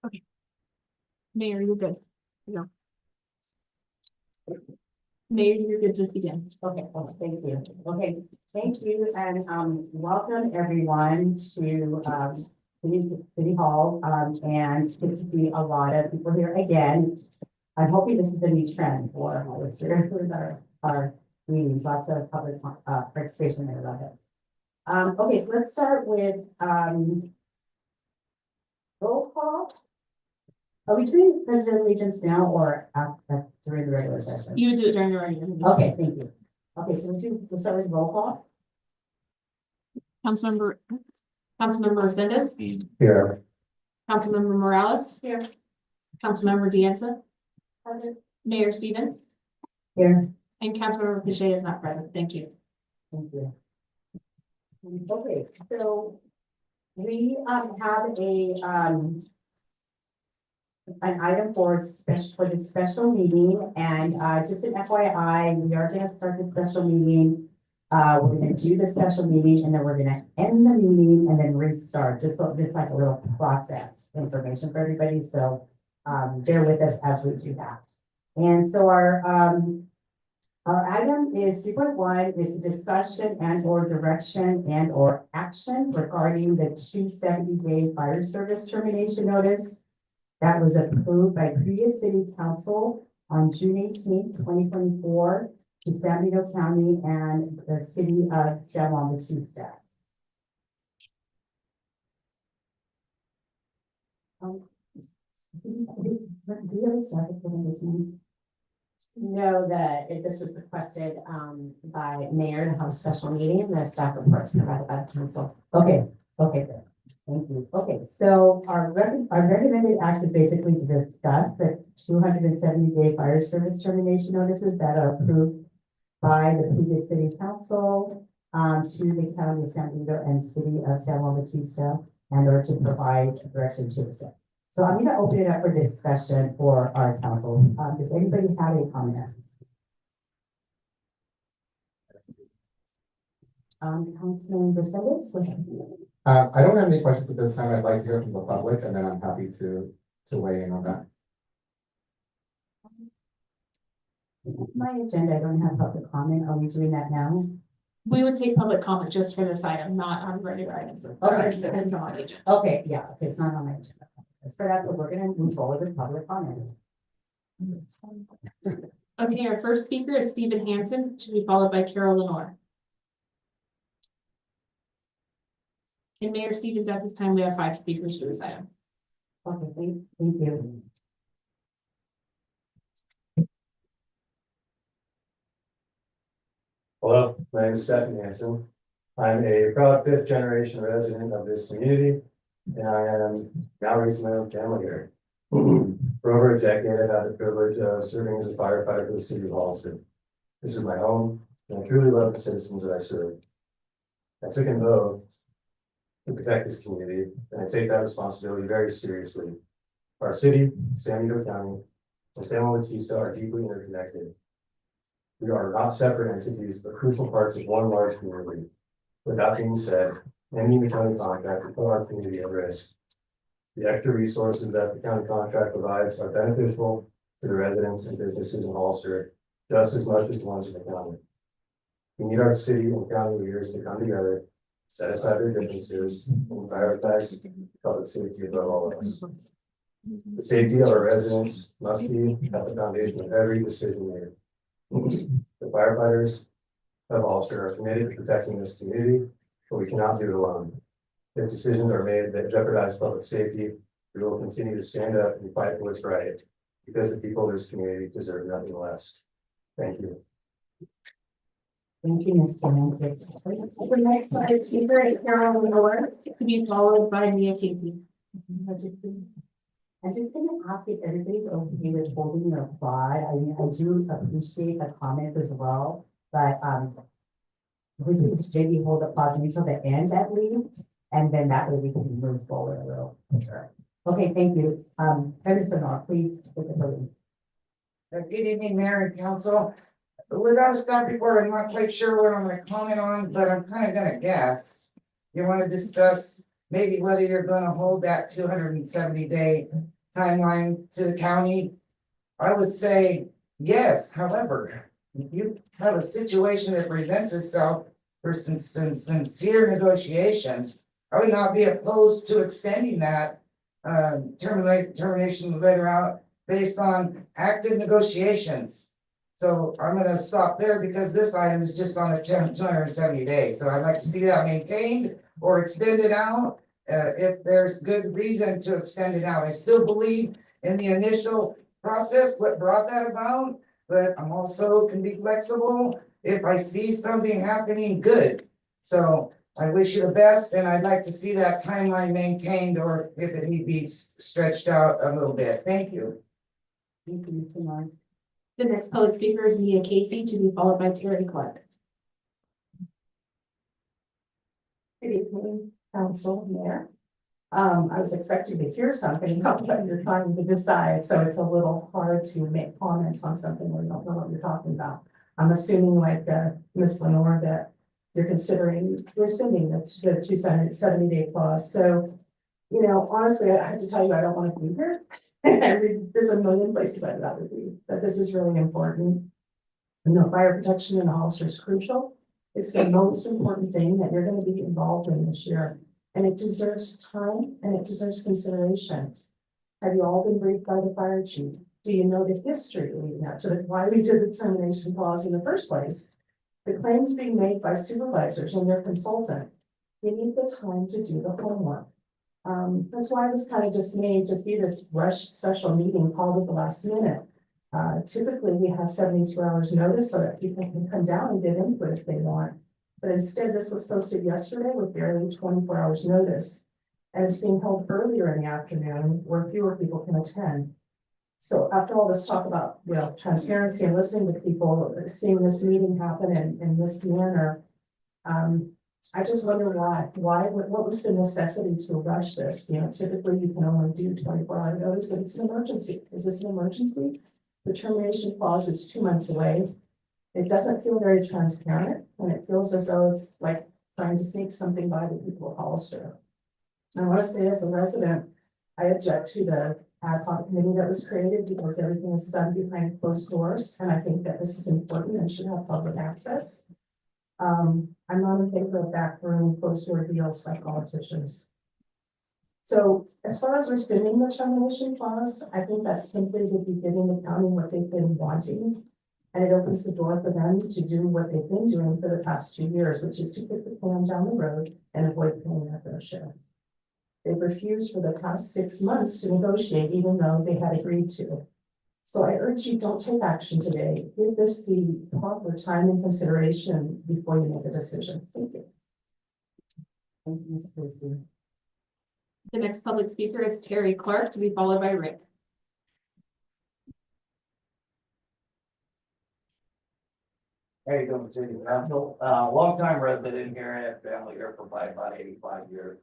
Okay. Mayor, you're good. No. Mayor, you're good to begin. Okay, well, thank you. Okay, thank you and welcome everyone to City Hall and good to see a lot of people here again. I'm hoping this is a new trend for Hollister with our meetings, lots of public participation there, love it. Okay, so let's start with roll call. Are we doing pledge of allegiance now or during the regular session? You would do it during the regular meeting. Okay, thank you. Okay, so we'll start with roll call. Councilmember Resendez, Here. Councilmember Morales. Here. Councilmember Dianza. Mayor Stevens Here. and Councilmember Pache is not present. Thank you. Thank you. Okay, so we have an item for the special meeting, and just an FYI, we are gonna start the special meeting. We're gonna do the special meeting and then we're gonna end the meeting and then restart, just like a little process information for everybody, so bear with us as we do that. And so our item is 3.1 is a discussion and or direction and or action regarding the 270-day fire service termination notice that was approved by previous city council on June 18th, 2024 to San Benito County and the city of San Juan Bautista. Do you have a started for this one? No, this was requested by mayor to have a special meeting and the staff reports provided by the council. Okay, good. Thank you. Okay, so our recommended act is basically to discuss the 270-day fire service termination notices that are approved by the previous city council to the county of San Benito and city of San Juan Bautista, and or to provide direction to the staff. So I'm going to open it up for discussion for our council. Does anybody have a comment? Councilman Resendez? I don't have any questions at this time. I'd like to hear from the public, and then I'm happy to weigh in on that. My agenda, I don't have public comment. Are we doing that now? We would take public comment just for this item, not on regular items. Okay. It depends on the agenda. Okay, yeah, okay, it's not on my agenda. So that's what we're gonna move forward with public comment. Okay, our first speaker is Stephen Hansen, to be followed by Carol Lenore. And Mayor Stevens, at this time, we have 5 speakers for this item. Okay, thank you. Hello, my name is Stephen Hansen. I'm a proud 5th generation resident of this community, and I am now raising my own family here. For over a decade, I've had the privilege of serving as a firefighter for the city of Hollister. This is my home, and I truly love the citizens that I serve. I took an oath to protect this community, and I take that responsibility very seriously. Our city, San Benito County, and San Juan Bautista are deeply interconnected. We are not separate entities, but crucial parts of one large community. With that being said, ending the county contract will put our community at risk. The extra resources that the county contract provides are beneficial to the residents and businesses in Hollister, just as much as the ones in the county. We need our city and county leaders to come together, set aside their differences, and prioritize public safety above all else. The safety of our residents must be at the foundation of every decision made. The firefighters of Hollister are committed to protecting this community, but we cannot do it alone. If decisions are made that jeopardize public safety, we will continue to stand up and fight for what's right, because the people of this community deserve nothing less. Thank you. Thank you, Mr. Hansen. The next speaker is Carol Lenore. To be followed by Mia Casey. I'm just gonna ask if everybody's okay with holding your applaud. I mean, I do appreciate the comment as well, but we can maybe hold applause until the end at least, and then that way we can move forward a little. Sure. Okay, thank you. Ms. Lenore, please take the podium. Good evening, Mayor and Council. Without a staff report, I'm not quite sure what I'm gonna comment on, but I'm kind of gonna guess. You want to discuss maybe whether you're gonna hold that 270-day timeline to the county. I would say yes, however, if you have a situation that presents itself for sincere negotiations, I would not be opposed to extending that termination letter out based on active negotiations. So I'm gonna stop there because this item is just on the 270 days, so I'd like to see that maintained or extended out. If there's good reason to extend it out, I still believe in the initial process, what brought that about. But I'm also can be flexible if I see something happening good. So I wish you the best and I'd like to see that timeline maintained or if it need be stretched out a little bit. Thank you. Thank you, Tamar. The next public speaker is Mia Casey, to be followed by Terry Clark. Good evening, council, mayor. I was expecting to hear something about what you're trying to decide, so it's a little hard to make comments on something where you don't know what you're talking about. I'm assuming like, Ms. Lenore, that you're considering rescinding the 270-day clause, so. You know, honestly, I have to tell you, I don't want to be here. There's a million places I'd rather be, but this is really important. You know, fire protection in Hollister is crucial. It's the most important thing that you're gonna be involved in this year. And it deserves time and it deserves consideration. Have you all been briefed by the fire chief? Do you know the history leading up to why we did the termination clause in the first place? The claims being made by supervisors and their consultant. You need the time to do the homework. That's why I was kind of dismayed to see this rushed special meeting called at the last minute. Typically, we have 72 hours notice so that people can come down and get input if they want. But instead, this was posted yesterday with barely 24 hours notice. And it's being held earlier in the afternoon where fewer people can attend. So after all this talk about, you know, transparency and listening to people, seeing this meeting happen in this manner, I just wonder what was the necessity to rush this? You know, typically you can only do 24-hour notice if it's an emergency. Is this an emergency? The termination clause is 2 months away. It doesn't feel very transparent and it feels as though it's like trying to sneak something by the people of Hollister. I want to say as a resident, I object to the ad hoc committee that was created because everything is done behind closed doors. And I think that this is important and should have public access. I'm not in favor of backroom closed door deals by politicians. So as far as rescinding the termination clause, I think that's simply to be giving the county what they've been wanting. And it opens the door for them to do what they've been doing for the past 2 years, which is to kick the can down the road and avoid paying their fair share. They've refused for the past 6 months to negotiate, even though they had agreed to. So I urge you, don't take action today. Give this the proper time and consideration before you make a decision. Thank you. Thank you, Ms. Casey. The next public speaker is Terry Clark, to be followed by Rick. How you doing, City Council? Longtime resident here, I have family here for about 85 years.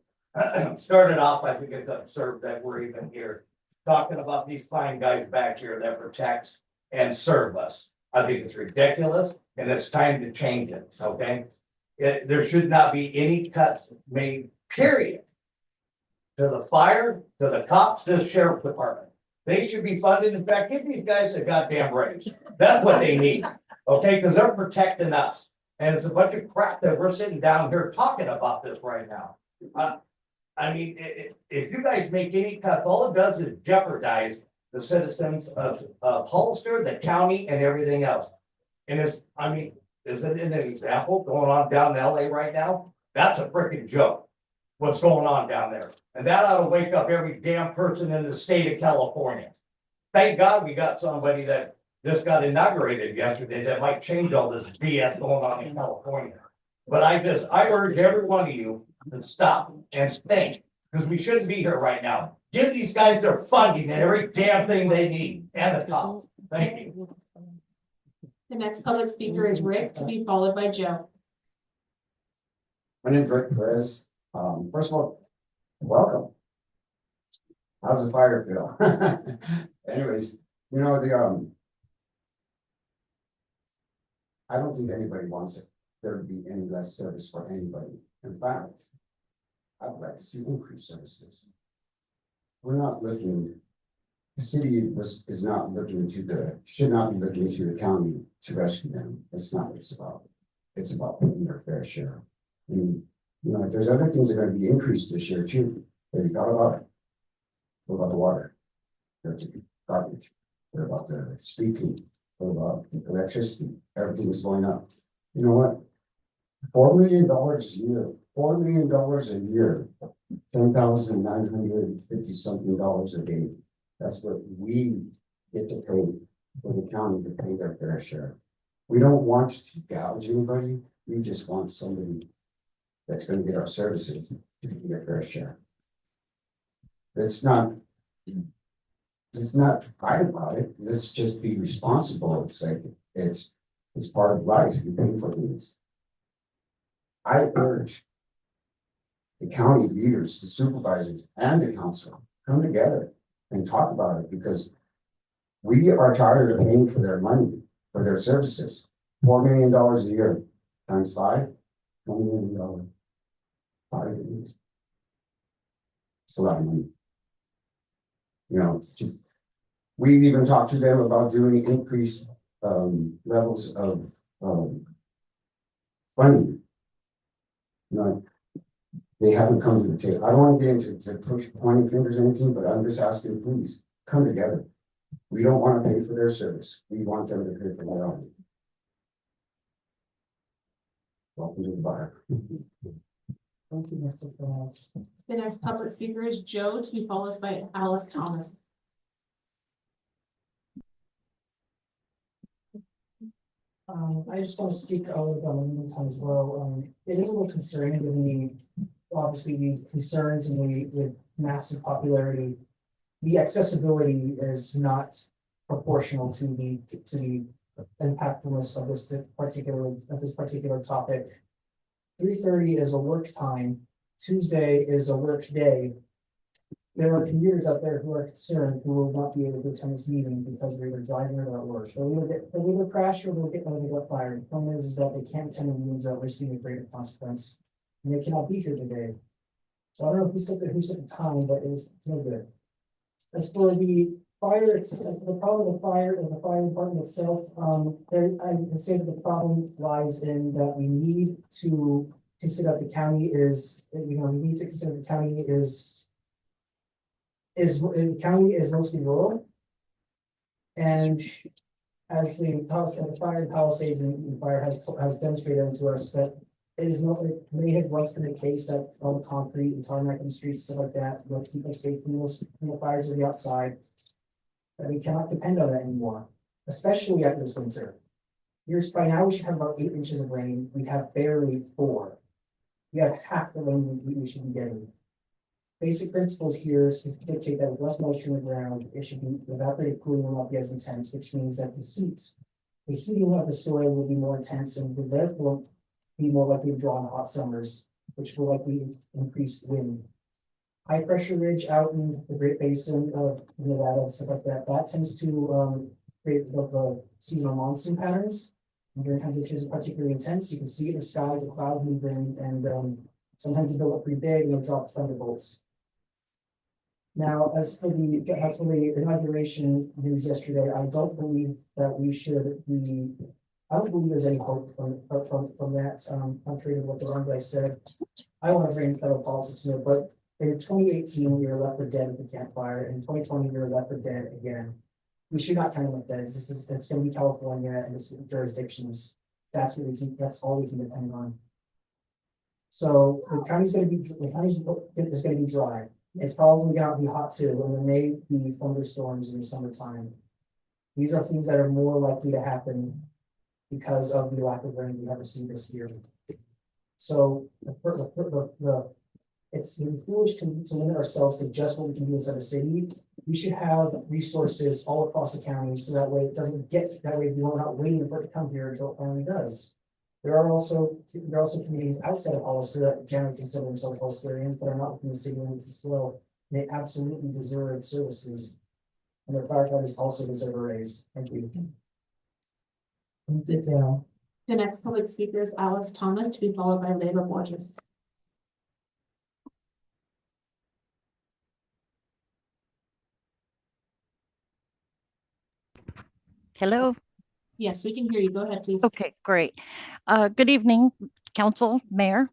Started off, I think it's absurd that we're even here talking about these fine guys back here that protect and serve us. I think it's ridiculous and it's time to change it, okay? There should not be any cuts made, period. To the fire, to the cops, to the sheriff department. They should be funded. In fact, give these guys a goddamn raise. That's what they need, okay? Because they're protecting us. And it's a bunch of crap that we're sitting down here talking about this right now. I mean, if you guys make any cuts, all it does is jeopardize the citizens of Hollister, the county, and everything else. And it's, I mean, isn't it an example going on down in LA right now? That's a freaking joke. What's going on down there? And that ought to wake up every damn person in the state of California. Thank God we got somebody that just got inaugurated yesterday that might change all this BS going on in California. But I urge every one of you to stop and think, because we shouldn't be here right now. Give these guys their funding and every damn thing they need and the cops. Thank you. The next public speaker is Rick, to be followed by Joe. My name's Rick Perez. First of all, welcome. How's the fire feel? Anyways, you know, I don't think anybody wants it, there to be any less service for anybody. In fact, I'd like to see increased services. We're not looking, the city is not looking should not be looking to the county to rescue them. That's not what it's about. It's about paying their fair share. I mean, there's other things that are gonna be increased this year too. Have you thought about it? What about the water? There's garbage. What about the speaking? What about electricity? Everything is going up. You know what? $4 million a year, $4 million a year, $10,950 something a day. That's what we get to pay for the county to pay their fair share. We don't want to gouge anybody. We just want somebody that's going to get our services to pay their fair share. Let's not fight about it. Let's just be responsible. It's like it's part of life. You pay for things. I urge the county leaders, the supervisors, and the council come together and talk about it, because we are tired of paying for their money, for their services. $4 million a year times 5, $20 million. 5 years. It's a lot of money. We've even talked to them about doing increased levels of funding. They haven't come to the table. I don't want to get into pointing fingers or anything, but I'm just asking, please come together. We don't want to pay for their service. We want them to pay for their own. Welcome to the bar. Thank you, Mr. Perez. The next public speaker is Joe, to be followed by Alice Thomas. I just want to speak out of the meantime as well. It is a little concerning given obviously the concerns and the massive popularity. The accessibility is not proportional to the impactfulness of this particular topic. 3:30 is a work time. Tuesday is a work day. There are commuters out there who are concerned who will not be able to attend this meeting because they're either driving or at work. They'll either crash or they'll get fired. The point is that they can't attend the meetings without risking a greater consequence. And they cannot be here today. So I don't know who set the time, but it's no good. As for the fire, the problem with the fire and the fire department itself, I would say that the problem lies in that we need to consider that the county is, we need to consider the county the county is mostly rural. And as the fire and Palisades and fire has demonstrated to us that it may have once been the case that all the concrete and tarmac and streets, stuff like that, will keep us safe from the fires of the outside. But we cannot depend on that anymore, especially after this winter. By now we should have about 8 inches of rain. We have barely 4. We have half the rain we should be getting. Basic principles here dictate that with less moisture in the ground, it should be evaporative cooling will not be as intense, which means that the heating of the soil will be more intense and will therefore be more likely to draw in hot summers, which will likely increase wind. High pressure ridge out in the Great Basin of Nevada and stuff like that tends to create the seasonal monsoon patterns. And during times which is particularly intense, you can see it in the sky, the clouds moving, and sometimes they build up pretty big and they'll drop thunderbolts. Now, as for the inauguration news yesterday, I don't believe that I don't believe there's any hope from that, contrary to what the one guy said. I want to bring federal politics here, but in 2018, we were left for dead at the campfire. In 2020, we were left for dead again. We should not count like that. It's going to be California and its jurisdictions. That's all we can depend on. So the county is going to be dry. It's probably going to be hot too, and there may be thunderstorms in the summertime. These are things that are more likely to happen because of the lack of rain we have received this year. So it's foolish to limit ourselves to just what we can do inside the city. We should have resources all across the county, so that way we're not waiting for it to come here until it finally does. There are also communities outside of Hollister that generally consider themselves Hollisterians, but are not within the city limits as well. They absolutely deserve services, and their firefighters also deserve a raise. Thank you. Thank you, Joe. The next public speaker is Alice Thomas, to be followed by Leyla Borges. Hello. Yes, we can hear you. Go ahead, please. Okay, great. Good evening, Council, Mayor.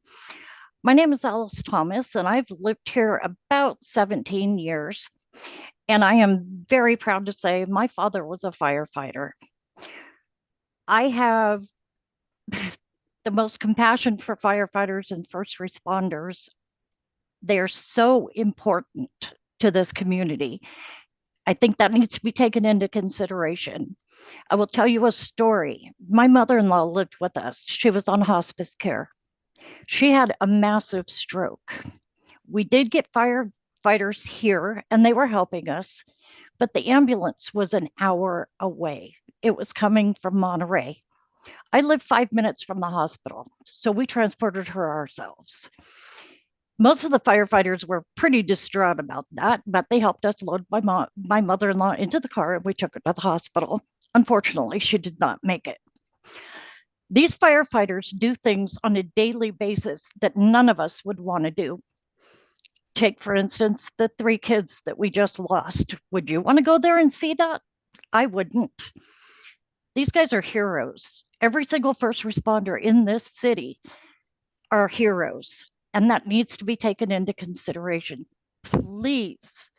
My name is Alice Thomas, and I've lived here about 17 years. And I am very proud to say my father was a firefighter. I have the most compassion for firefighters and first responders. They're so important to this community. I think that needs to be taken into consideration. I will tell you a story. My mother-in-law lived with us. She was on hospice care. She had a massive stroke. We did get firefighters here and they were helping us, but the ambulance was an hour away. It was coming from Monterey. I live 5 minutes from the hospital, so we transported her ourselves. Most of the firefighters were pretty distraught about that, but they helped us load my mother-in-law into the car and we took her to the hospital. Unfortunately, she did not make it. These firefighters do things on a daily basis that none of us would want to do. Take, for instance, the 3 kids that we just lost. Would you want to go there and see that? I wouldn't. These guys are heroes. Every single first responder in this city are heroes, and that needs to be taken into consideration. Please,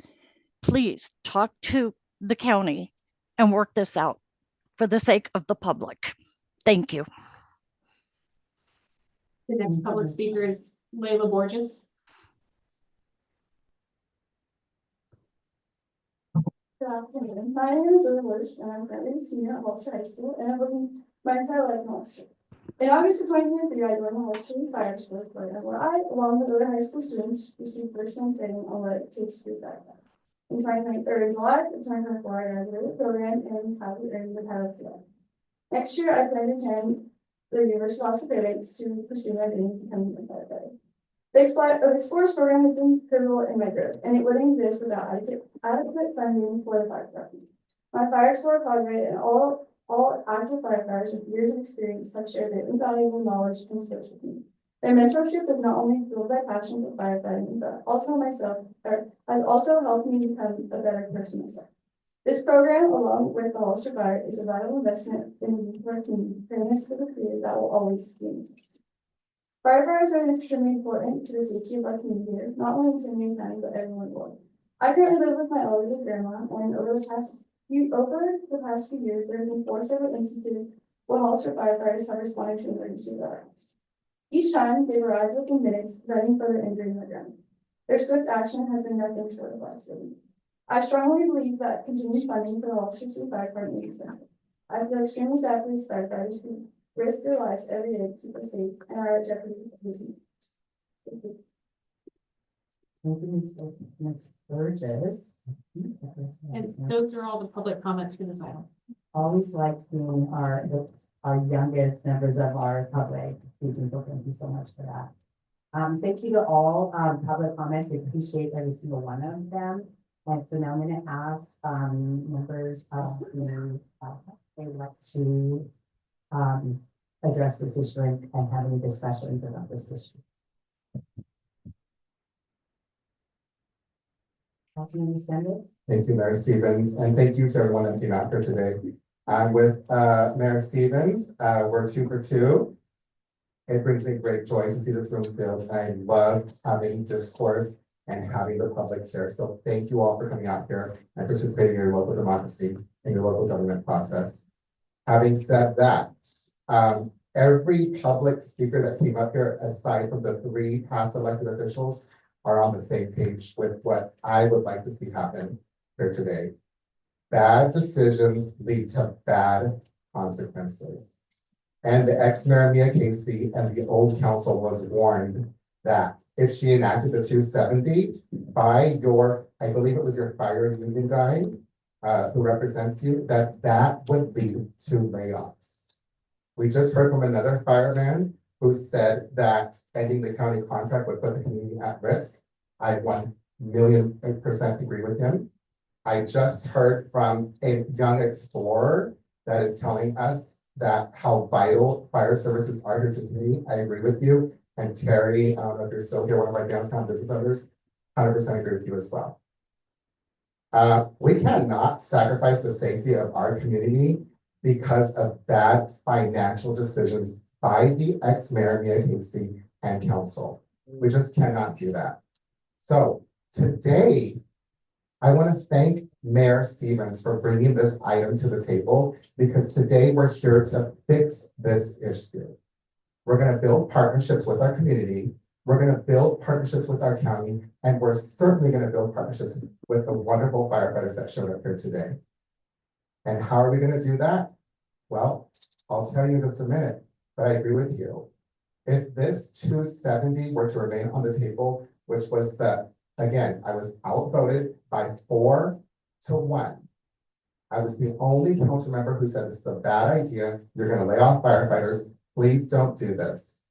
please talk to the county and work this out for the sake of the public. Thank you. The next public speaker is Layla Borges. Good afternoon. My name is Lily Wirtz, and I'm currently a senior at Hollister High School, and I've lived my entire life in Hollister. In August of 2023, I joined the Hollister Fire Sports program, where I, along with other high school students, received first-hand training on what it takes to be a firefighter. In July of 2024, I graduated the program and proudly earned the title of cadet. Next year, I plan to attend the University of Las Vegas to pursue my dream of becoming a firefighter. The Explorers program has been pivotal in my growth, and it wouldn't exist without adequate funding for the fire department. My Fire Explorer cadre and all active firefighters with years of experience have shared their invaluable knowledge and skills with me. Their mentorship has not only fueled my passion for firefighting, but also has also helped me become a better person myself. This program, along with the Hollister Fire, is a vital investment in the youth of our community, preparing us for the career that will always be in existence. Firefighters are extremely important to the safety of our community, not only in San Diego County, but everyone involved. I currently live with my elderly grandma, and over the past few years, there have been 4 separate instances where Hollister firefighters have responded to emergencies at our house. Each time, they've arrived within minutes, preventing further injury in the ground. Their swift action has been nothing short of life-saving. I strongly believe that continued funding for the Hollister City Fire Department is essential. I feel extremely sad for these firefighters who risk their lives every day to keep us safe and are at jeopardy of losing lives. Thank you. Thank you, Ms. Burgess. And those are all the public comments for this item. Always like seeing our youngest members of our public speaking. So thank you so much for that. Thank you to all public comments. I appreciate every single one of them. And so now I'm going to ask members of the they would like to address this issue and have any discussions about this issue. Councilmember Sanders. Thank you, Mayor Stevens, and thank you to everyone that came out here today. I'm with Mayor Stevens. We're 2 for 2. It brings me great joy to see this room filled. I love having discourse and having the public here. So thank you all for coming out here and participating in your local democracy and your local government process. Having said that, every public speaker that came up here, aside from the 3 past elected officials, are on the same page with what I would like to see happen here today. Bad decisions lead to bad consequences. And the ex-mayor Mia Casey and the old council was warned that if she enacted the 270 by your, I believe it was your fire union guy who represents you, that would lead to layoffs. We just heard from another fireman who said that ending the county contract would put the community at risk. I 1,000,000% agree with him. I just heard from a young explorer that is telling us that how vital fire services are here to the community. I agree with you. And Terry, I don't know if you're still here, one of our downtown business owners, 100% agree with you as well. We cannot sacrifice the safety of our community because of bad financial decisions by the ex-mayor, Mia Casey, and council. We just cannot do that. So today, I want to thank Mayor Stevens for bringing this item to the table, because today we're here to fix this issue. We're going to build partnerships with our community. We're going to build partnerships with our county, and we're certainly going to build partnerships with the wonderful firefighters that showed up here today. And how are we going to do that? Well, I'll tell you in just a minute, but I agree with you. If this 270 were to remain on the table, which was again, I was outvoted by 4-1. I was the only council member who said this is a bad idea. You're going to lay off firefighters. Please don't do this.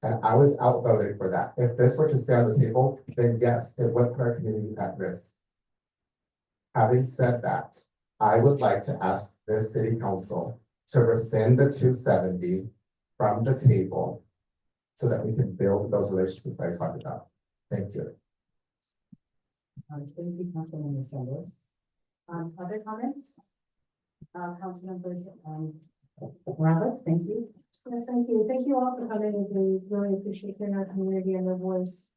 And I was outvoted for that. If this were to stay on the table, then yes, it would put our community at risk. Having said that, I would like to ask this city council to rescind the 270 from the table so that we can build those relationships that I talked about. Thank you. Thank you, Councilmember Sanders. Other comments? Councilmember, Roberts, thank you. Yes, thank you. Thank you all for coming. We really appreciate hearing our community and their voice.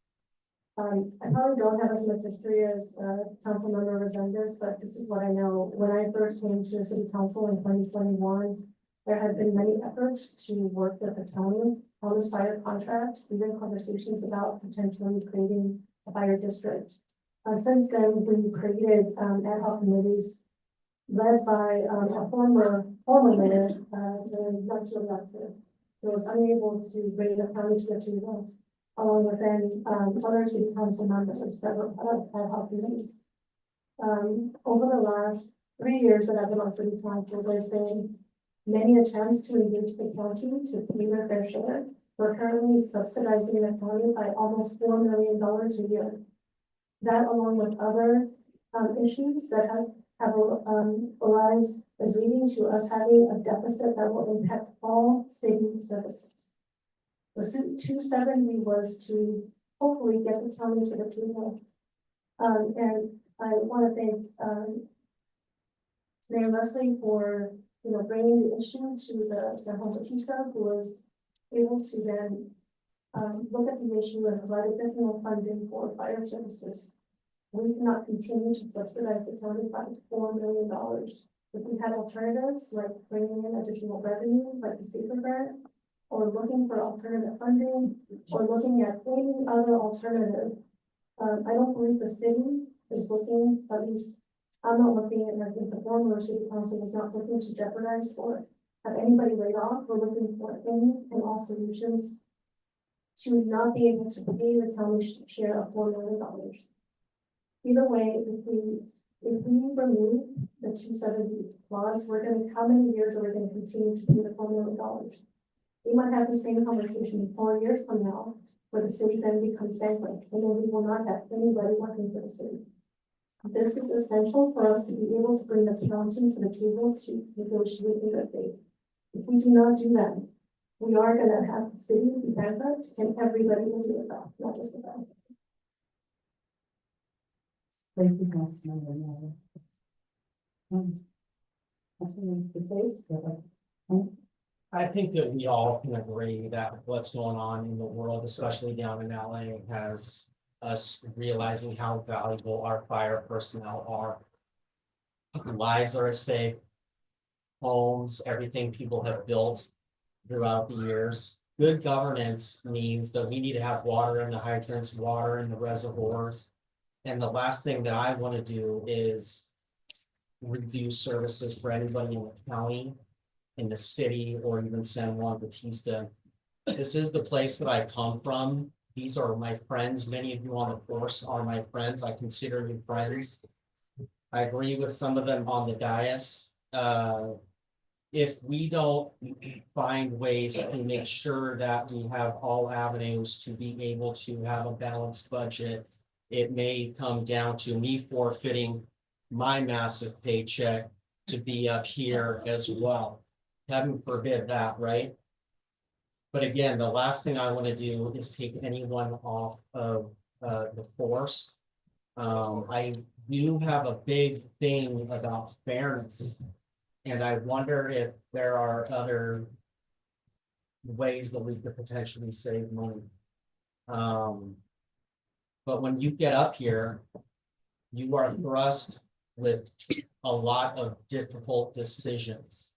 I probably don't have as much history as Councilmember Resendez, but this is what I know. When I first came to the city council in 2021, there had been many efforts to work with the county on this fire contract, even conversations about potentially creating a fire district. Since then, we created ad hoc committees led by a former mayor, not too elected, who was unable to bring the county to the table, along with then other city council members that were part of ad hoc committees. Over the last 3 years that I've been on city council, there's been many attempts to engage the county to pay their fair share. We're currently subsidizing the county by almost $4 million a year. That, along with other issues that have arise, is leading to us having a deficit that will impact all city services. The 270 was to hopefully get the county to the table. And I want to thank Mayor Leslie for bringing the issue to the San Juan Bautista, who was able to then look at the issue and provide additional funding for fire services. We cannot continue to subsidize the county by $4 million. If we had alternatives like bringing in additional revenue, like the SAFER grant, or looking for alternative funding, or looking at any other alternative, I don't believe the city is looking, at least I'm not looking, and I think the former city council is not looking to jeopardize or have anybody laid off. We're looking for any and all solutions to not be able to pay the county's share of $4 million. Either way, if we remove the 270 clause, how many years are we going to continue to pay the $4 million? We might have the same conversation 4 years from now, where the city then becomes bankrupt, and then we will not have anybody working for the city. This is essential for us to be able to bring the county to the table to negotiate in good faith. If we do not do that, we are going to have the city be bankrupt, and everybody will do it back, not just the bank. Thank you, Councilmember. I think that we all can agree that what's going on in the world, especially down in LA, has us realizing how valuable our fire personnel are. Lives are at stake, homes, everything people have built throughout the years. Good governance means that we need to have water in the hydrants, water in the reservoirs. And the last thing that I want to do is reduce services for anybody in the county, in the city, or even San Juan Bautista. This is the place that I come from. These are my friends. Many of you on the force are my friends. I consider you friends. I agree with some of them on the dais. If we don't find ways to make sure that we have all avenues to be able to have a balanced budget, it may come down to me forfeiting my massive paycheck to be up here as well. Heaven forbid that, right? But again, the last thing I want to do is take anyone off of the force. I do have a big thing about fairness. And I wonder if there are other ways that we could potentially save money. But when you get up here, you are thrust with a lot of difficult decisions.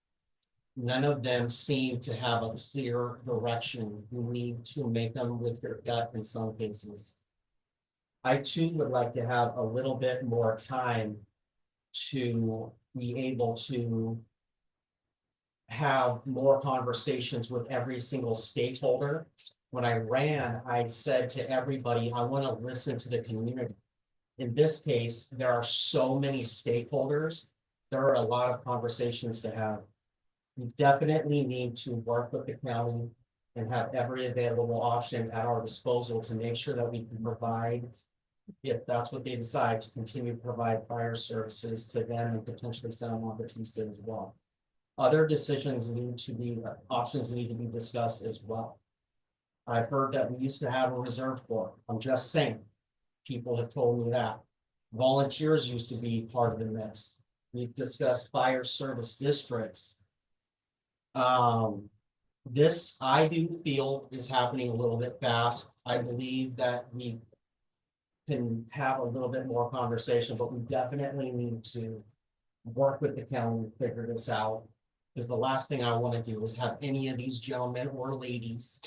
None of them seem to have a clear direction. You need to make them with your gut in some cases. I too would like to have a little bit more time to be able to have more conversations with every single stakeholder. When I ran, I said to everybody, I want to listen to the community. In this case, there are so many stakeholders. There are a lot of conversations to have. We definitely need to work with the county and have every available option at our disposal to make sure that we can provide, if that's what they decide, to continue to provide fire services to them and potentially Santa Monica Batista as well. Other decisions need to be, options need to be discussed as well. I've heard that we used to have a reserve corps. I'm just saying, people have told me that. Volunteers used to be part of the mix. We've discussed fire service districts. This, I do feel, is happening a little bit fast. I believe that we can have a little bit more conversation, but we definitely need to work with the county to figure this out. Because the last thing I want to do is have any of these gentlemen or ladies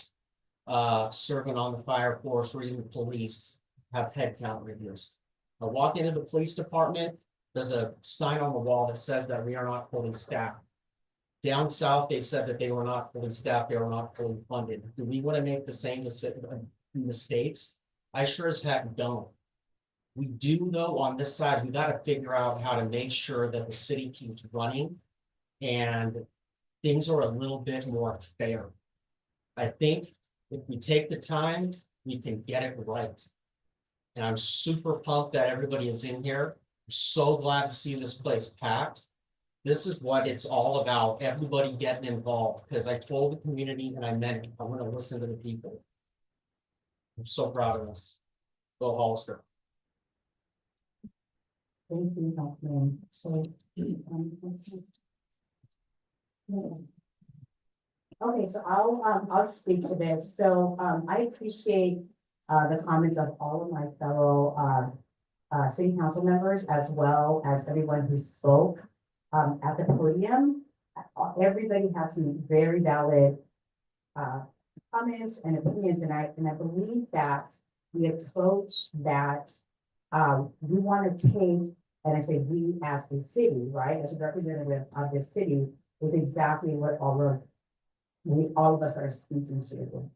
serving on the fire force or even police have headcount reduced. I walk into the police department, there's a sign on the wall that says that we are not fully staffed. Down south, they said that they were not fully staffed, they were not fully funded. Do we want to make the same mistakes? I sure as heck don't. We do know on this side, we got to figure out how to make sure that the city keeps running and things are a little bit more fair. I think if we take the time, we can get it right. And I'm super pumped that everybody is in here. I'm so glad to see this place packed. This is what it's all about, everybody getting involved, because I told the community and I meant it. I want to listen to the people. I'm so proud of us. Go Hollister. Thank you, Councilman. So, okay, so I'll speak to this. So, I appreciate the comments of all of my fellow city council members, as well as everyone who spoke at the podium. Everybody had some very valid comments and opinions, and I believe that the approach that we want to take, and I say we as the city, right, as a representative of the city, is exactly what all of us are speaking to.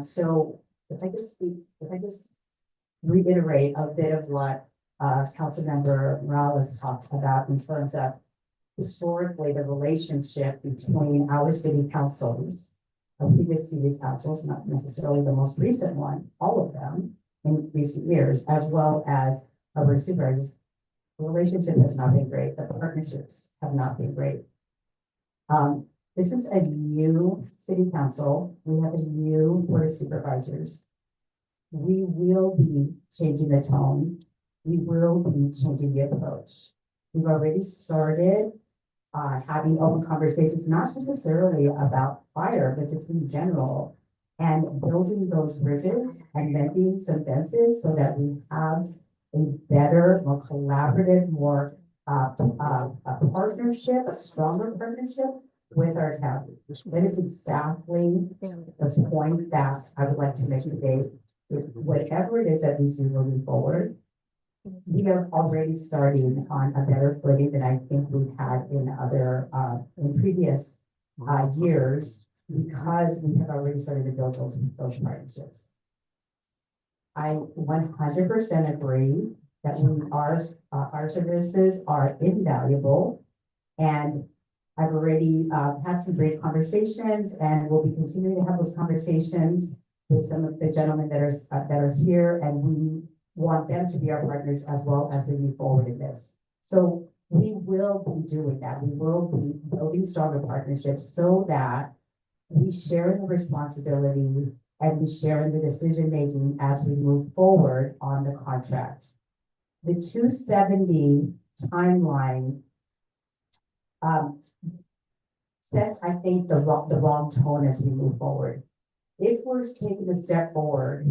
So if I just reiterate a bit of what Councilmember Morales talked about in terms of historically the relationship between our city councils, previous city councils, not necessarily the most recent one, all of them in recent years, as well as our supervisors. The relationship has not been great. The partnerships have not been great. This is a new city council. We have a new board of supervisors. We will be changing the tone. We will be changing the approach. We've already started having open conversations, not necessarily about fire, but just in general, and building those bridges and mending some fences so that we have a better, more collaborative, more a partnership, a stronger partnership with our county. That is exactly the point that I would like to make today. Whatever it is that we do moving forward, we are already starting on a better footing than I think we've had in other in previous years, because we have already started to build those partnerships. I 100% agree that our services are invaluable, and I've already had some great conversations, and we'll be continuing to have those conversations with some of the gentlemen that are here, and we want them to be our partners as well as we move forward in this. So we will be doing that. We will be building stronger partnerships so that we share in the responsibility and we share in the decision-making as we move forward on the contract. The 270 timeline um, sets, I think, the wrong tone as we move forward. If we're taking a step forward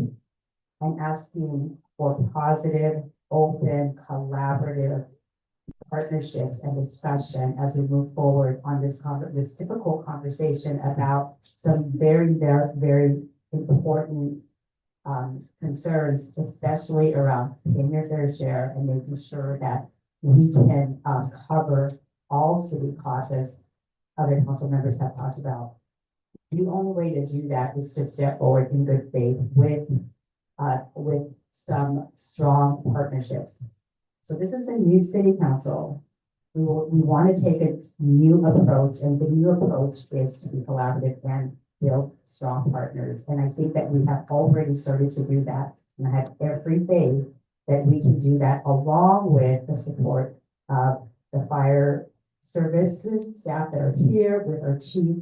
and asking for positive, open, collaborative partnerships and discussion as we move forward on this difficult conversation about some very important concerns, especially around paying their fair share and making sure that we can cover all city costs, as other council members have talked about. The only way to do that is to step forward in good faith with some strong partnerships. So this is a new city council. We want to take a new approach, and the new approach is to be collaborative and build strong partners. And I think that we have already started to do that. And I have every faith that we can do that along with the support of the fire services staff that are here with our chief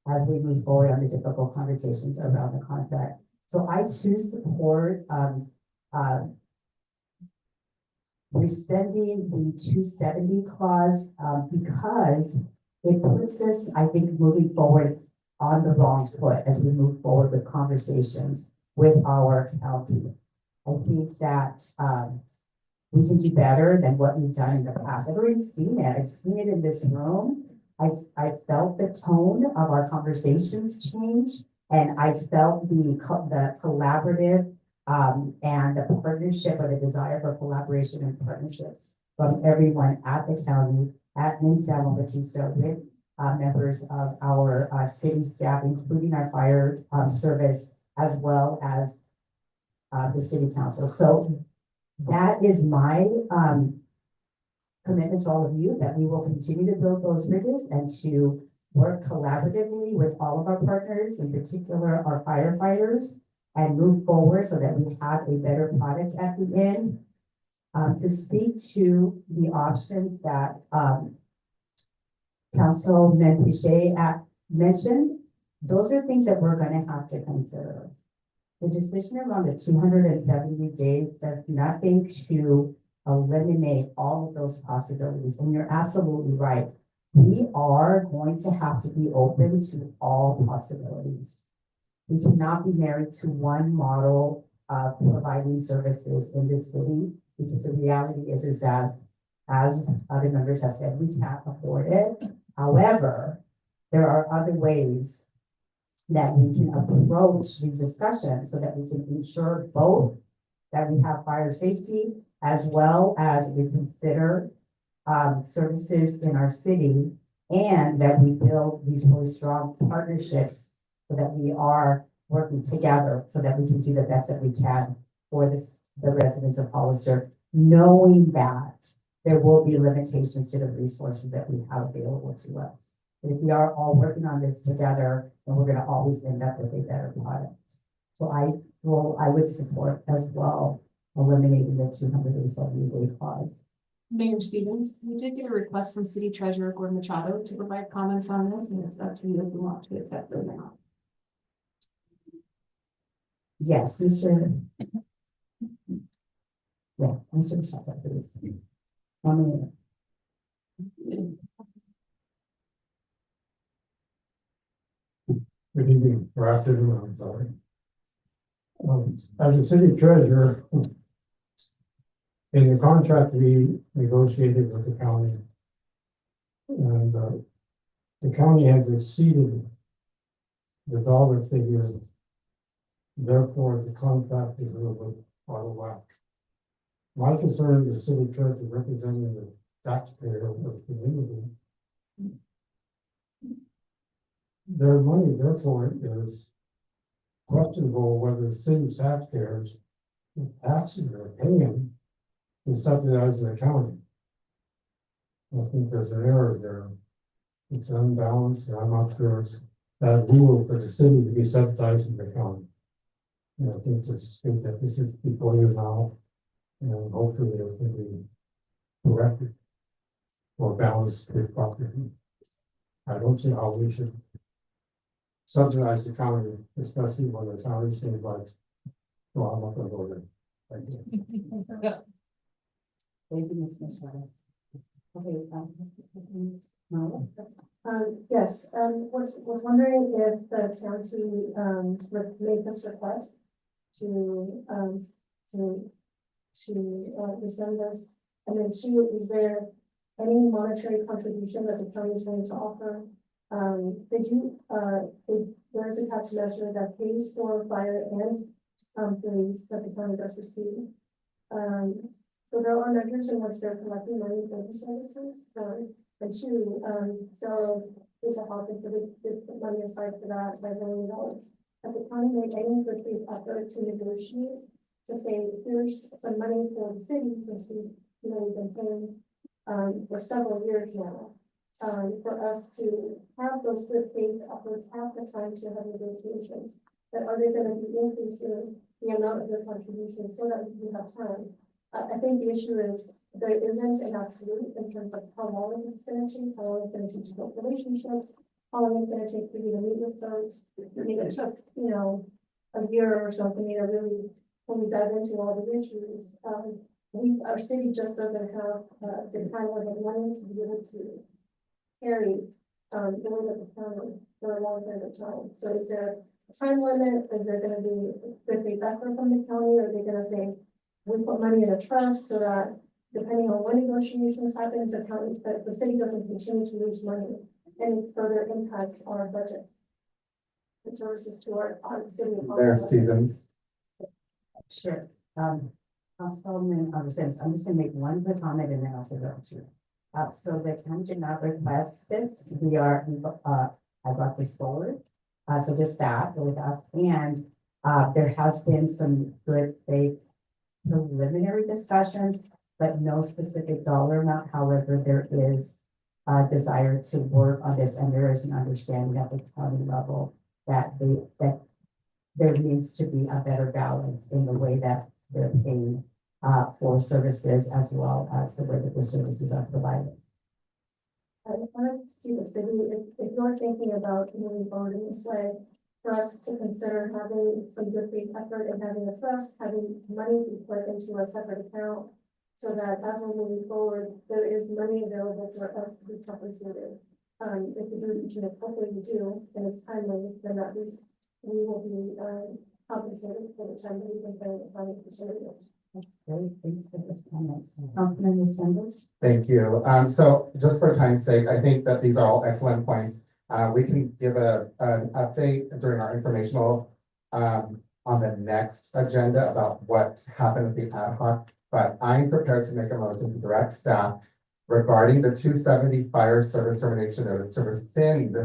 as we move forward on the difficult conversations around the contract. So I too support rescinding the 270 clause because it puts us, I think, moving forward on the wrong foot as we move forward with conversations with our county. I think that we can do better than what we've done in the past. I've already seen it. I've seen it in this room. I've felt the tone of our conversations change, and I felt the collaborative and the partnership or the desire for collaboration and partnerships from everyone at the county, in San Juan Bautista, with members of our city staff, including our fire service, as well as the city council. So that is my commitment to all of you, that we will continue to build those bridges and to work collaboratively with all of our partners, in particular our firefighters, and move forward so that we have a better product at the end. To speak to the options that Councilman Pichet mentioned, those are things that we're going to have to consider. The decision around the 270 days does nothing to eliminate all of those possibilities. And you're absolutely right. We are going to have to be open to all possibilities. We cannot be married to one model of providing services in this city, because the reality is that, as other members have said, we can't afford it. However, there are other ways that we can approach these discussions so that we can ensure both that we have fire safety, as well as we consider services in our city, and that we build these really strong partnerships so that we are working together so that we can do the best that we can for the residents of Hollister, knowing that there will be limitations to the resources that we have available to us. But if we are all working on this together, then we're going to always end up with a better product. So I would support as well eliminating the 270-day clause. Mayor Stevens, we did get a request from City Treasurer Gordon Machado to provide comments on this, and it's up to you if you want to accept those or not. Yes, Mr. Yeah, Mr. Machado, please. 1 minute. Good evening, or afternoon, I'm sorry. As a city treasurer, in the contract we negotiated with the county, and the county has exceeded the dollar figure. Therefore, the contract is a little bit out of whack. My concern is the city treasurer representing the taxpayer of the community. Their money, therefore, is questionable whether the city taxpayers, the taxes they're paying, is subsidizing the county. I think there's an error there. It's unbalanced, and I'm not sure it's that rule for the city to be subsidizing the county. And I think it's good that this is before you now, and hopefully it can be corrected or balanced with property. I don't see how we should subsidize the county, especially when the county seems like, well, I'm not gonna go there. Thank you. Thank you, Ms. Machado. Okay, no, Yes, was wondering if the county, would make this request to, rescind this. And then two, is there any monetary contribution that the county is going to offer? There's a tax measure that pays for fire and, police that the county does receive. So there are measures in which they're collecting money for the services, and two, so there's a help for the put money aside for that by $1 million. Has the county made any good faith effort to negotiate, to say, here's some money for the city, since we've been paying, for several years now, for us to have those good faith efforts, have the time to have negotiations, that are they gonna be increasing the amount of their contributions so that we have time? I think the issue is there isn't an absolute in terms of how long it's gonna take, how long it's gonna take to build relationships, how long it's gonna take for you to meet with folks. I mean, it took, a year or something, really, when we dive into all the issues. Our city just doesn't have the time or the money to be able to carry the weight of the county for a long period of time. So is there a time limit? Is there gonna be good faith effort from the county? Or are they gonna say, we put money in a trust so that depending on when negotiations happen, the city doesn't continue to lose money and further impacts our budget and services to our city. Mayor Stevens. sure, Councilman, I'm just gonna make one quick comment and then I'll take it up to you. So the county did not request this, I brought this forward, so the staff with us, and, there has been some good faith preliminary discussions, but no specific dollar amount. However, there is a desire to work on this, and there is an understanding at the county level that there needs to be a better balance in the way that they're paying for services as well as the way that the services are provided. I wanted to see the city, if you're thinking about moving forward in this way, for us to consider having some good faith effort and having a trust, having money be put into a separate account, so that as we're moving forward, there is money available for us to be compensated. If we do reach it, hopefully we do, and it's timely, then at least we will be compensated for the time that we've been paying the money for services. Great, thanks for those comments. Councilman Sanders? Thank you. So just for time's sake, I think that these are all excellent points. We can give an update during our informational on the next agenda about what happened with the ad hoc, but I'm prepared to make a motion to direct staff regarding the 270 fire service termination notice to rescind,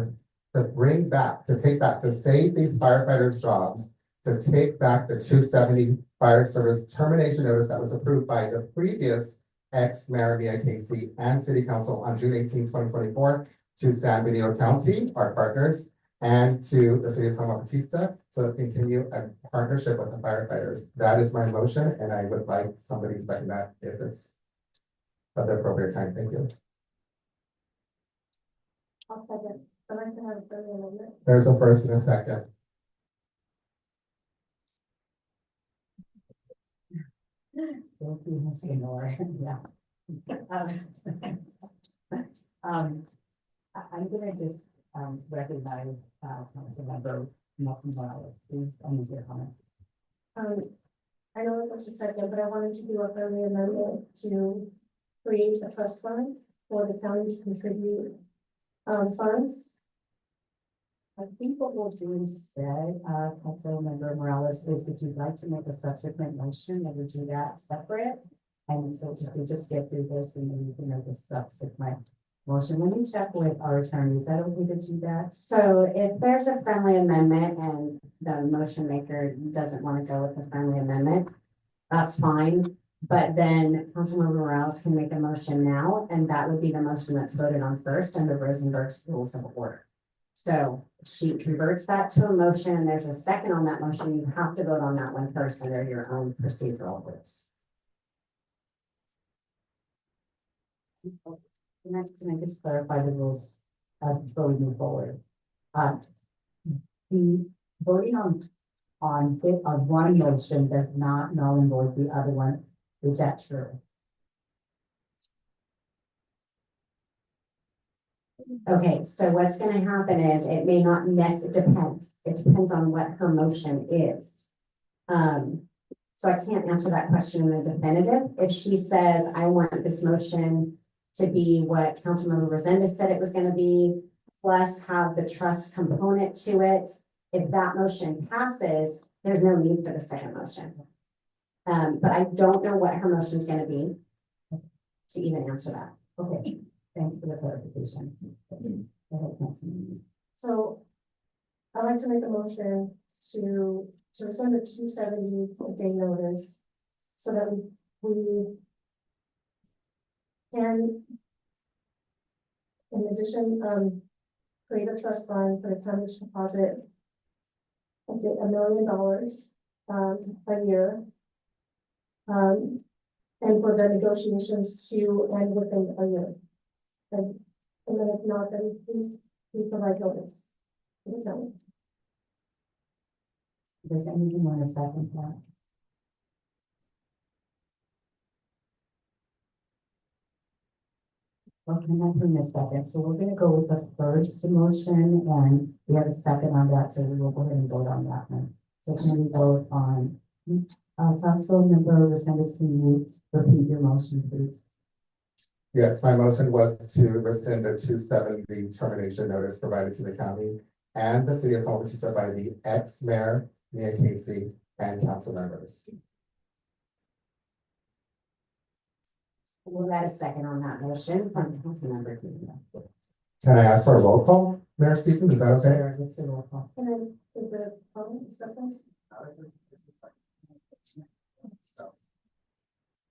to bring back, to take back, to save these firefighters' jobs, to take back the 270 fire service termination notice that was approved by the previous ex-mayor Mia Casey and city council on June 18, 2024, to San Benito County, our partners, and to the city of San Juan Bautista, to continue a partnership with the firefighters. That is my motion, and I would like somebody to second that if it's at the appropriate time. Thank you. I'll second. I'd like to have a further amendment. There's a first and a second. Thank you, Ms. Lenore. Yeah. I'm gonna just recognize Councilmember Morales. Please, on your comment. I know it was a second, but I wanted to do a friendly amendment to create a trust fund for the county to contribute funds. I think what we'll do instead, Councilmember Morales, is if you'd like to make a subsequent motion, then we do that separate. And so if we just get through this and then we can make a subsequent motion. Let me check with our attorney. Is that okay to do that? So if there's a friendly amendment and the motion maker doesn't want to go with the friendly amendment, that's fine. But then Councilmember Morales can make a motion now, and that would be the motion that's voted on first under Rosenberg's Rules of Order. So she converts that to a motion, and there's a second on that motion. You have to vote on that one first under your own procedural rules. Can I just clarify the rules before we move forward? The voting on one motion does not null and void the other one. Is that true? Okay, so what's gonna happen is it may not it depends. It depends on what her motion is. So I can't answer that question in the definitive. If she says, I want this motion to be what Councilmember Resendez said it was gonna be, plus have the trust component to it. If that motion passes, there's no need for the second motion. But I don't know what her motion is gonna be to even answer that. Okay, thanks for the clarification. Go ahead, Councilman. So I'd like to make a motion to rescind the 270 day notice so that we can, in addition, create a trust fund for the county's deposit. Let's say $1 million a year. And for the negotiations to end within a year. And then if not, then we provide notice to the county. Does anyone want to second that? Okay, not for a second. So we're gonna go with the first motion and we have a second on that, so we will go ahead and vote on that one. So can we vote on, Councilmember Resendez, can you repeat your motion, please? Yes, my motion was to rescind the 270 termination notice provided to the county and the city of San Luis by the ex-mayor, Mia Casey, and council members. We'll add a second on that motion from Councilmember Cleveland. Can I ask for a roll call, Mayor Stevens? Is that okay? Sure, let's do a roll call. And then is the public discussion?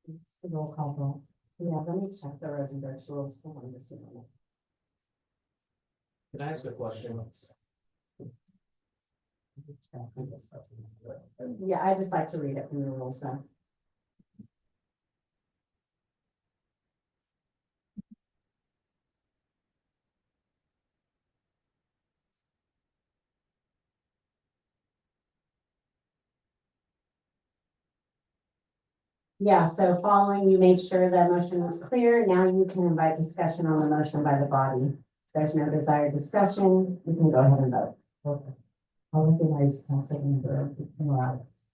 It's the roll call vote. Yeah, let me check the Rosenberg rules. Hold on just a minute. Can I ask a question? Yeah, I just like to read it from the rules then. Yeah, so following, you made sure the motion was clear. Now you can invite discussion on the motion by the body. If there's no desired discussion, we can go ahead and vote. Okay. I'll recognize Councilmember Morales.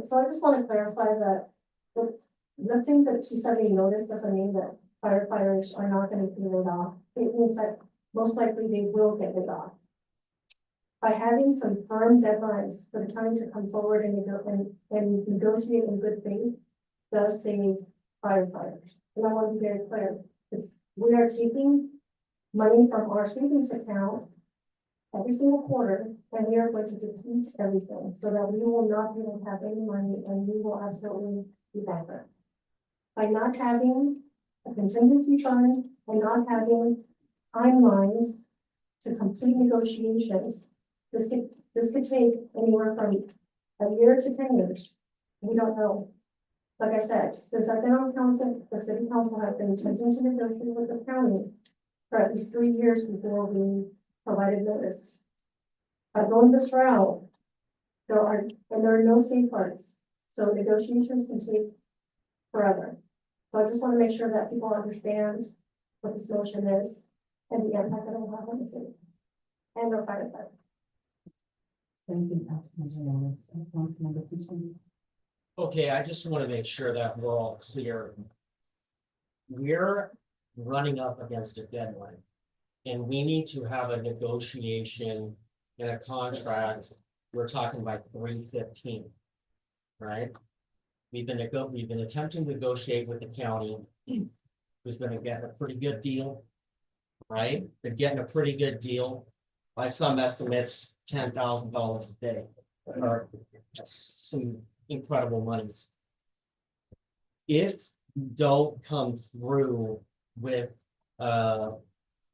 So I just want to clarify that the thing that 270 notice doesn't mean that firefighters are not going to be laid off. It means that most likely they will get laid off. By having some firm deadlines for the county to come forward and negotiate in good faith does save firefighters. And I want to be very clear, we are taking money from our savings account every single quarter, and we are going to deplete everything so that we will not even have any money and we will absolutely be bankrupt. By not having a contingency fund and not having timelines to complete negotiations, this could take anywhere from a year to 10 years. We don't know. Like I said, since I've been on council, the city council has been attempting to negotiate with the county for at least 3 years before we provided notice. By going this route, there are no safeguards, so negotiations can take forever. So I just want to make sure that people understand what this motion is and the impact that it will have on the city and our firefighters. Thank you, Councilmember Morales. Councilmember Fisher. Okay, I just want to make sure that we're all clear. We're running up against a deadline. And we need to have a negotiation and a contract. We're talking by 3/15, right? We've been attempting to negotiate with the county, who's been getting a pretty good deal, right? They're getting a pretty good deal. By some estimates, $10,000 a day, or some incredible monies. If you don't come through with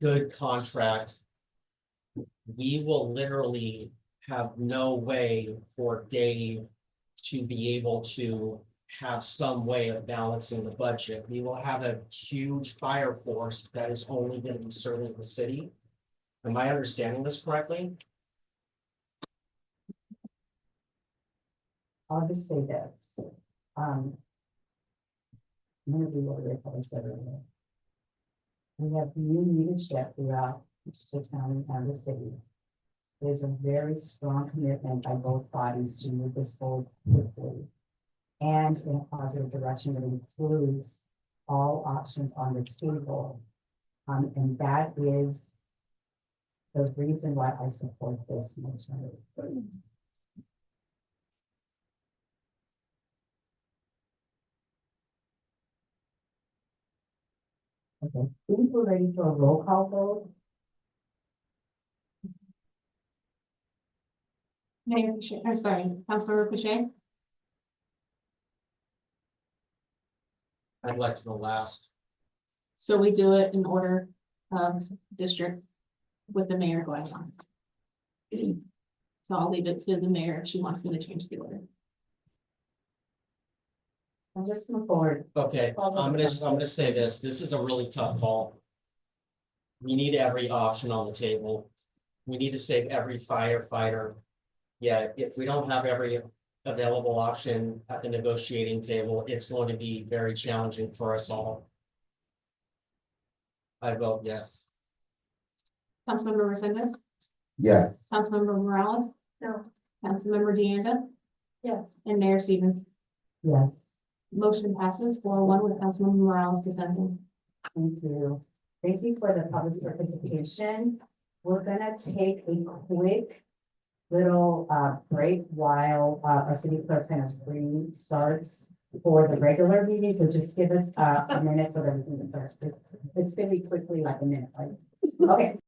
good contract, we will literally have no way for Dave to be able to have some way of balancing the budget. We will have a huge fire force that is only going to be serving the city. Am I understanding this correctly? I'll just say this. I'm gonna do what I said earlier. We have new leadership throughout the county and the city. There's a very strong commitment by both bodies to move this forward quickly and in a positive direction that includes all options on the table. And that is the reason why I support this motion. Okay, I think we're ready for a roll call vote. Mayor, I'm sorry, Councilmember Boucher, I'd like to go last. so we do it in order of districts with the mayor going last. So I'll leave it to the mayor if she wants me to change the order. I'll just move forward. Okay, I'm gonna say this is a really tough call. We need every option on the table. We need to save every firefighter. Yeah, if we don't have every available option at the negotiating table, it's going to be very challenging for us all. I vote yes. Councilmember Resendez, Yes. Councilmember Morales. No. Councilmember Deanda, Yes. and Mayor Stevens. Yes, Motion passes 4-1 with Councilmember Morales dissenting. thank you. Thank you for the public participation. We're gonna take a quick little break while our city clerk kind of starts for the regular meeting. So just give us a minute so that we can get started. It's gonna be quickly, like a minute, right? Okay.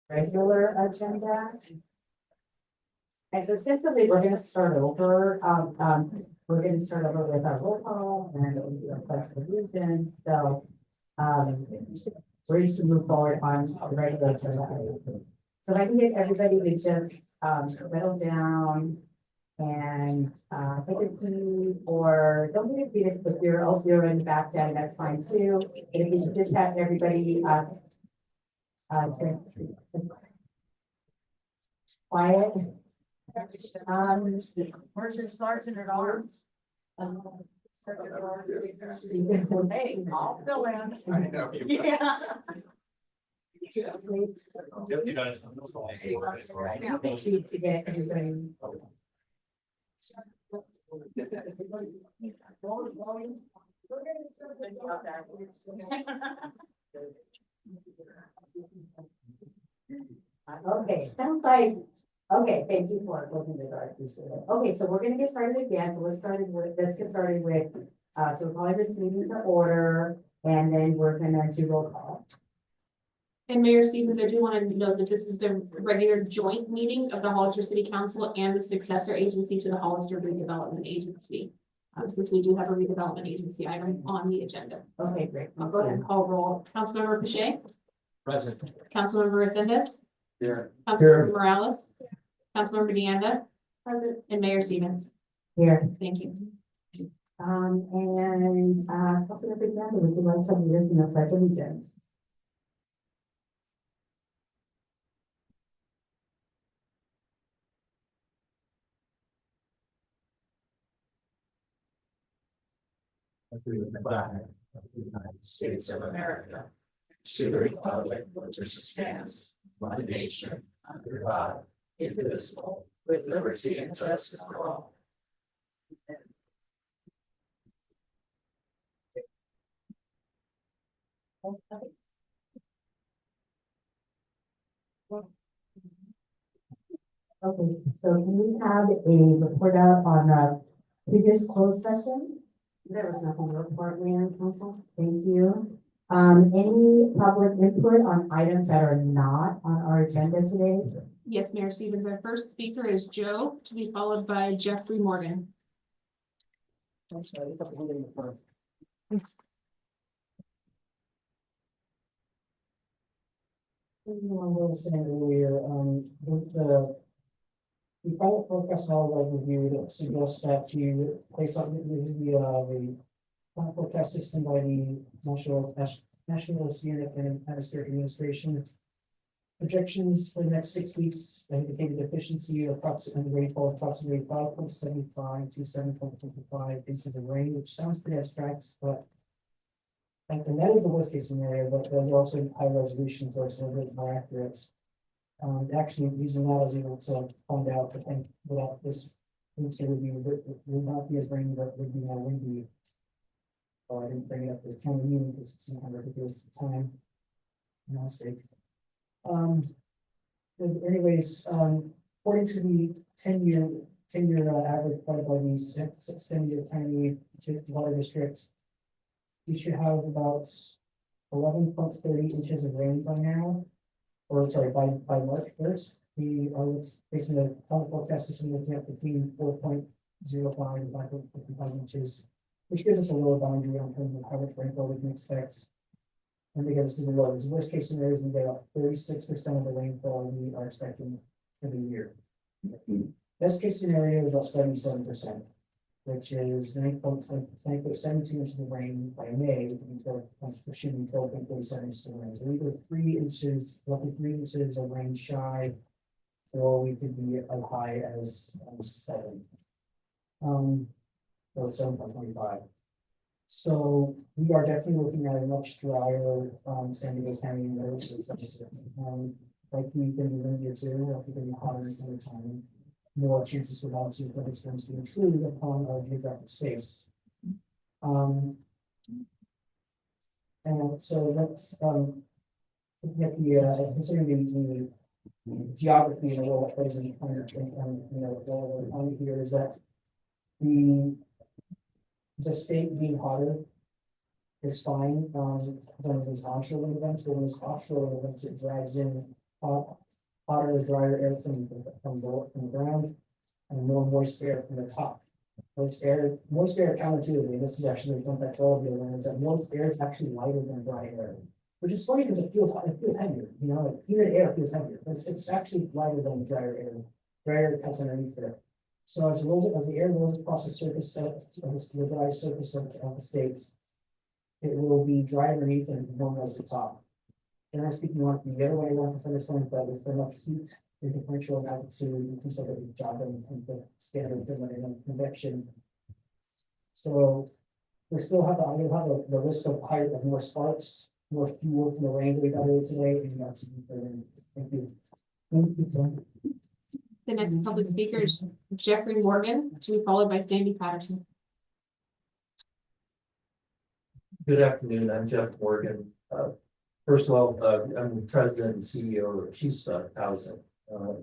Regular agenda. And so essentially, we're gonna start over, we're gonna start over with our roll call and it'll be a pledge of allegiance, so. We're just to move forward on the regular agenda. So I can get everybody to just, settle down. And, take a seat, or don't be seated if you're in the back side, that's fine too. If you just have everybody, quiet. Where's your sergeant at arms? Hey, I'll fill in. Yeah. Thank you to get everybody. Okay, sounds like, okay, thank you for looking at that, I appreciate it. Okay, so we're gonna get started again, so let's get started with, so we're calling this meeting to order, and then we're gonna do roll call. And Mayor Stevens, I do want to note that this is the regular joint meeting of the Hollister City Council and the successor agency to the Hollister Redevelopment Agency. Since we do have a redevelopment agency item on the agenda. Okay, great. I'll go ahead and call roll. Councilmember Pache, Present. Councilmember Resendez, Here. Councilmember Morales, Councilmember Deanda, and Mayor Stevens. Here, Thank you. Councilmember Deanda, would you like to lead us in the pledge of allegiance? The flag of the United States of America, to the republic which stands, one nation, under God, indivisible, with liberty and justice for all. Okay, so can we have a report out on the previous closed session? There was nothing to report, Mayor and Council. Thank you. Any public input on items that are not on our agenda today? Yes, Mayor Stevens, our first speaker is Joe, to be followed by Jeffrey Morgan. I was saying earlier, the pilot forecast model I've reviewed suggests that you place on the pilot forecast system by the National Oceanic and Atmospheric Administration. Projections for the next 6 weeks indicated efficiency of approximately rainfall approximately 5.75 to 7.25 inches of rain, which sounds pretty abstract, but and that is the worst case scenario, but there's also high resolution, so it's a little bit more accurate. Actually, using that, I was able to find out that without this, winter would not be as rainy, but would be more windy. So I didn't bring it up with county meeting because it's not ridiculous at the time. No mistake. Anyways, according to the 10-year average provided by the San County Water District, we should have about 11.30 inches of rain by now, or sorry, by March 1st. We are based on the climate forecast system looking at between 4.05 and 5.55 inches, which gives us a lower boundary on terms of how much rainfall we can expect. And again, this is the low. The worst case scenario is we get about 36% of the rainfall we are expecting for the year. Best case scenario is about 77%. Which is 9.72 inches of rain by May, should be 12.47 inches of rain. So we go 3 inches, roughly 3 inches of rain shy, or we could be as high as 7. Or 7.25. So we are definitely looking at a much drier San Diego County. Like we've been in India too, like we've been hotter in the summertime. More chances for monsoon thunderstorms to intrude upon our geographic space. And so let's look at the considering the geography and the role that plays in the climate and the on here is that the state being hotter is fine when there's onshore wind events, but when there's offshore wind events, it drags in hotter, drier air from the ground, and more moist air from the top. Moist air counterintuitively, this is actually a fun fact for all of you learn, is that moist air is actually lighter than dry air. Which is funny because it feels heavier, like humid air feels heavier, but it's actually lighter than drier air. Drier air cuts underneath there. So as the air rolls across the surface of the dry surface of the state, it will be dry underneath and warm at the top. Generally speaking, you want to be the other way around for thunderstorms, but with enough heat, the differential altitude, you can still get the job and the standard thermal convection. So we still have the risk of more sparks, more fuel from the rain that we got here today, and that's thank you. Thank you, Jen. The next public speaker is Jeffrey Morgan, to be followed by Sandy Patterson. Good afternoon, I'm Jeff Morgan. First of all, I'm the president and CEO of Chispa Housing.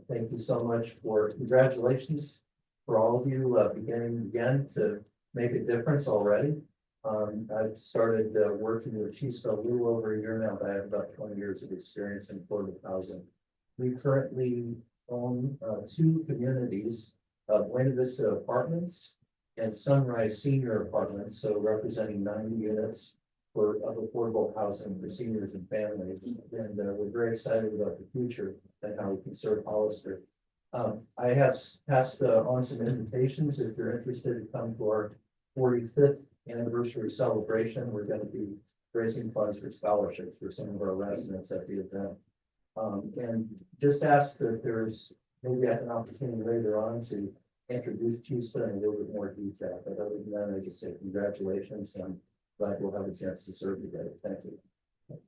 Thank you so much congratulations for all of you beginning again to make a difference already. I've started working with Chiefs a little over a year now, but I have about 20 years of experience in affordable housing. We currently own two communities, Buena Vista Apartments and Sunrise Senior Apartments, so representing 90 units of affordable housing for seniors and families. And we're very excited about the future and how we can serve Hollister. I have passed on some invitations if you're interested to come to our 45th anniversary celebration. We're going to be raising funds for scholarships for some of our residents at the event. And just ask that there's maybe an opportunity later on to introduce Chiefs in a little bit more detail. But other than that, I just say congratulations and glad we'll have a chance to serve together. Thank you.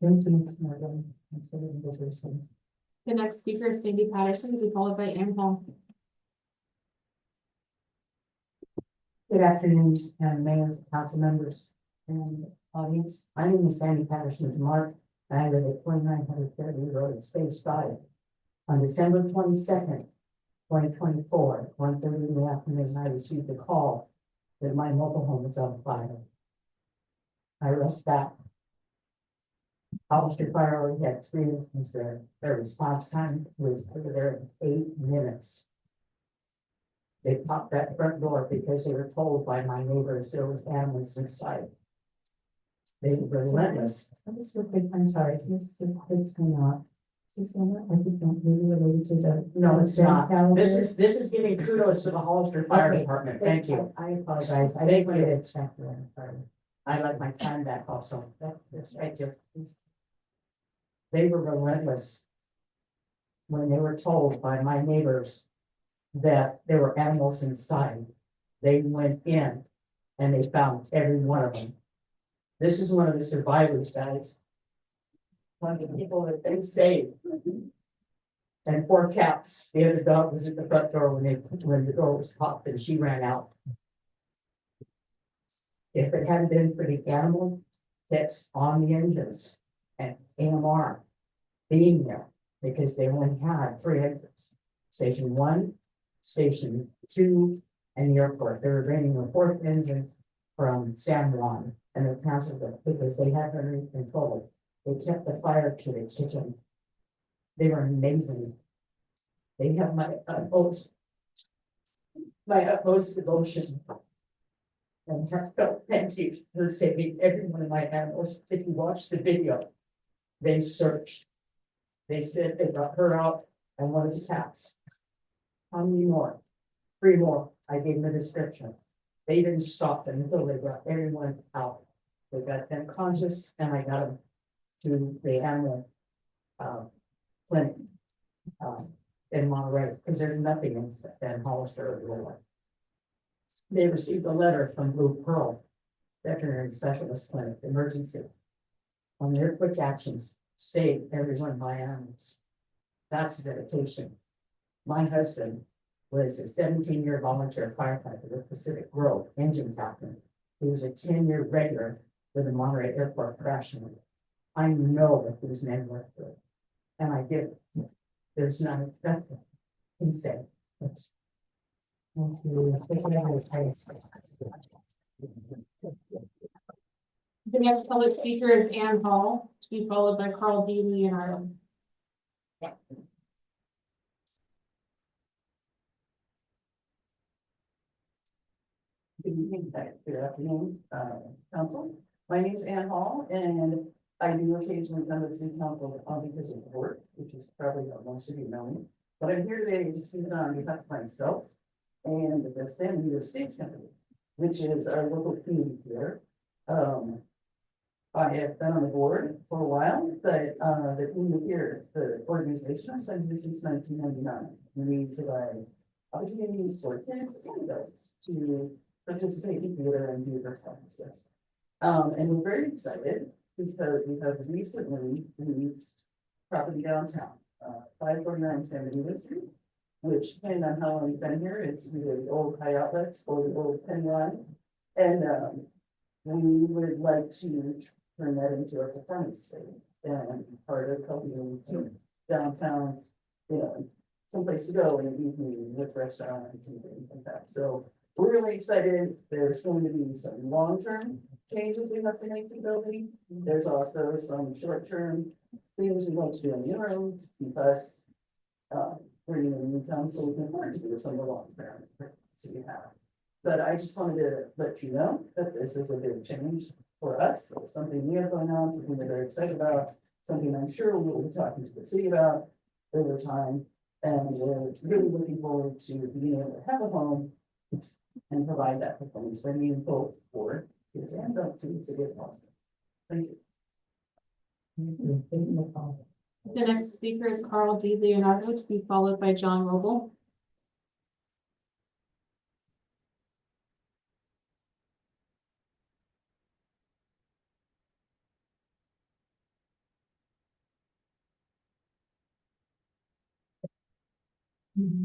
Thank you, Mr. Morgan. That's what I'm going to say. The next speaker is Cindy Patterson, to be followed by Ann Hall. Good afternoon, Mayor, council members, and audience. My name is Sandy Patterson Mark, and I live at 2930 Road, Space 5. On December 22nd, 2024, 1:30 in the afternoon, I received a call that my mobile home was on fire. I rushed back. Hollister Fire already had 3 incidents there. Their response time was there 8 minutes. They popped that front door because they were told by my neighbors there was animals inside. They were relentless. I'm sorry, it's going on. Is this one, I think not really related to the. No, it's not. This is giving kudos to the Hollister Fire Department. Thank you. I apologize. I didn't get it checked. I like my time back also. Thank you. They were relentless when they were told by my neighbors that there were animals inside. They went in and they found every one of them. This is one of the survivors, guys. One of the people that they saved. And 4 cats. The other dog was at the front door when the door was popped and she ran out. If it hadn't been for the animal kits on the engines and AMR being there, because they only had 3 exits, Station 1, Station 2, and the airport. They were bringing a 4th engine from San Juan, and they canceled it because they had her in control. They kept the fire to the kitchen. They were amazing. They have my utmost devotion. And thank you for saving every one of my animals. If you watch the video, they searched. They said they got her out and one of the cats. How many more? 3 more. I gave them a description. They didn't stop them until they got everyone out. They got them conscious and I got them to the animal clinic in Monterey, because there's nothing in Hollister or Illinois. They received a letter from Blue Pearl Veterinary Specialist Clinic, emergency, on their quick actions, save everyone by animals. That's dedication. My husband was a 17-year volunteer firefighter with Pacific Grove, engine captain. He was a 10-year regular with the Monterey Airport crash unit. I know that these men work good, and I did. There's nothing can say. Thank you. The next public speaker is Ann Hall, to be followed by Carl D. Lee and Ireland. Good evening, good afternoon, council. My name is Ann Hall, and I do occasionally come to the city council because of work, which is probably what most of you know me. But I'm here today to speak on behalf of myself and the San Diego State Company, which is our local community here. I have been on the board for a while, but the community here, the organization has been here since 1999. We provide opportunities for kids and adults to participate in theater and do their practices. And we're very excited because we have recently released property downtown, 549 San Diego Street, which depending on how long you've been here, it's either the old high outlets or the old penny line. And we would like to turn that into a performance space and part of helping downtown, someplace to go in the evening with restaurants and things like that. So we're really excited. There's going to be some long-term changes we have to make to the building. There's also some short-term things we want to do in the interim to keep us bringing in income so we can afford to do some of the long-term so we have. But I just wanted to let you know that this is a big change for us. It's something we have going on, something we're very excited about, something I'm sure we will be talking to the city about over time. And we're really looking forward to being able to have a home and provide that performance for meaningful for kids and adults in the city of Hollister. Thank you. The next speaker is Carl D. Leonardo, to be followed by John Roble.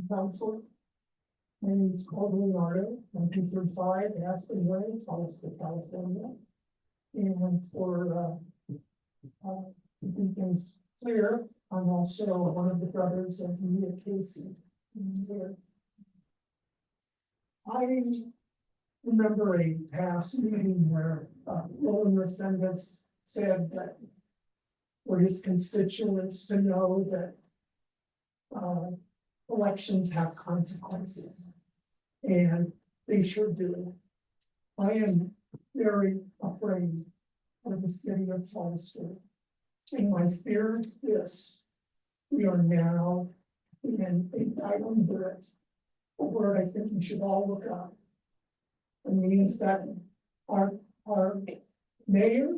Council. My name is Carl Leonardo, I'm 235 Aspen Way, Hollister, California. And for keeping things clear, I'm also one of the brothers of Mia Casey. I remember a past meeting where Roland Resendez said that for his constituents to know that elections have consequences, and they should do. I am very afraid of the city of Hollister, and my fear is this: we are now in a triumvirate, a word I think you should all look up. It means that our mayor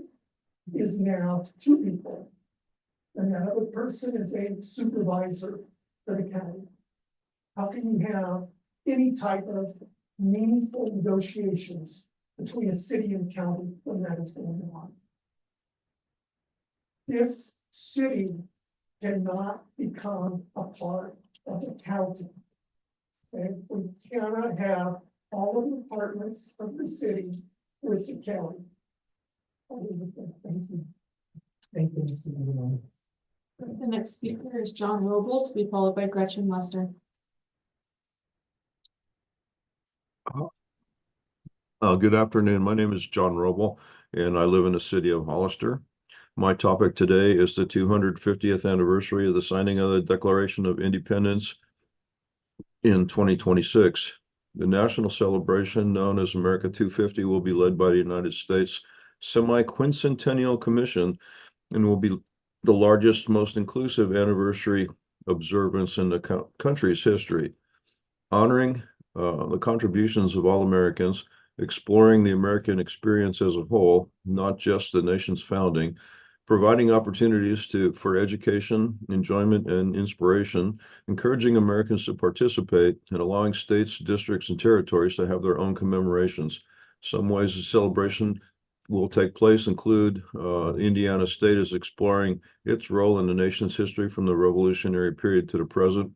is now two people, and that other person is a supervisor for the county. How can you have any type of meaningful negotiations between a city and county when that is going on? This city cannot become a part of the county. And we cannot have all of the departments of the city with the county. Thank you. Thank you, Mr. Leonardo. The next speaker is John Roble, to be followed by Gretchen Lester. Good afternoon. My name is John Roble, and I live in the city of Hollister. My topic today is the 250th anniversary of the signing of the Declaration of Independence in 2026. The national celebration, known as America 250, will be led by the United States Semi-Quincentennial Commission and will be the largest, most inclusive anniversary observance in the country's history. Honoring the contributions of all Americans, exploring the American experience as a whole, not just the nation's founding, providing opportunities for education, enjoyment, and inspiration, encouraging Americans to participate, and allowing states, districts, and territories to have their own commemorations. Some ways the celebration will take place include Indiana State is exploring its role in the nation's history from the Revolutionary period to the present.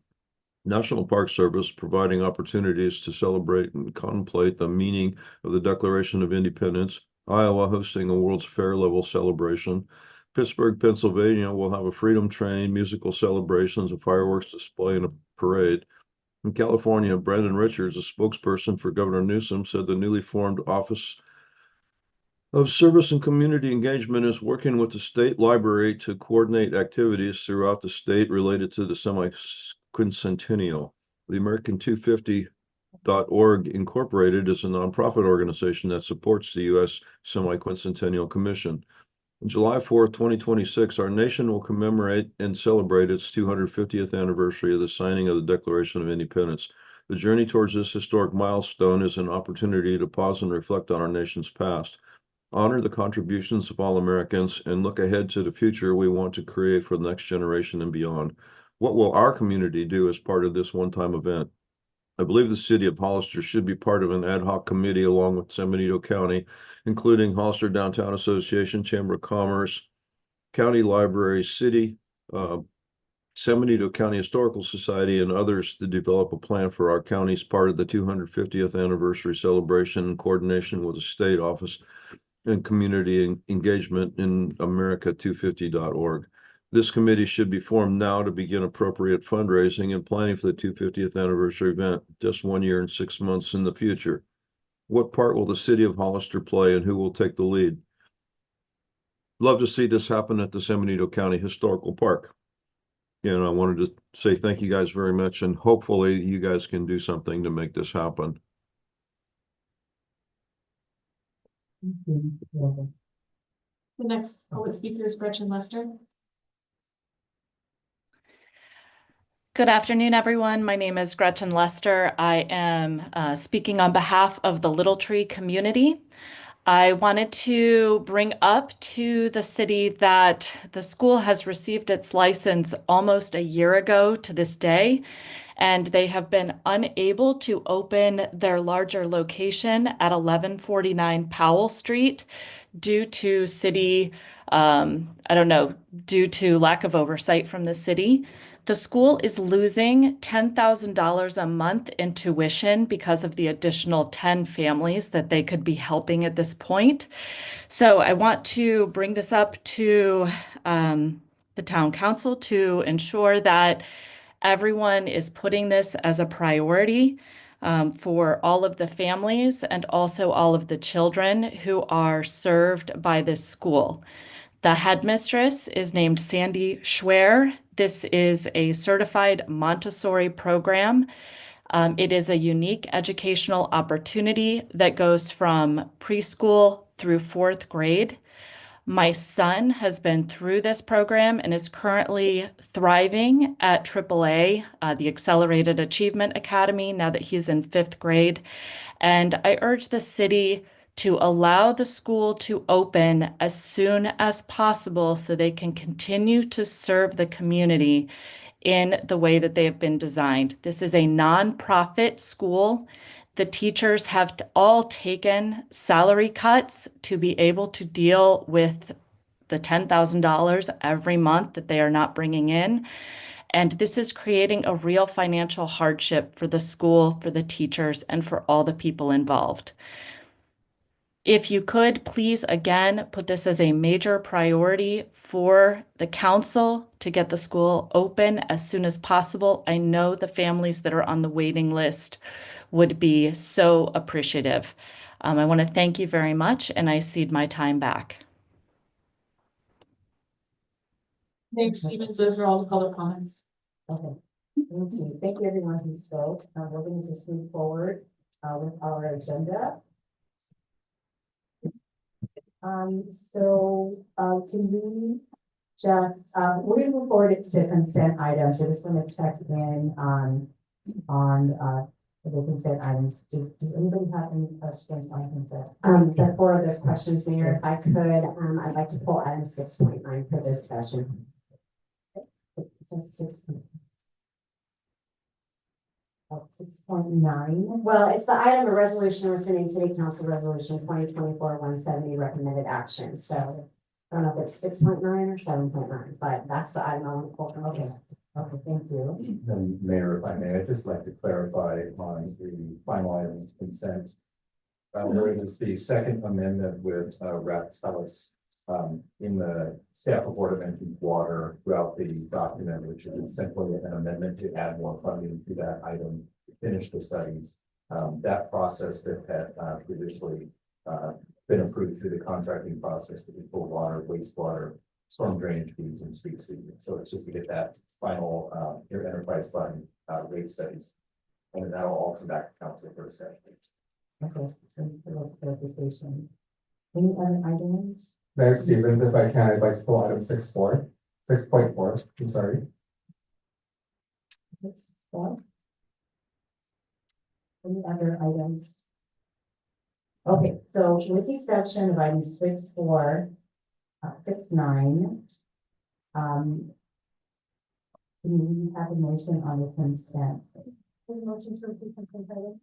National Park Service providing opportunities to celebrate and contemplate the meaning of the Declaration of Independence. Iowa hosting a World's Fair level celebration. Pittsburgh, Pennsylvania will have a freedom train, musical celebrations, a fireworks display, and a parade. In California, Brandon Richards, a spokesperson for Governor Newsom, said the newly formed Office of Service and Community Engagement is working with the state library to coordinate activities throughout the state related to the semi-quincentennial. The American 250.org Incorporated is a nonprofit organization that supports the U.S. Semi-Quincentennial Commission. On July 4th, 2026, our nation will commemorate and celebrate its 250th anniversary of the signing of the Declaration of Independence. The journey towards this historic milestone is an opportunity to pause and reflect on our nation's past, honor the contributions of all Americans, and look ahead to the future we want to create for the next generation and beyond. What will our community do as part of this one-time event? I believe the city of Hollister should be part of an ad hoc committee along with San Benito County, including Hollister Downtown Association, Chamber of Commerce, County Library, City, San Benito County Historical Society, and others to develop a plan for our county's part of the 250th anniversary celebration in coordination with the state office and community engagement in America250.org. This committee should be formed now to begin appropriate fundraising and planning for the 250th anniversary event, just 1 year and 6 months in the future. What part will the city of Hollister play and who will take the lead? Love to see this happen at the San Benito County Historical Park. And I wanted to say thank you guys very much, and hopefully you guys can do something to make this happen. The next public speaker is Gretchen Lester. Good afternoon, everyone. My name is Gretchen Lester. I am speaking on behalf of the Little Tree community. I wanted to bring up to the city that the school has received its license almost a year ago to this day, and they have been unable to open their larger location at 1149 Powell Street due to city, due to lack of oversight from the city. The school is losing $10,000 a month in tuition because of the additional 10 families that they could be helping at this point. So I want to bring this up to the town council to ensure that everyone is putting this as a priority for all of the families and also all of the children who are served by this school. The headmistress is named Sandy Schwer. This is a certified Montessori program. It is a unique educational opportunity that goes from preschool through 4th grade. My son has been through this program and is currently thriving at AAA, the Accelerated Achievement Academy, now that he's in 5th grade. And I urge the city to allow the school to open as soon as possible so they can continue to serve the community in the way that they have been designed. This is a nonprofit school. The teachers have all taken salary cuts to be able to deal with the $10,000 every month that they are not bringing in. And this is creating a real financial hardship for the school, for the teachers, and for all the people involved. If you could, please, again, put this as a major priority for the council to get the school open as soon as possible. I know the families that are on the waiting list would be so appreciative. I want to thank you very much, and I cede my time back. Mayor Stevens, those are all the public comments. Okay, thank you. Thank you, everyone who spoke. We're going to just move forward with our agenda. Can we just, we're gonna move forward to consent items. I just want to check in on the consent items. Does anybody have any questions on consent? Before those questions, Mayor, if I could, I'd like to pull item 6.9 for discussion. It says 6.9. Well, it's the item of resolution rescinding City Council Resolution 2024-170 recommended action. So I don't know if it's 6.9 or 7.9, but that's the item I want to pull from. Okay, thank you. Then, Mayor, if I may, I'd just like to clarify on the final item of consent. There is the second amendment with Rep. Tellis in the staff report mentions water throughout the document, which is essentially an amendment to add more funding to that item to finish the studies. That process that had previously been approved through the contracting process to for water, wastewater, storm drainage fees, and street sweeping. So it's just to get that final enterprise fund rate studies, and that'll all come back to council for discussion. Okay, thank you for those clarification. Any other items? Mayor Stevens, if I can, I'd like to pull item 6.4, I'm sorry. Any other items? Okay, so with the exception of item 6.4, 6.9, can we have a motion on the consent? Motion for the consent item.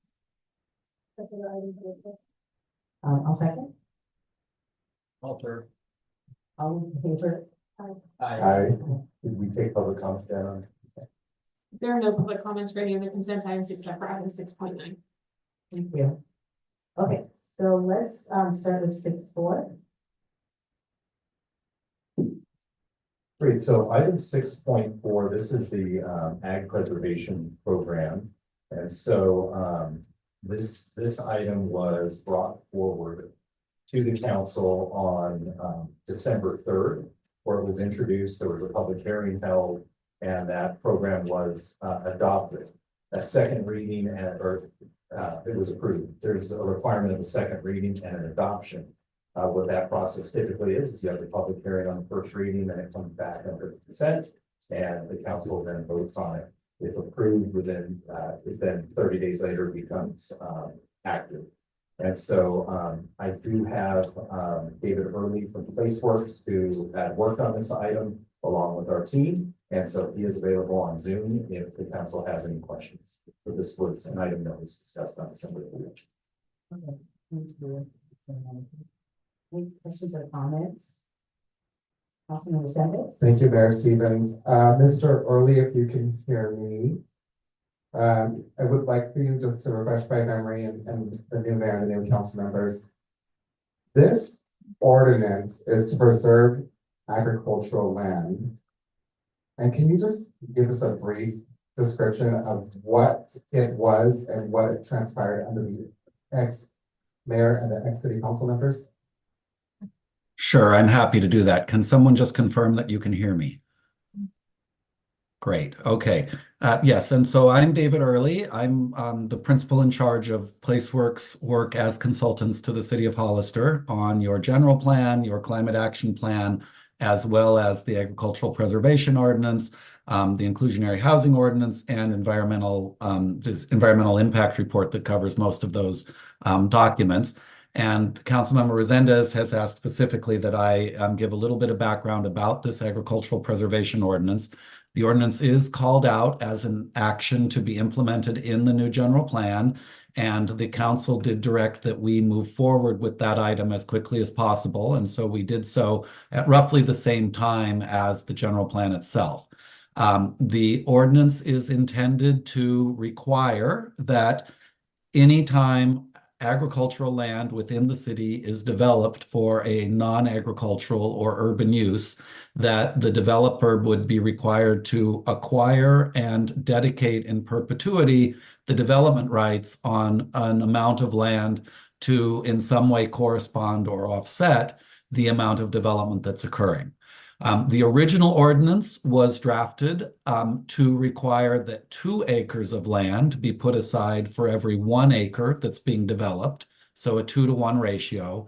Second items. I'll second. Alter. All in favor? Aye. Did we take public comment down? There are no public comments for any of the consent items except for item 6.9. Thank you. Okay, so let's start with 6.4. Great, so item 6.4, this is the ag preservation program. And so This item was brought forward to the council on December 3rd, where it was introduced. There was a public hearing held, and that program was adopted. A second reading it was approved. There's a requirement of a second reading and an adoption. What that process typically is you have the public hearing on the first reading, then it comes back under consent, and the council then votes on it. If approved within, then 30 days later it becomes active. And so I do have David Early from Placeworks who had worked on this item along with our team. And so he is available on Zoom if the council has any questions. So this was an item that was discussed on December 3rd. Okay, thank you. Any questions or comments? Councilmember Sanders? Thank you, Mayor Stevens. Mr. Early, if you can hear me. I would like for you just to refresh my memory and the new mayor and the new council members. This ordinance is to preserve agricultural land. And can you just give us a brief description of what it was and what it transpired under the ex-mayor and the ex-city council members? Sure, I'm happy to do that. Can someone just confirm that you can hear me? Great. Okay. Yes, and so I'm David Early. I'm the principal in charge of Placeworks work as consultants to the city of Hollister on your general plan, your climate action plan, as well as the agricultural preservation ordinance, the inclusionary housing ordinance, and environmental impact report that covers most of those documents. And Councilmember Resendez has asked specifically that I give a little bit of background about this agricultural preservation ordinance. The ordinance is called out as an action to be implemented in the new general plan, and the council did direct that we move forward with that item as quickly as possible. And so we did so at roughly the same time as the general plan itself. The ordinance is intended to require that anytime agricultural land within the city is developed for a non-agricultural or urban use, that the developer would be required to acquire and dedicate in perpetuity the development rights on an amount of land to in some way correspond or offset the amount of development that's occurring. The original ordinance was drafted to require that 2 acres of land be put aside for every 1 acre that's being developed, so a 2-to-1 ratio.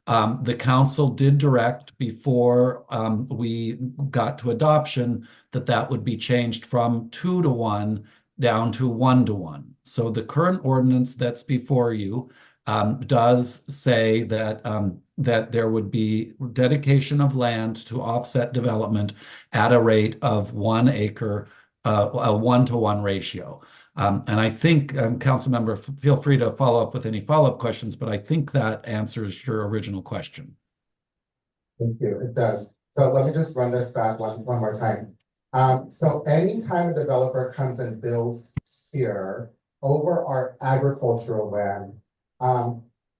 The council did direct before we got to adoption that would be changed from 2-to-1 down to 1-to-1. So the current ordinance that's before you does say that there would be dedication of land to offset development at a rate of 1 acre, a 1-to-1 ratio. And I think, Councilmember, feel free to follow up with any follow-up questions, but I think that answers your original question. Thank you, it does. So let me just run this back one more time. So anytime a developer comes and builds here over our agricultural land,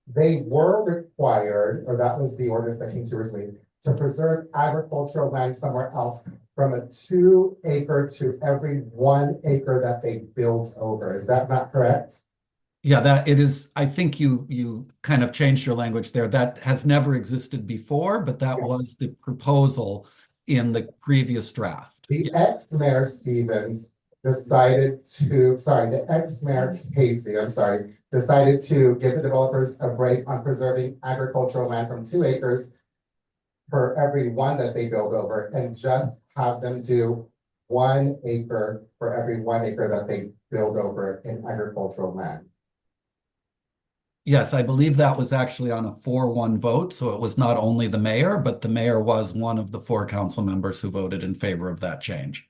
they were required, or that was the ordinance that came to originally, to preserve agricultural land somewhere else from a 2 acre to every 1 acre that they built over. Is that not correct? Yeah, that it is. I think you kind of changed your language there. That has never existed before, but that was the proposal in the previous draft. The ex-mayor Stevens decided to, the ex-mayor Casey, decided to give the developers a break on preserving agricultural land from 2 acres per every 1 that they build over, and just have them do 1 acre for every 1 acre that they build over in agricultural land. Yes, I believe that was actually on a 4-1 vote. So it was not only the mayor, but the mayor was one of the 4 council members who voted in favor of that change.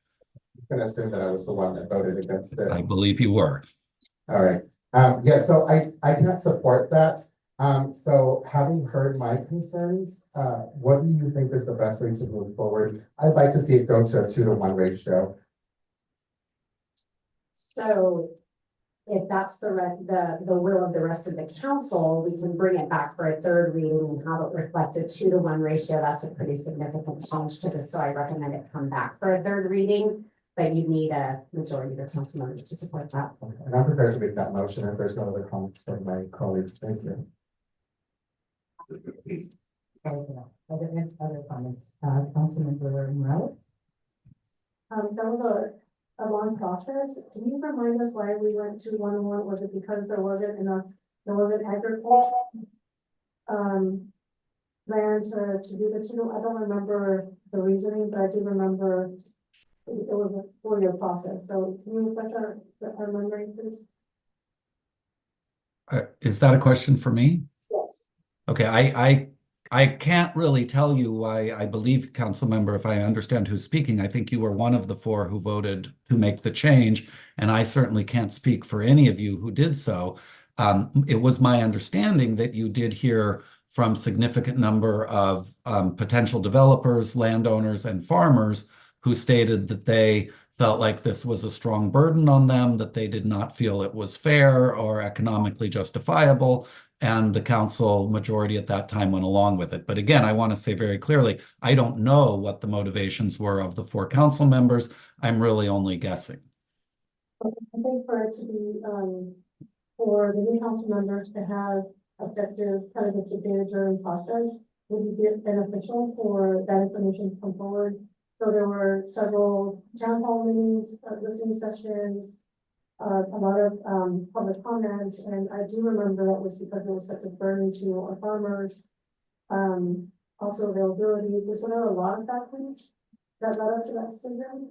I'm gonna assume that I was the one that voted against it. I believe you were. All right. Yeah, so I cannot support that. So having heard my concerns, what do you think is the best way to move forward? I'd like to see it go to a 2-to-1 ratio. So if that's the will of the rest of the council, we can bring it back for a 3rd reading and have it reflect a 2-to-1 ratio. That's a pretty significant change to this, so I recommend it come back for a 3rd reading. but you need a majority of the council members to support that. And I'm prepared to make that motion if there's no other comments from my colleagues. Thank you. Sorry for that. Other comments, Councilmember Morales? That was a long process. Can you remind us why we went to 1-1? Was it because there wasn't agriculture? Land to do the two? I don't remember the reasoning, but I do remember it was a 4-year process. So can you refresh our memory, please? Is that a question for me? Yes. Okay, I can't really tell you why. I believe, council member, if I understand who's speaking, I think you were one of the 4 who voted to make the change, and I certainly can't speak for any of you who did so. It was my understanding that you did hear from significant number of potential developers, landowners, and farmers who stated that they felt like this was a strong burden on them, that they did not feel it was fair or economically justifiable. And the council majority at that time went along with it. But again, I want to say very clearly, I don't know what the motivations were of the 4 council members. I'm really only guessing. I think for it to be, for the new council members to have effective candidates advantage during process would be beneficial for that information to come forward. So there were several town hall meetings, listening sessions, a lot of public comment, and I do remember that was because it was such a burden to our farmers. Also availability. Was there a lot of factors that led up to that decision?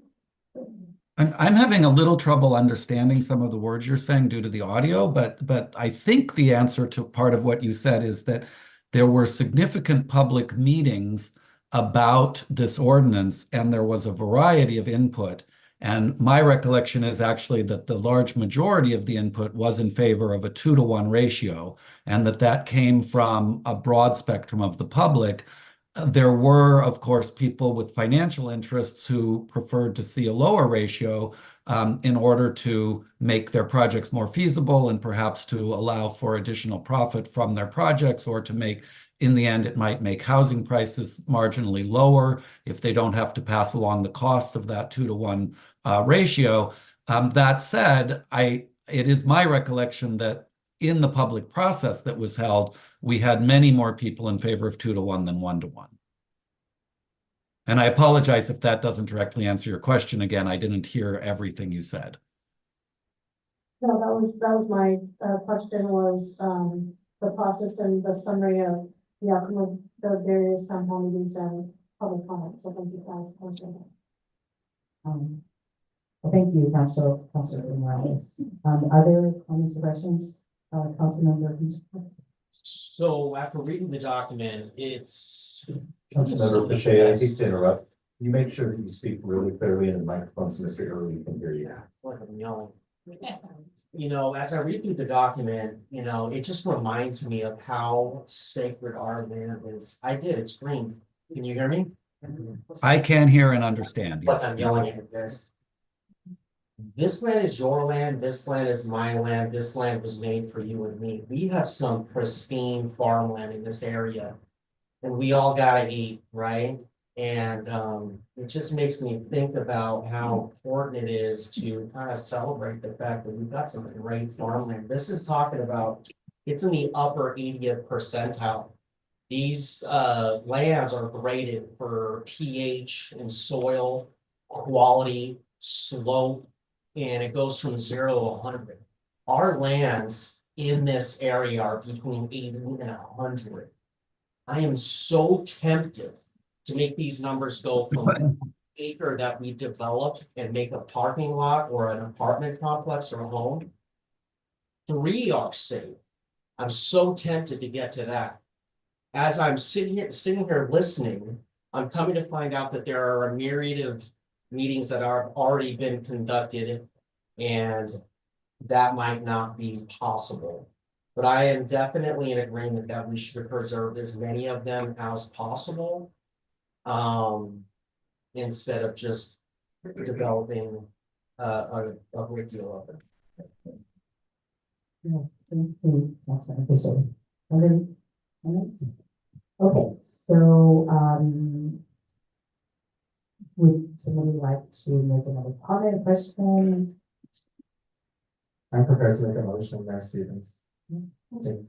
I'm having a little trouble understanding some of the words you're saying due to the audio, but I think the answer to part of what you said is that there were significant public meetings about this ordinance, and there was a variety of input. And my recollection is actually that the large majority of the input was in favor of a 2-to-1 ratio, and that came from a broad spectrum of the public. There were, of course, people with financial interests who preferred to see a lower ratio in order to make their projects more feasible and perhaps to allow for additional profit from their projects, or to make, in the end, it might make housing prices marginally lower if they don't have to pass along the cost of that 2-to-1 ratio. That said, it is my recollection that in the public process that was held, we had many more people in favor of 2-to-1 than 1-to-1. And I apologize if that doesn't directly answer your question. Again, I didn't hear everything you said. No, that was my question was the process and the summary of the outcome of the various town hall meetings and public comments. So thank you for that question. Well, thank you, Councilor Morales. Other comments or questions, Councilmember? So after reading the document, it's. Councilmember Pache, I hate to interrupt. You make sure that you speak really clearly in the microphone so Mr. Early can hear you. Like I'm yelling. You know, as I read through the document, you know, it just reminds me of how sacred our land is. It's green. Can you hear me? I can hear and understand, Like yes. I'm yelling at this. This land is your land, this land is my land, this land was made for you and me. We have some pristine farmland in this area. And we all gotta eat, right? And it just makes me think about how important it is to kind of celebrate the fact that we've got some great farmland. This is talking about, it's in the upper 80th percentile. These lands are graded for pH and soil quality, slope, and it goes from 0 to 100. Our lands in this area are between 80 and 100. I am so tempted to make these numbers go from an acre that we develop and make a parking lot or an apartment complex or a home. 3 are safe. I'm so tempted to get to that. As I'm sitting here listening, I'm coming to find out that there are a myriad of meetings that are already been conducted, and that might not be possible. But I am definitely in agreement that we should preserve as many of them as possible, instead of just developing a great deal of it. Yeah, thank you, Councilor Fisher. Other comments? Okay, so would somebody like to make another comment, question? I'm prepared to make a motion, Mayor Stevens. Thank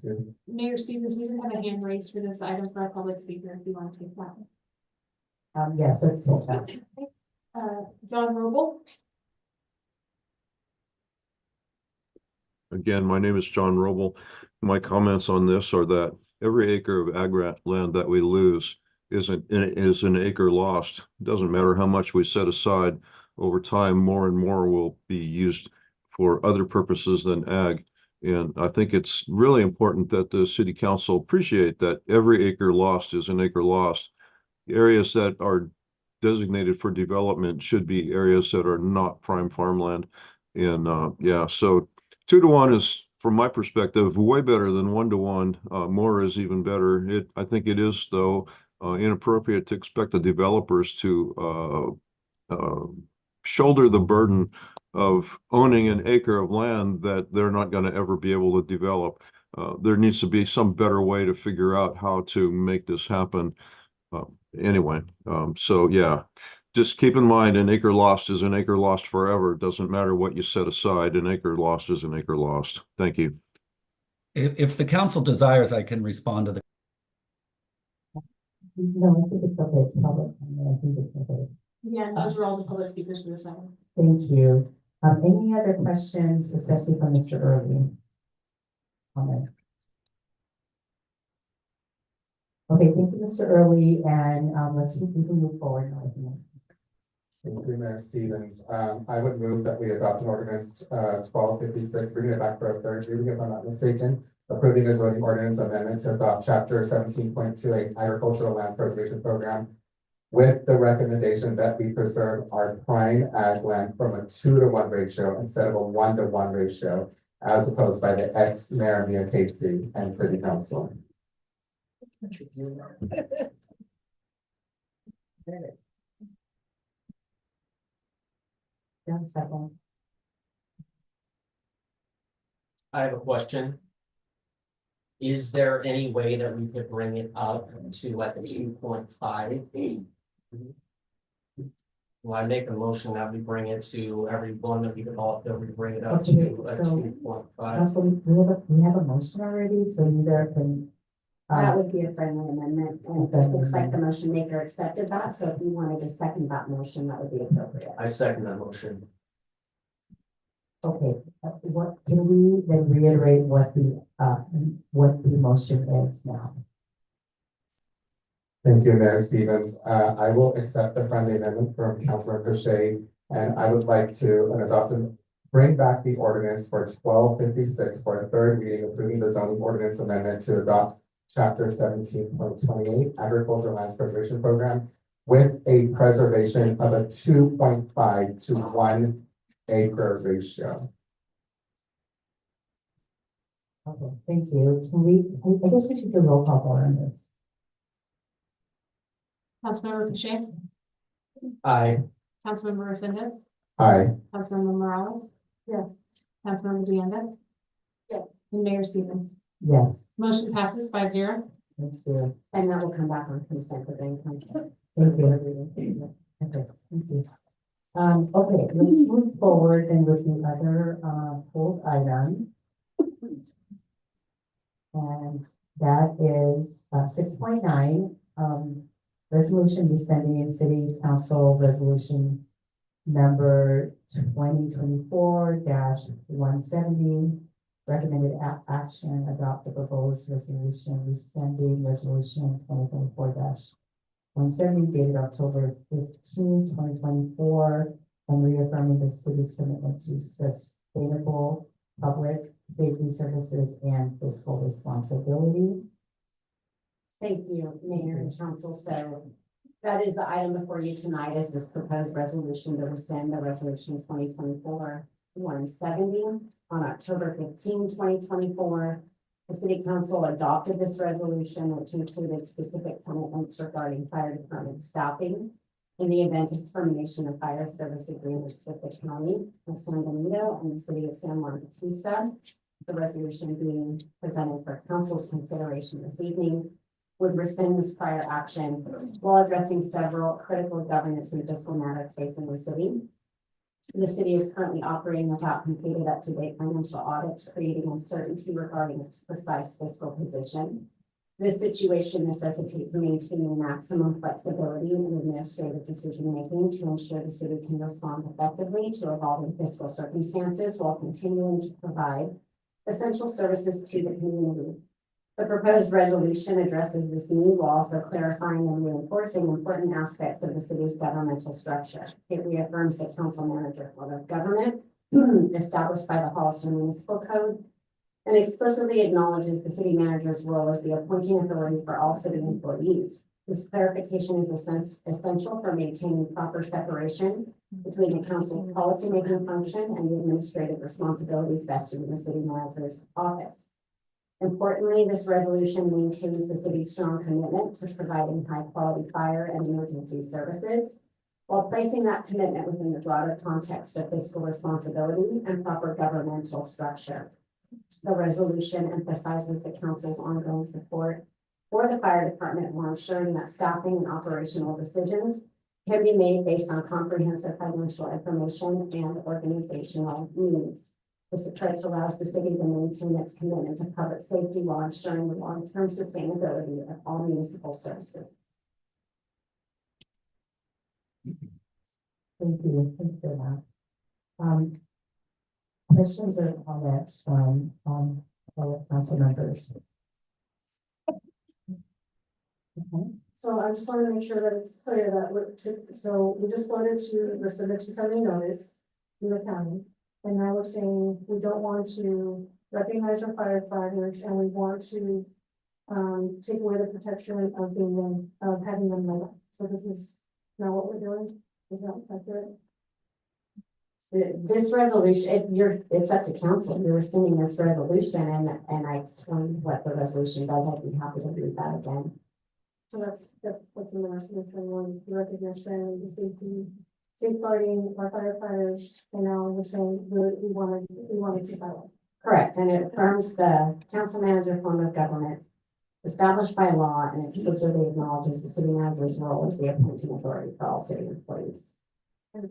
you. Mayor Stevens, we did have a hand raised for this item for a public speaker, if you want to take that. Yes, let's take that. John Rubel. Again, my name is John Roble. My comments on this are that every acre of ag land that we lose is an acre lost. It doesn't matter how much we set aside. Over time, more and more will be used for other purposes than ag. And I think it's really important that the city council appreciate that every acre lost is an acre lost. Areas that are designated for development should be areas that are not prime farmland. And yeah, so 2-to-1 is, from my perspective, way better than 1-to-1. More is even better. I think it is, though, inappropriate to expect the developers to shoulder the burden of owning an acre of land that they're not going to ever be able to develop. There needs to be some better way to figure out how to make this happen. Anyway, so yeah, just keep in mind an acre lost is an acre lost forever. It doesn't matter what you set aside. An acre lost is an acre lost. Thank you. If the council desires, I can respond to the. No, I think it's okay, it's public, I think it's okay. Yeah, those are all the public speakers for this item. Thank you. Any other questions, especially from Mr. Early? Okay, thank you, Mr. Early, and let's we can move forward now. Thank you, Mayor Stevens. I would move that we adopt an ordinance 1256, bringing it back for a third reading, if I'm not mistaken, approving a zoning ordinance amendment to adopt chapter 17.28 agricultural lands preservation program, with the recommendation that we preserve our prime ag land from a 2-to-1 ratio instead of a 1-to-1 ratio, as opposed by the ex-mayor Mia Casey and city council. Second. I have a question. Is there any way that we could bring it up to like a 2.5? Well, I make a motion that we bring it to everyone that we develop, that we bring it up Okay, to a so 2.5. Council, we have a motion already, so either can. That would be a friendly amendment, and it looks like the motion maker accepted that, so if you wanted to second that motion, that would be appropriate. I second that motion. Okay, what, can we then reiterate what the motion is now? Thank you, Mayor Stevens. I will accept the friendly amendment from Councilor Cochet, and I would like to bring back the ordinance for 1256 for a third reading, approving the zoning ordinance amendment to adopt chapter 17.28 agricultural lands preservation program with a preservation of a 2.5 to 1 acre ratio. Okay, thank you. I guess we should do a roll call vote on this. Councilmember Cochet, Aye. Councilmember Resendez, Aye. Councilmember Morales, Yes. Councilmember DeAnda. Yes. And Mayor Stevens. Yes, Motion passes 5-0. thank you. And that will come back on consent again. Thank you. Okay, thank you. Okay, let's move forward and with the other, pulled item. And that is, 6.9, resolution descending in city council resolution number 2024-170. Recommended action, adopt the proposed resolution rescinding resolution 2024-170 dated October 15, 2024, and reaffirming the city's commitment to sustainable public safety services and fiscal responsibility. Thank you, Mayor and Council. So that is the item before you tonight, is this proposed resolution to rescind the resolution 2024-170 on October 15, 2024. The City Council adopted this resolution, which included specific commitments regarding fire department staffing in the event of termination of fire service agreements with the county of San Benito and the city of San Juan Bautista. The resolution being presented for council's consideration this evening would rescind this prior action while addressing several critical governance and fiscal matters facing the city. The city is currently operating without completed up-to-date financial audits, creating uncertainty regarding its precise fiscal position. This situation necessitates maintaining maximum flexibility in administrative decision-making to ensure the city can respond effectively to evolving fiscal circumstances while continuing to provide essential services to the community. The proposed resolution addresses this need while also clarifying and reinforcing important aspects of the city's governmental structure. It reaffirms the council manager form of government established by the Hollister Municipal Code and explicitly acknowledges the city manager's role as the appointing authority for all city employees. This clarification is essential for maintaining proper separation between the council's policymaking function and the administrative responsibilities vested in the city manager's office. Importantly, this resolution maintains the city's strong commitment to providing high-quality fire and emergency services, while placing that commitment within the broader context of fiscal responsibility and proper governmental structure. The resolution emphasizes the council's ongoing support for the fire department while ensuring that staffing and operational decisions can be made based on comprehensive financial information and organizational needs. This approach allows the city to maintain its commitment to public safety while ensuring the long-term sustainability of all municipal services. Thank you. Thank you for that. Questions or comments from fellow council members? Okay. So I just want to make sure that it's clear that so we just wanted to rescind the 270 notice in the county. And now we're saying we don't want to recognize our firefighters and we want to take away the protection of having them know. So this is now what we're doing. Is that accurate? This resolution, it's up to council. You're rescinding this resolution and I explained what the resolution does. I'd be happy to read that again. So that's in the resolution, one the recognition, the safeguarding our firefighters, and now we're saying we wanted to follow. Correct, and it affirms the council manager form of government established by law and explicitly acknowledges the city manager's role as the appointing authority for all city employees. And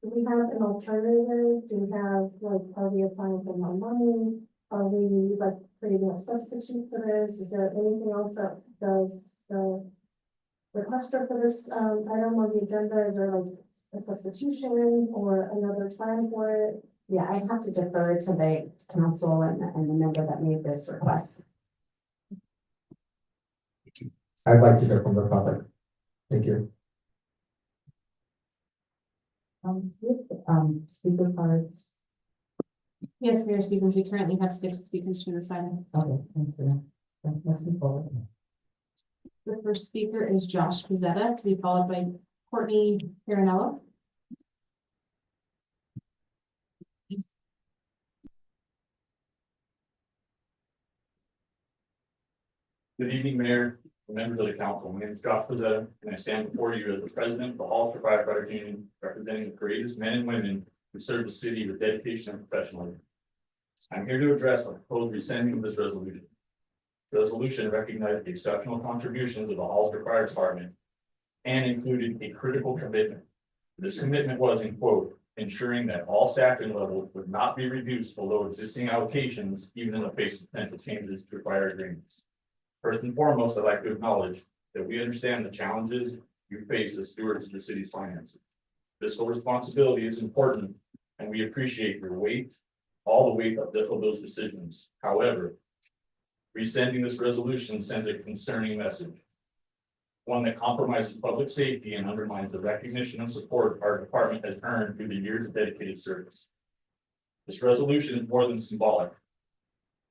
do we have an alternative? Do we have, are we applying for more money? Are we creating a substitute for this? Is there anything else that does the requester for this item on the agenda? Is there a substitution or another time for it? Yeah, I have to defer to the council and the member that made this request. I'd like to hear from the public. Thank you. Speaker cards. Yes, Mayor Stevens, we currently have 6 speakers for this item. Okay, thanks for that. Let's move forward. The first speaker is Josh Pizzetta, to be followed by Courtney Piranello. Good evening, Mayor, and members of the council. My name is Josh Pizzetta, and I stand before you as the president of the Hollister Firefighters Union, representing the courageous men and women who serve the city with dedication and professionalism. I'm here to address the proposed rescinding of this resolution. The resolution recognized the exceptional contributions of the Hollister Fire Department and included a critical commitment. This commitment was, in quote, ensuring that all staffing levels would not be reduced below existing allocations, even in the face of potential changes to fire agreements. First and foremost, I'd like to acknowledge that we understand the challenges you face as stewards of the city's finances. Fiscal responsibility is important, and we appreciate your weight, all the weight of those decisions. However, rescinding this resolution sends a concerning message, one that compromises public safety and undermines the recognition and support our department has earned through the years of dedicated service. This resolution is more than symbolic.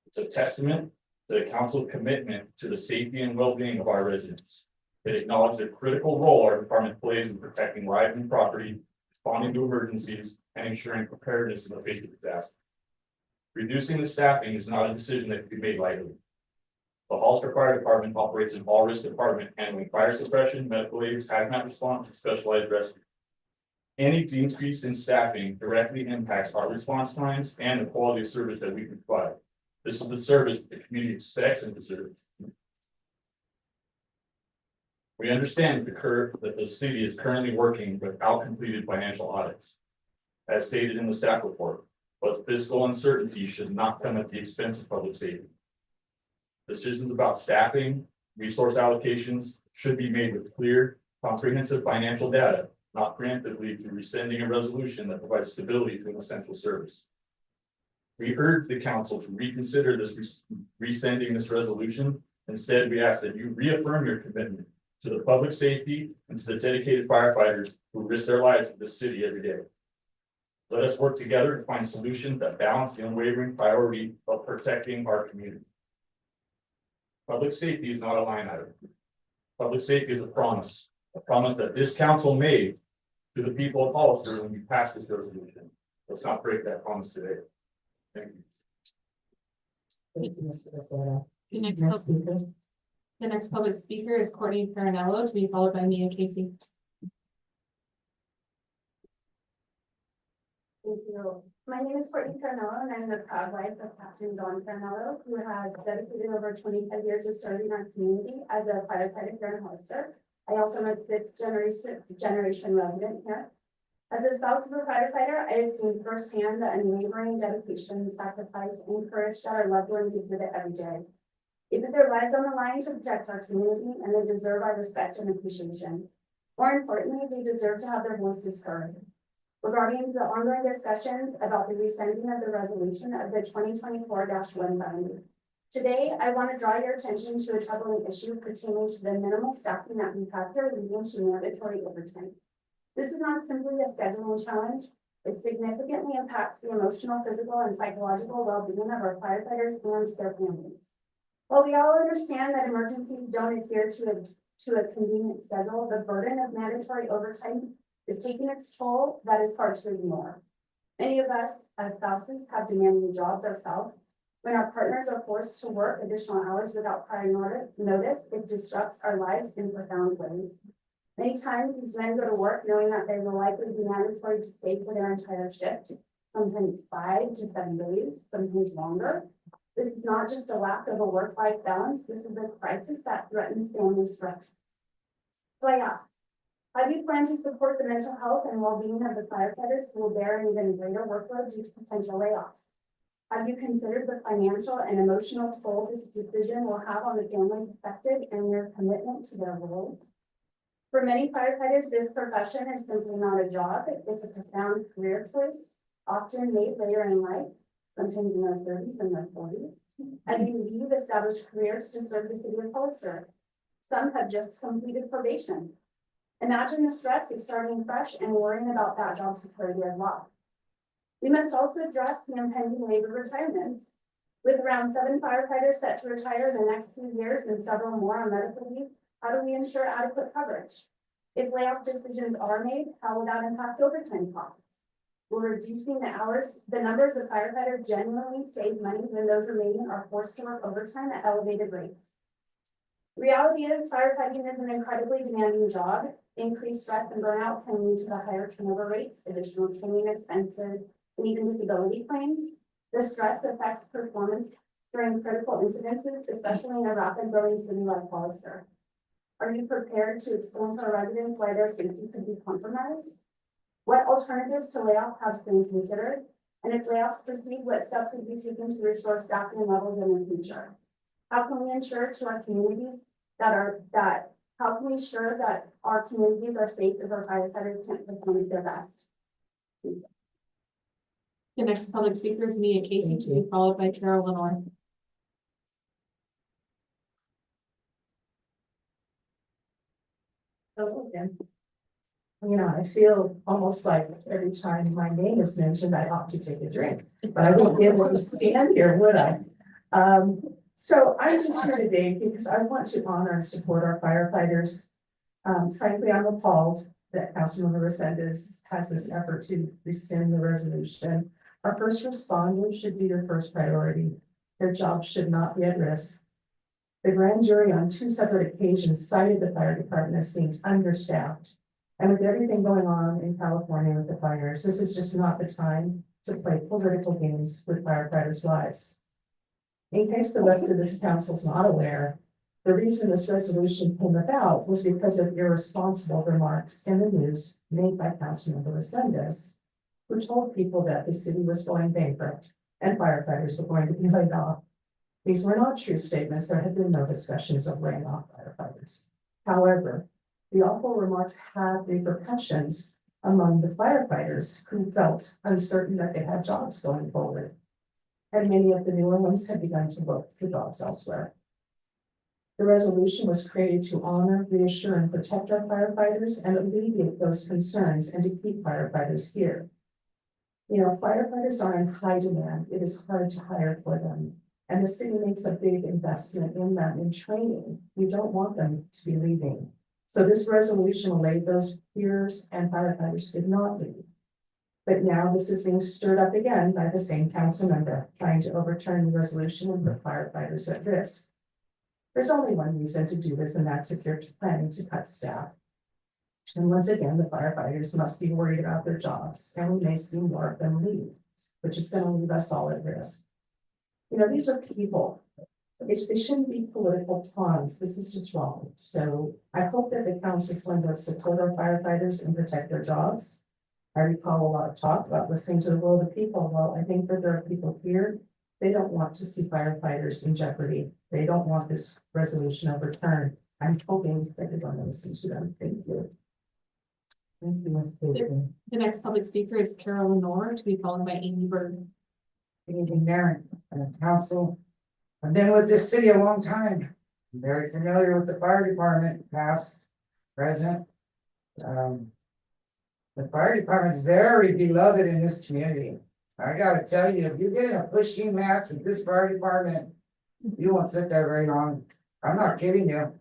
It's a testament to the council's commitment to the safety and well-being of our residents. It acknowledges the critical role our department plays in protecting lives and property, responding to emergencies, and ensuring preparedness in the face of disaster. Reducing the staffing is not a decision that can be made lightly. The Hollister Fire Department operates an all-risk department handling fire suppression, medical aids, hazmat response, and specialized rescue. Any decrease in staffing directly impacts our response times and the quality of service that we can provide. This is the service that the community expects and deserves. We understand that the city is currently working without completed financial audits. As stated in the staff report, but fiscal uncertainty should not come at the expense of public safety. Decisions about staffing, resource allocations should be made with clear, comprehensive financial data, not preemptively through rescinding a resolution that provides stability to an essential service. We urge the council to reconsider this rescinding this resolution. Instead, we ask that you reaffirm your commitment to the public safety and to the dedicated firefighters who risk their lives for the city every day. Let us work together to find solutions that balance the unwavering priority of protecting our community. Public safety is not a line item. Public safety is a promise that this council made to the people of Hollister when we passed this resolution. Let's not break that promise today. Thank you. Thank you, Mr. Becerra. The next, Next speaker. the next public speaker is Courtney Farinello, to be followed by Mia Casey. Thank you. My name is Courtney Carnello, and I'm the proud wife of Captain Don Carnello, who has dedicated over 25 years of serving our community as a firefighter here in Hollister. I also am a fifth generation resident here. As a spouse of a firefighter, I have seen firsthand the unwavering dedication, sacrifice, and courage that our loved ones exhibit every day. They put their lives on the line to protect our community, and they deserve our respect and appreciation. More importantly, they deserve to have their voices heard. Regarding the ongoing discussions about the rescinding of the resolution of the 2024-170. Today, I want to draw your attention to a troubling issue pertaining to the minimal staffing that we have here leading to mandatory overtime. This is not simply a scheduling challenge. It significantly impacts the emotional, physical, and psychological well-being of our firefighters and their families. While we all understand that emergencies don't adhere to a convenient schedule, the burden of mandatory overtime is taking its toll that is hard to ignore. Many of us as spouses have demanding jobs ourselves. When our partners are forced to work additional hours without prior notice, it disrupts our lives in profound ways. Many times these men go to work knowing that they will likely be mandatory to stay for their entire shift, sometimes 5 to 7 days, sometimes longer. This is not just a lack of a work-life balance, this is a crisis that threatens family structure. So I ask, how do you plan to support the mental health and well-being of the firefighters who will bear an even greater workload due to potential layoffs? Have you considered the financial and emotional toll this decision will have on the families affected and their commitment to their role? For many firefighters, this profession is simply not a job. It's a profound career choice, often made later in life, sometimes in their 30s and their 40s. And they leave established careers to serve the city of Hollister. Some have just completed probation. Imagine the stress of starting fresh and worrying about that job security as well. We must also address the impending wave of retirements. With around 7 firefighters set to retire in the next few years and several more on medical leave, how do we ensure adequate coverage? If layoff decisions are made, how will that impact overtime costs? Will reducing the numbers of firefighters genuinely save money when those remaining are forced to work overtime at elevated rates? Reality is firefighting is an incredibly demanding job. Increased stress and burnout can lead to the higher turnover rates, additional training expenses, and even disability claims. The stress affects performance during critical incidences, especially in a rapid growing city like Hollister. Are you prepared to explain to our residents why their safety could be compromised? What alternatives to layoff have been considered? And if layoffs proceed, what steps would be taken to restore staffing levels in the future? How can we ensure to our communities how can we ensure that our communities are safe if our firefighters can't perform at their best? The next public speaker is Mia Casey, to be followed by Carol Lenore. You know, I feel almost like every time my name is mentioned, I ought to take a drink, but I won't be able to stand here, would I? So I'm just here today because I want to honor and support our firefighters. Frankly, I'm appalled that Councilmember Resendez has this effort to rescind the resolution. Our first responders should be their first priority. Their jobs should not be at risk. The grand jury on 2 separate occasions cited the fire department as being understaffed. And with everything going on in California with the fires, this is just not the time to play political games with firefighters' lives. In case the rest of this council is not aware, The reason this resolution came about was because of irresponsible remarks in the news made by Councilmember Resendez, who told people that the city was going bankrupt and firefighters were going to be laid off. These were not true statements. There had been no discussions of laying off firefighters. However, the awful remarks had repercussions among the firefighters who felt uncertain that they had jobs going forward. And many of the newer ones had begun to look for jobs elsewhere. The resolution was created to honor, reassure, and protect our firefighters and alleviate those concerns and to keep firefighters here. You know, firefighters are in high demand. It is hard to hire for them. And the city makes a big investment in them in training. We don't want them to be leaving. So this resolution allayed those fears and firefighters did not leave. But now this is being stirred up again by the same council member trying to overturn the resolution and put firefighters at risk. There's only one reason to do this, and that's if you're planning to cut staff. And once again, the firefighters must be worried about their jobs, and we may see more of them leave, which is going to leave us all at risk. You know, these are people. They shouldn't be political pawns. This is just wrong. So I hope that the council is going to support our firefighters and protect their jobs. I recall a lot of talk about listening to the will of the people. Well, I think that there are people here, they don't want to see firefighters in jeopardy. They don't want this resolution overturned. I'm hoping that they're going to listen to them. Thank you. Thank you, Ms. Bishop. The next public speaker is Carol Lenore, to be followed by Amy Bird. Good evening, Mayor and council. I've been with this city a long time. I'm very familiar with the fire department, past, present. The fire department's very beloved in this community. I gotta tell you, if you get in a pushing match with this fire department, you won't sit there very long. I'm not kidding you.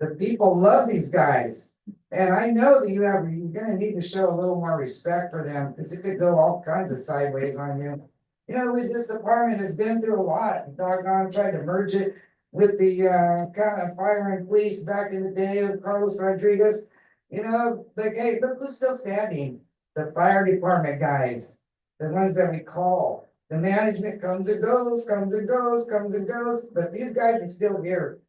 The people love these guys. And I know that you're gonna need to show a little more respect for them, because it could go all kinds of sideways on you. You know, this department has been through a lot. Doggone tried to merge it with the kind of fire and police back in the day of Carlos Rodriguez. You know, but hey, look who's still standing. The fire department guys, the ones that we call. The management comes and goes, comes and goes, comes and goes, but these guys are still here.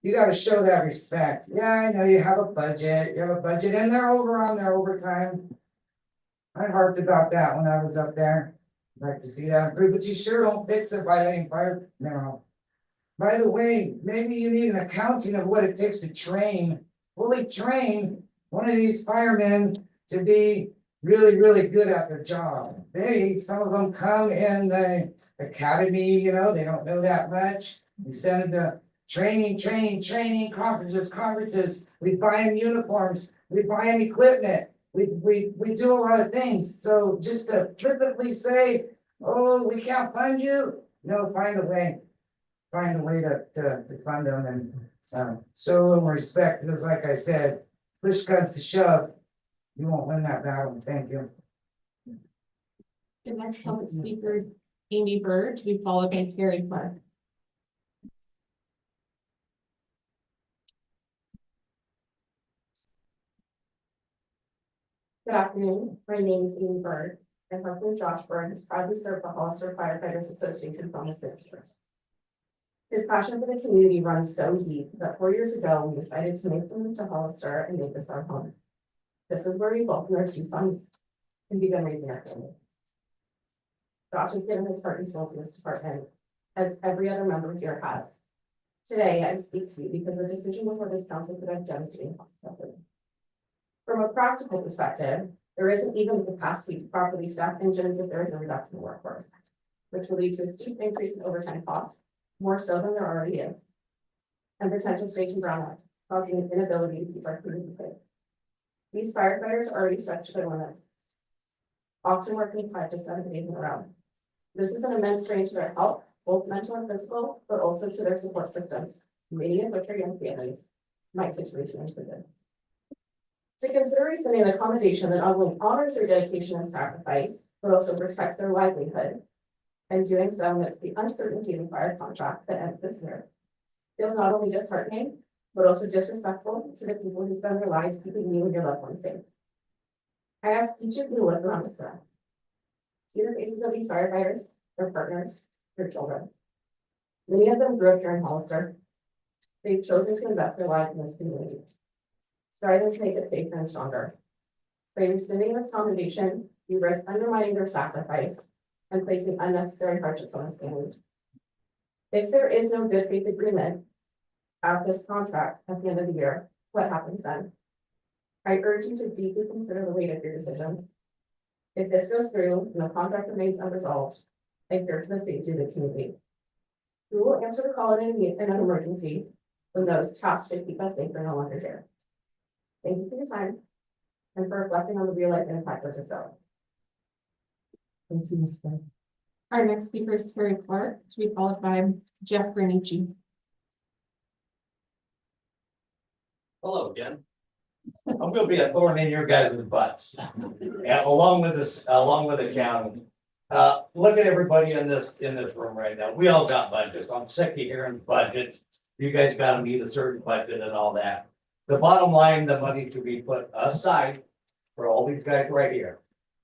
You gotta show that respect. Yeah, I know you have a budget, and they're over on their overtime. I harped about that when I was up there. I'd like to see that improve, but you sure don't fix it by letting fire, no. By the way, maybe you need an accounting of what it takes to fully train one of these firemen to be really, really good at their job. Some of them come in the academy, you know, they don't know that much. We send them to training, conferences. We buy them uniforms, we buy them equipment. We do a lot of things. So just to flippantly say, oh, we can't fund you. No, find a way to fund them and show them respect, because like I said, push comes to shove, you won't win that battle. Thank you. The next public speaker is Amy Bird, to be followed by Terry Clark. Good afternoon, my name is Amy Bird, and husband Josh Bird has proudly served the Hollister Firefighters Association for almost 6 years. His passion for the community runs so deep that 4 years ago, we decided to make the move to Hollister and make this our home. This is where we welcomed our 2 sons and began raising our family. Josh has given his heart and soul to this department, as every other member here has. Today, I speak to you because the decision before this council could have devastating consequences. From a practical perspective, there isn't even the capacity to properly staff engines if there is a reduction in workforce, which will lead to a steep increase in overtime costs, more so than there already is, and potential straight brownouts, causing an inability to keep our community safe. These firefighters are already stretched to their limits, often working 5 to 7 days in a row. This is an immense strain to their health, both mental and physical, but also to their support systems, many of which are young families, my situation included. To consider rescinding an accommodation that not only honors their dedication and sacrifice, but also protects their livelihood, and doing so amidst the uncertainty of the fire contract that ends this year, feels not only disheartening, but also disrespectful to the people who spend their lives keeping you and your loved ones safe. I ask each of you to look around this room. See the faces of these firefighters, their partners, their children. Many of them grew up here in Hollister. They've chosen to invest their life in this community, striving to make it safer and stronger. By rescinding this foundation, you risk undermining their sacrifice and placing unnecessary hardships on these families. If there is no good faith agreement out this contract at the end of the year, what happens then? I urge you to deeply consider the weight of your decisions. If this goes through and the contract remains unresolved, I fear for the safety of the community. We will answer the call in an emergency when those tasked to keep us safe are no longer here. Thank you for your time and for reflecting on the real life impact of this bill. Thank you, Ms. Flynn. Our next speaker is Terry Clark, to be followed by Jeff Bernici. Hello again. I'm gonna be a thorn in your guys' butts. Yeah, along with the county. Look at everybody in this room right now. We all got budgets. I'm sick of hearing budgets. You guys gotta meet a certain budget and all that. The bottom line, the money to be put aside for all these guys right here.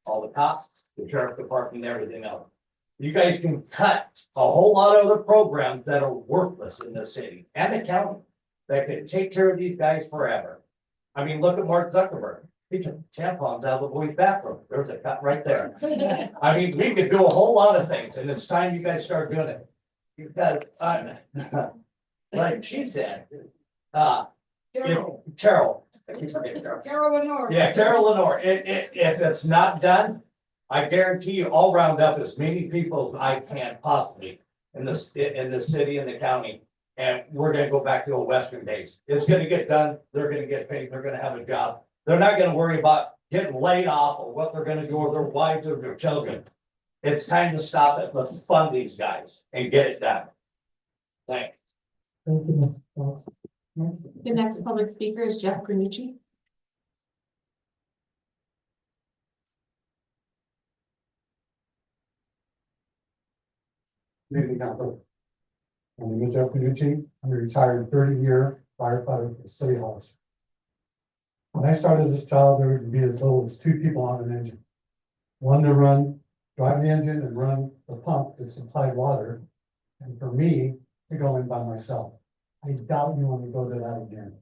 All the cops, the sheriff department, and everything else. You guys can cut a whole lot of other programs that are worthless in the city and the county. That could take care of these guys forever. I mean, look at Mark Zuckerberg. He took tampons out of the boys' bathroom. There's a cut right there. I mean, we could do a whole lot of things, and it's time you guys start doing it. Because like she said, Carol. Carol Lenore. Yeah, Carol Lenore. If it's not done, I guarantee you, I'll round up as many people as I can possibly in the city and the county. And we're gonna go back to a Western days. It's gonna get done. They're gonna get paid. They're gonna have a job. They're not gonna worry about getting laid off or what they're gonna do with their wives or their children. It's time to stop it. Let's fund these guys and get it done. Thanks. Thank you, Ms. Flynn. Next. The next public speaker is Jeff Bernici. Maybe not, but my name is Jeff Panucci. I'm a retired 30-year firefighter for the city of Hollister. When I started this job, there would be as little as 2 people on an engine. One to drive the engine and run the pump that supplied water, and for me to go in by myself. I doubt you want to go to that again.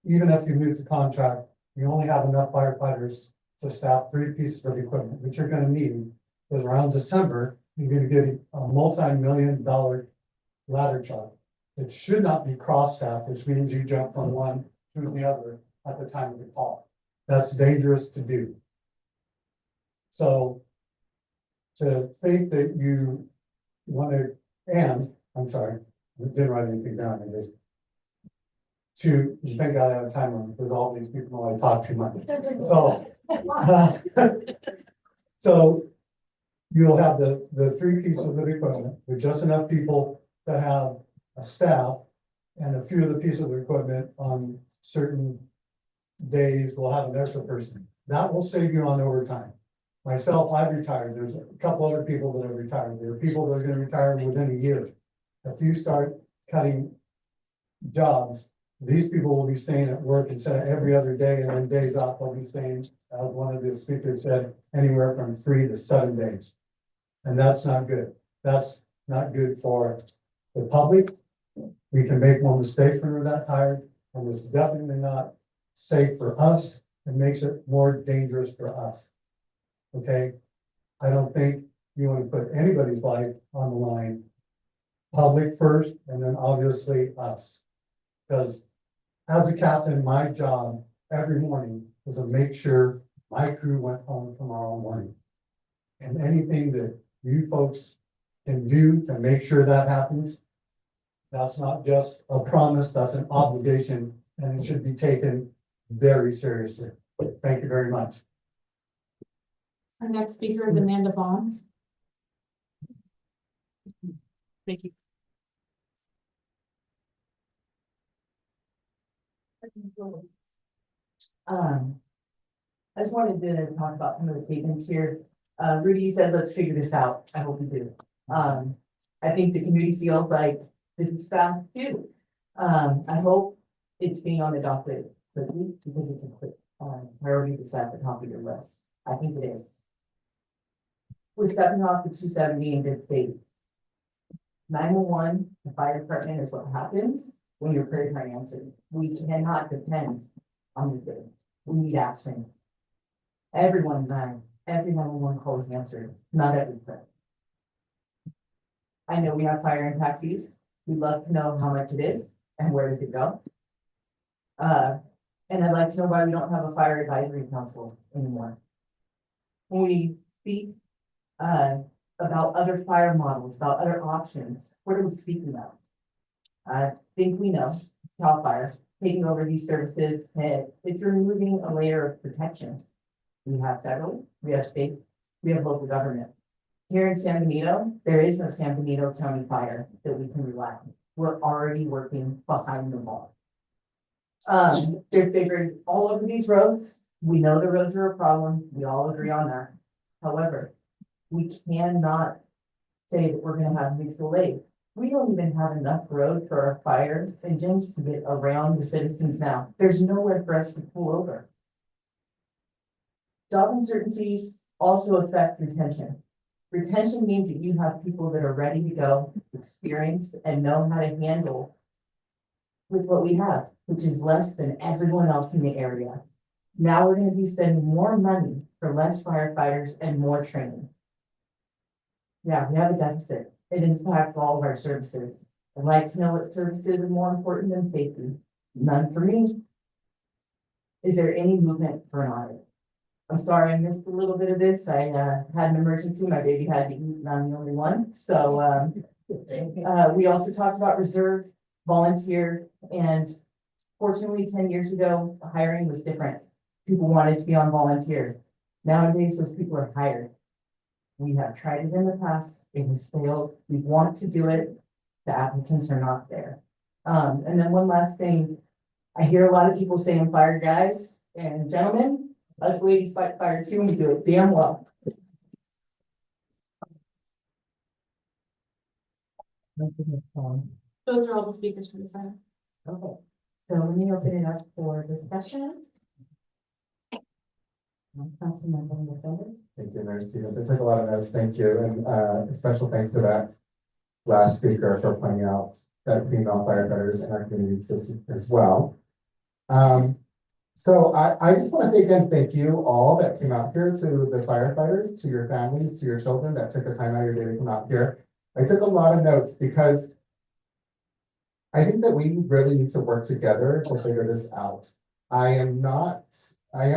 Even if you lose the contract, you only have enough firefighters to staff 3 pieces of equipment, which you're going to need, because around December, you're going to get a multi-million-dollar ladder truck. It should not be cross-staffed, which means you jump from one to the other at the time of the call. That's dangerous to do. So to think that you want to, and I'm sorry, I didn't write anything down. I just to think I have time on because all these people know I talk too much. So you'll have the 3 pieces of equipment with just enough people to have a staff, and a few of the pieces of equipment on certain days will have an extra person. That will save you on overtime. Myself, I've retired. There's a couple other people that have retired. There are people that are going to retire within a year. If you start cutting jobs, these people will be staying at work instead of every other day, and then days off, they'll be staying, as one of the speakers said, anywhere from 3 to 7 days. And that's not good. That's not good for the public. We can make more mistakes when we're that tired, and it's definitely not safe for us. It makes it more dangerous for us. Okay? I don't think you want to put anybody's life on the line. Public first, and then obviously us. Because as a captain, my job every morning was to make sure my crew went home tomorrow morning. And anything that you folks can do to make sure that happens, that's not just a promise, that's an obligation, and it should be taken very seriously. Thank you very much. Our next speaker is Amanda Vaughn. Thank you. I just wanted to talk about some of the statements here. Rudy said, let's figure this out. I hope we do. I think the community feels like this is fast too. I hope it's being on the docket quickly because it's a quick priority to set at the top of your list. I think it is. We're stepping off the 270 in good faith. 911, the fire department is what happens. when your prayers are answered. We cannot depend on the good. We need action. Everyone died. Every 911 call is answered, not every prayer. I know we have fire and taxis. We'd love to know how much it is and where does it go. And I'd like to know why we don't have a fire advisory council anymore. When we speak about other fire models, about other options, what are we speaking about? I think we know CAL FIRE taking over these services, and it's removing a layer of protection. We have federal, we have state, we have local government. Here in San Benito, there is no San Benito County Fire that we can rely on. We're already working behind the ball. They're figured all over these roads. We know the roads are a problem. We all agree on that. However, we cannot say that we're gonna have mutual aid. We don't even have enough road for our fire engines to get around the citizens now. There's nowhere for us to pull over. Job uncertainties also affect retention. Retention means that you have people that are ready to go, experienced, and know how to handle with what we have, which is less than everyone else in the area. Now we're gonna be spending more money for less firefighters and more training. Yeah, we have a deficit. It impacts all of our services. I'd like to know what services are more important than safety. None for me. Is there any movement for an audit? I'm sorry I missed a little bit of this. I had an emergency. My baby had to eat and I'm the only one. So we also talked about reserve, volunteer, and fortunately 10 years ago, hiring was different. People wanted to be on volunteer. Nowadays, those people are hired. We have tried it in the past. It has failed. We want to do it. The applicants are not there. And then one last thing. I hear a lot of people saying fire guys and gentlemen. Us ladies fight fire too, and we do it damn well. Those are all the speakers for this item. Okay, so let me open it up for discussion. Councilmember Gonzalez. Thank you, Mayor Stevens. I took a lot of notes. Thank you. And a special thanks to that last speaker for pointing out that female firefighters in our communities as well. So I just want to say again, thank you all that came out here, to the firefighters, to your families, to your children that took the time out of your day to come out here. I took a lot of notes because I think that we really need to work together to figure this out. I am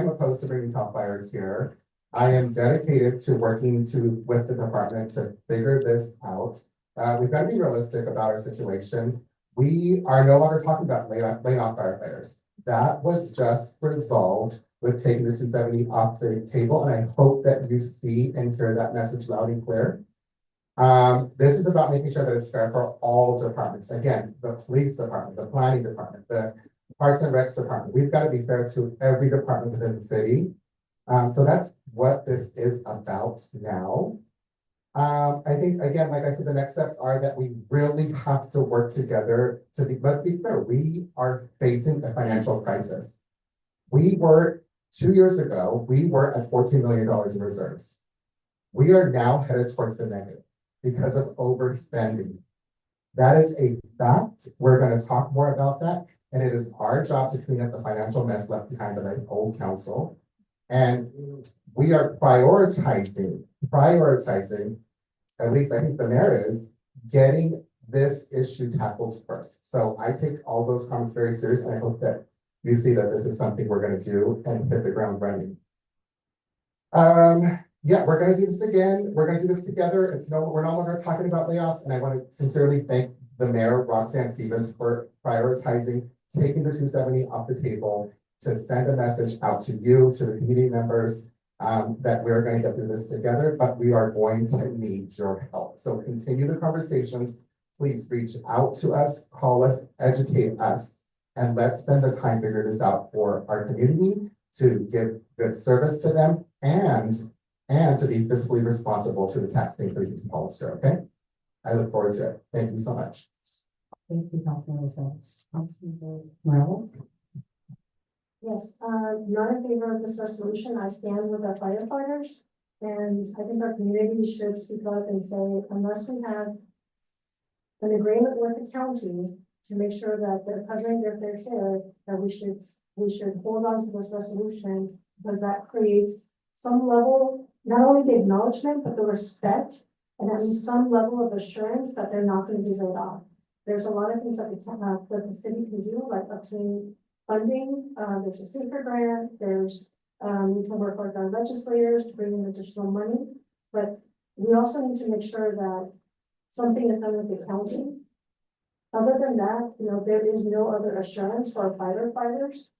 opposed to bringing CAL FIRE here. I am dedicated to working with the department to figure this out. We've got to be realistic about our situation. We are no longer talking about laying off firefighters. That was just resolved with taking the 270 off the table, and I hope that you see and hear that message loud and clear. This is about making sure that it's fair for all departments. Again, the police department, the planning department, the Parks and Recs department. We've got to be fair to every department within the city. So that's what this is about now. I think, again, like I said, the next steps are that we really have to work together let's be clear, we are facing a financial crisis. 2 years ago, we were at $14 million in reserves. We are now headed towards the negative because of overspending. That is a fact. We're going to talk more about that. And it is our job to clean up the financial mess left behind by this old council. And we are prioritizing, at least I think the mayor is, getting this issue tackled first. So I take all those comments very seriously, and I hope that you see that this is something we're going to do and hit the ground running. Yeah, we're going to do this again. We're going to do this together. We're no longer talking about layoffs, and I want to sincerely thank the mayor, Roxanne Stevens, for prioritizing taking the 270 off the table to send a message out to you, to the community members, that we're going to get through this together, but we are going to need your help. So continue the conversations. Please reach out to us, call us, educate us, and let's spend the time figuring this out for our community, to give good service to them, and to be fiscally responsible to the taxpaying citizens of Hollister, okay? I look forward to it. Thank you so much. Thank you, Councilmember Sands. Councilmember Morales. Yes, not in favor of this resolution. I stand with our firefighters. And I think our community should speak up and say, unless we have an agreement with the county to make sure that they're covering their fair share, that we should hold on to this resolution, because that creates some level, not only the acknowledgement, but the respect, and at least some level of assurance that they're not gonna be laid off. There's a lot of things that that the city can do, like obtain funding, there's a secret grant, there's, we can work with our legislators to bring in additional money, but we also need to make sure that something is done with the county. Other than that, you know, there is no other assurance for our firefighters.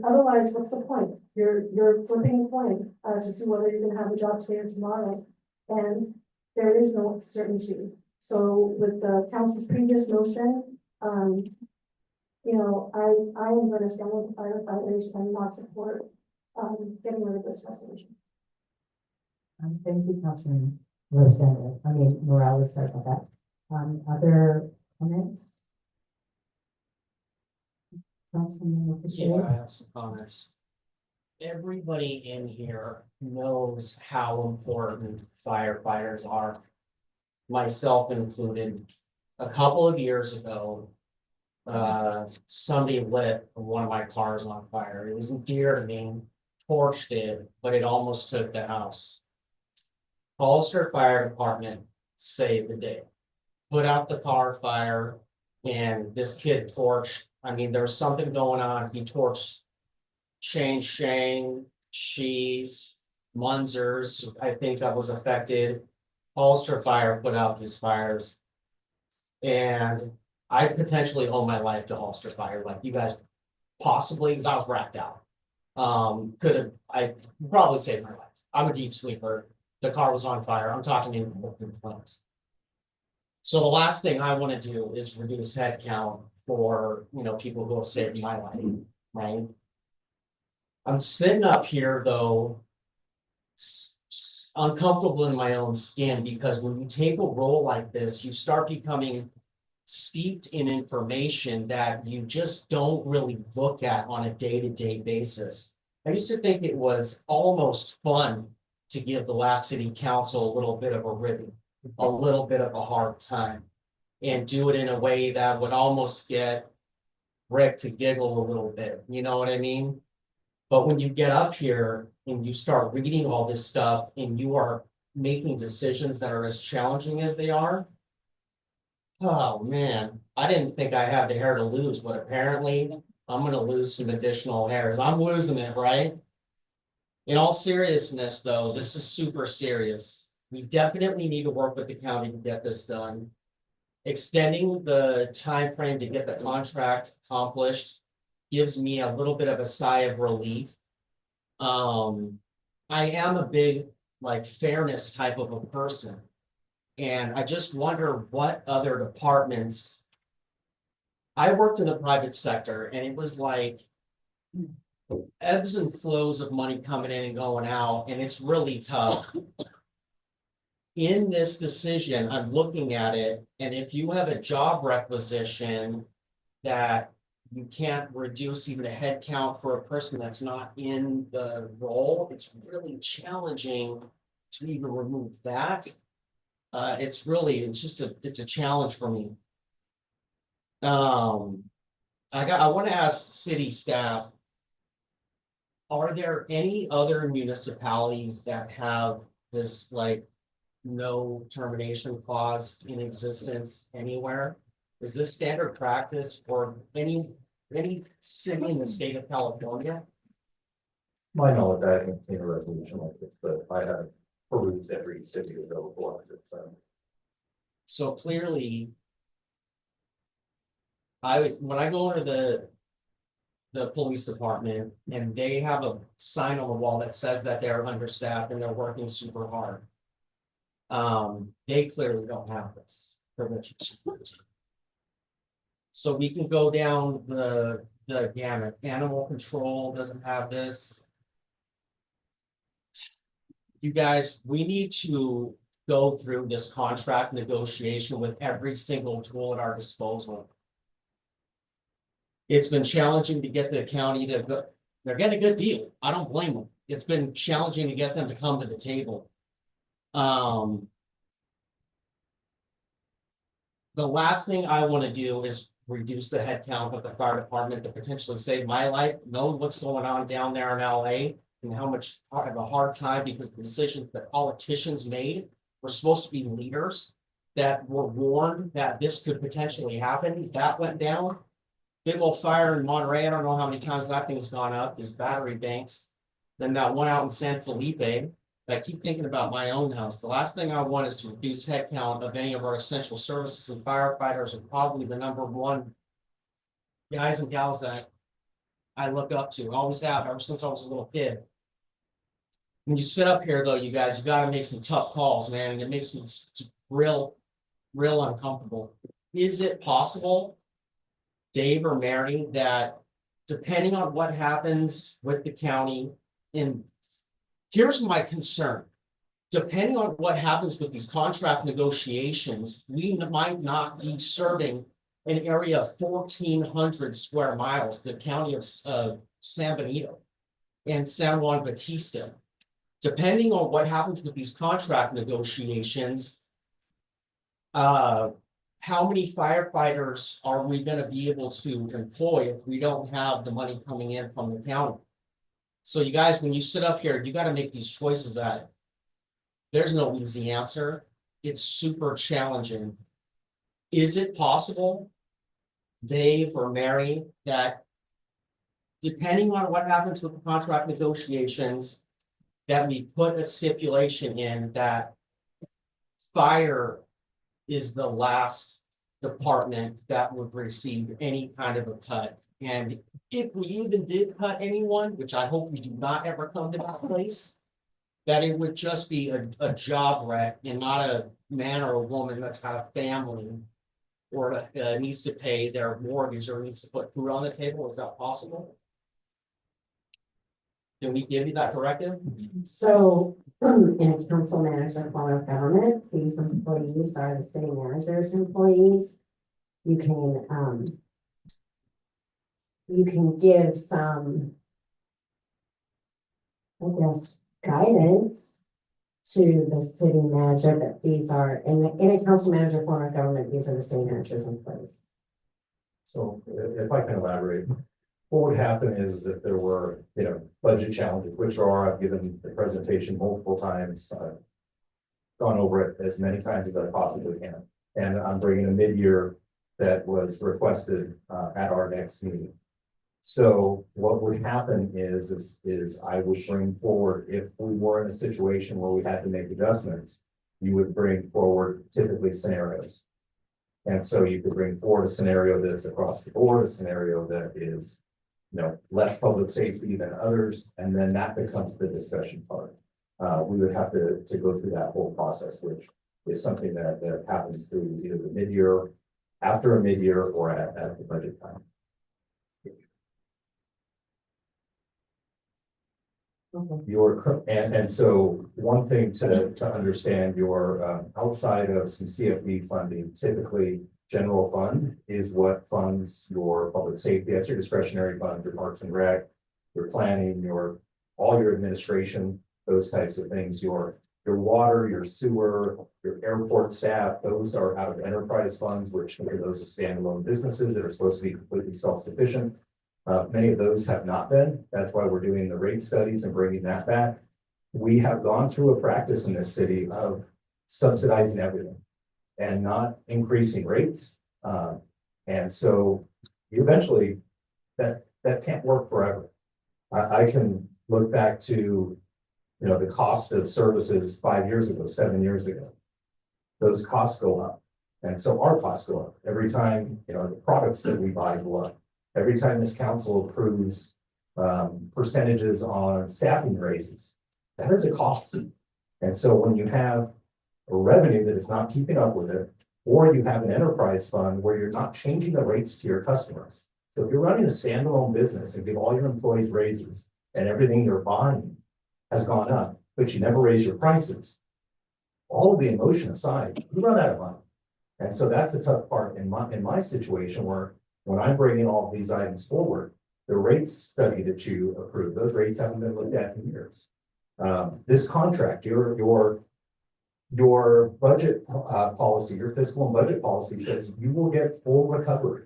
Otherwise, what's the point? You're flipping a coin, to see whether you're gonna have a job today or tomorrow, and there is no certainty. So with the council's previous motion, you know, I am gonna stand with the firefighters and not support, getting rid of this resolution. Thank you, Councilman Morales, sorry about that. Other comments? Councilman Yeah, I Fisher? have some comments. Everybody in here knows how important firefighters are, myself included. A couple of years ago, somebody lit one of my cars on fire. It wasn't dear to me, torched it, but it almost took the house. Hollister Fire Department saved the day, put out the car fire, and this kid torched. I mean, there was something going on. He torched Shane, Shees, Munzers, I think that was affected. Hollister Fire put out these fires. And I potentially owe my life to Hollister Fire, like you guys possibly, because I was wrapped out. I probably saved my life. I'm a deep sleeper. The car was on fire. I'm talking in complaints. So the last thing I want to do is reduce headcount for, you know, people who have saved my life, right? I'm sitting up here though, uncomfortable in my own skin, because when you take a role like this, you start becoming steeped in information that you just don't really look at on a day-to-day basis. I used to think it was almost fun to give the last city council a little bit of a ribbon, a little bit of a hard time, and do it in a way that would almost get Rick to giggle a little bit, you know what I mean? But when you get up here and you start reading all this stuff and you are making decisions that are as challenging as they are, oh man, I didn't think I had the hair to lose, but apparently I'm gonna lose some additional hairs. I'm losing it, right? In all seriousness though, this is super serious. We definitely need to work with the county to get this done. Extending the time frame to get the contract accomplished gives me a little bit of a sigh of relief. I am a big, like, fairness type of a person. And I just wonder what other departments. I worked in the private sector and it was like ebbs and flows of money coming in and going out, and it's really tough. In this decision, I'm looking at it, and if you have a job requisition that you can't reduce even a head count for a person that's not in the role, it's really challenging to even remove that. It's a challenge for me. I want to ask city staff, are there any other municipalities that have this, like, no termination clause in existence anywhere? Is this standard practice for any city in the state of California? My knowledge, I haven't seen a resolution like this, but I have perused every city available under it, so. So clearly, when I go into the police department and they have a sign on the wall that says that they're understaffed and they're working super hard. They clearly don't have this privilege. So we can go down the gamut. Animal control doesn't have this. You guys, we need to go through this contract negotiation with every single tool at our disposal. It's been challenging to get the county to go. They're getting a good deal. I don't blame them. It's been challenging to get them to come to the table. the last thing I want to do is reduce the headcount of the fire department to potentially save my life, knowing what's going on down there in LA. And how much I have a hard time because the decisions that politicians made were supposed to be leaders that were warned that this could potentially happen. That went down. Big old fire in Monterey. I don't know how many times that thing's gone up, these battery banks. Then that one out in San Felipe. I keep thinking about my own house. The last thing I want is to reduce headcount of any of our essential services, and firefighters are probably the number one guys and gals that I look up to, always have ever since I was a little kid. When you sit up here though, you guys, you gotta make some tough calls, man, and it makes me real uncomfortable. Is it possible, Dave or Mary, that depending on what happens with the county, and here's my concern, depending on what happens with these contract negotiations, we might not be serving an area of 1,400 square miles, the county of San Benito and San Juan Bautista. Depending on what happens with these contract negotiations, how many firefighters are we going to be able to employ if we don't have the money coming in from the county? So you guys, when you sit up here, you got to make these choices that there's no easy answer. It's super challenging. Is it possible, Dave or Mary, that depending on what happens with the contract negotiations, that we put a stipulation in that fire is the last department that would receive any kind of a cut? And if we even did cut anyone, which I hope we do not ever come to that place, that it would just be a job wreck and not a man or a woman that's got a family or needs to pay their mortgage or needs to put food on the table. Is that possible? Can we give you that directive? So in a council manager form of government, these employees are the city manager's employees. You can give some, I guess, guidance to the city manager that these are in a council manager form of government, these are the city manager's employees. So if I can elaborate, what would happen is if there were, budget challenges, which there are, I've given the presentation multiple times. I've gone over it as many times as I possibly can. And I'm bringing a mid-year that was requested at our next meeting. So what would happen is I would bring forward, if we were in a situation where we had to make adjustments, you would bring forward typically scenarios. And so you could bring forward a scenario that's across the board, a scenario that is, less public safety than others, and then that becomes the discussion part. We would have to go through that whole process, which is something that happens through either the mid-year, after a mid-year, or at the budget time. And so one thing to understand, your outside of some CFD funding, typically general fund is what funds your public safety. That's your discretionary fund, your parks and rec, your planning, all your administration, those types of things, your water, your sewer, your airport staff, those are out of enterprise funds, which are those as standalone businesses that are supposed to be completely self-sufficient. Many of those have not been. That's why we're doing the rate studies and bringing that back. We have gone through a practice in this city of subsidizing everything and not increasing rates. And so eventually that can't work forever. I can look back to, the cost of services 5 years ago, 7 years ago. Those costs go up. And so our costs go up every time, the products that we buy go up. Every time this council approves percentages on staffing raises, that is a cost. And so when you have a revenue that is not keeping up with it, or you have an enterprise fund where you're not changing the rates to your customers. So if you're running a standalone business and give all your employees raises and everything you're buying has gone up, but you never raise your prices, all of the emotion aside, you run out of money. And so that's a tough part in my situation, where when I'm bringing all of these items forward, the rates study that you approved, those rates haven't been looked at in years. This contract, your Your budget policy, your fiscal and budget policy says you will get full recovery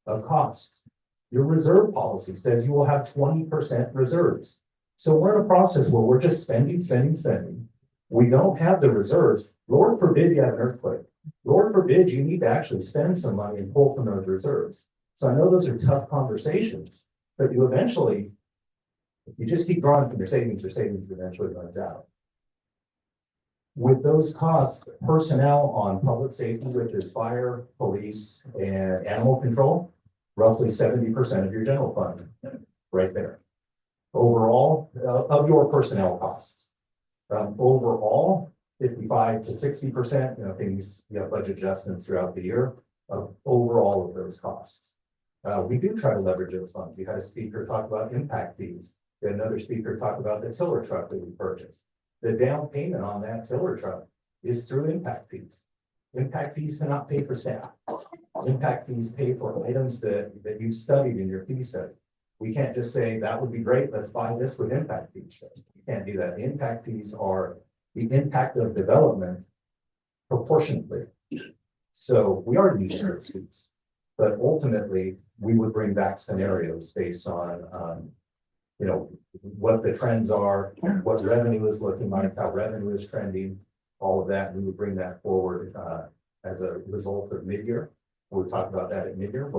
of costs. Your reserve policy says you will have 20% reserves. So we're in a process where we're just spending. We don't have the reserves. Lord forbid you have an earthquake. Lord forbid you need to actually spend some money and pull from those reserves. So I know those are tough conversations, but you eventually, if you just keep drawing from your savings eventually runs out. With those costs, personnel on public safety, which is fire, police, and animal control, roughly 70% of your general fund, right there. Overall, of your personnel costs. Overall, 55 to 60%, you know, things, you have budget adjustments throughout the year of overall of those costs. We do try to leverage those funds. You had a speaker talk about impact fees. You had another speaker talk about the tiller truck that we purchased. The down payment on that tiller truck is through impact fees. Impact fees cannot pay for staff. Impact fees pay for items that you've studied in your fee study. We can't just say that would be great, let's buy this with impact fees. You can't do that. The impact fees are the impact of development proportionately. So we are using those fees, but ultimately we would bring back scenarios based on you know, what the trends are, what revenue is looking like, how revenue is trending, all of that. We would bring that forward as a result of mid-year. We'll talk about that at mid-year,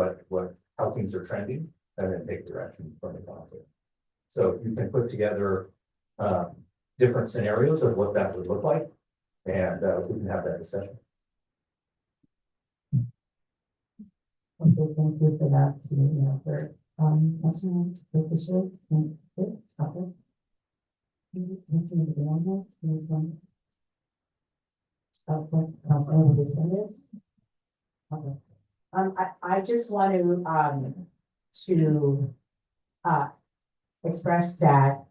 how things are trending, and then take direction from the council. So you can put together different scenarios of what that would look like, and we can have that discussion. Okay, thank you for that, Councilman Fisher. I just want to express that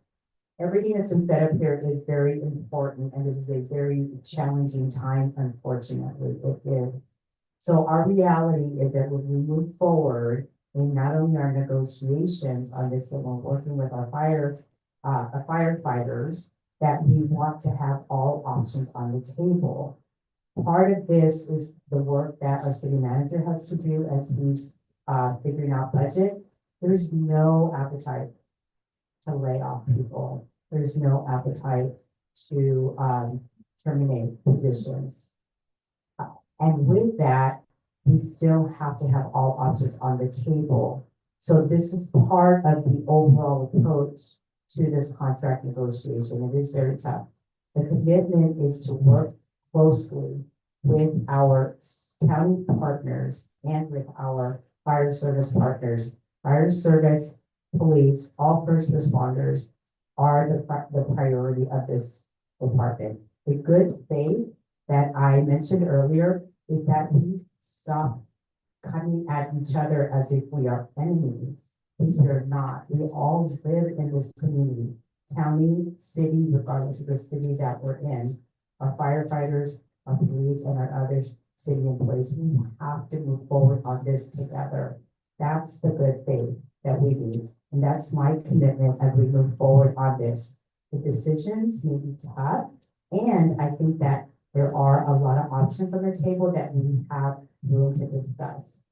everything that's been set up here is very important, and this is a very challenging time, unfortunately, it is. So our reality is that when we move forward in not only our negotiations on this, but we're working with our firefighters, that we want to have all options on the table. Part of this is the work that our city manager has to do as he's figuring out budget. There's no appetite to lay off people. There's no appetite to terminate positions. And with that, we still have to have all options on the table. So this is part of the overall approach to this contract negotiation. It is very tough. The commitment is to work closely with our county partners and with our fire service partners. Fire service, police, all first responders are the priority of this department. The good faith that I mentioned earlier is that we stop coming at each other as if we are enemies, because we are not. We all live in this community, county, city, regardless of the cities that we're in. Our firefighters, our police, and our other city employees, we have to move forward on this together. That's the good faith that we need. And that's my commitment as we move forward on this. The decisions may be tough, and I think that there are a lot of options on the table that we have room to discuss.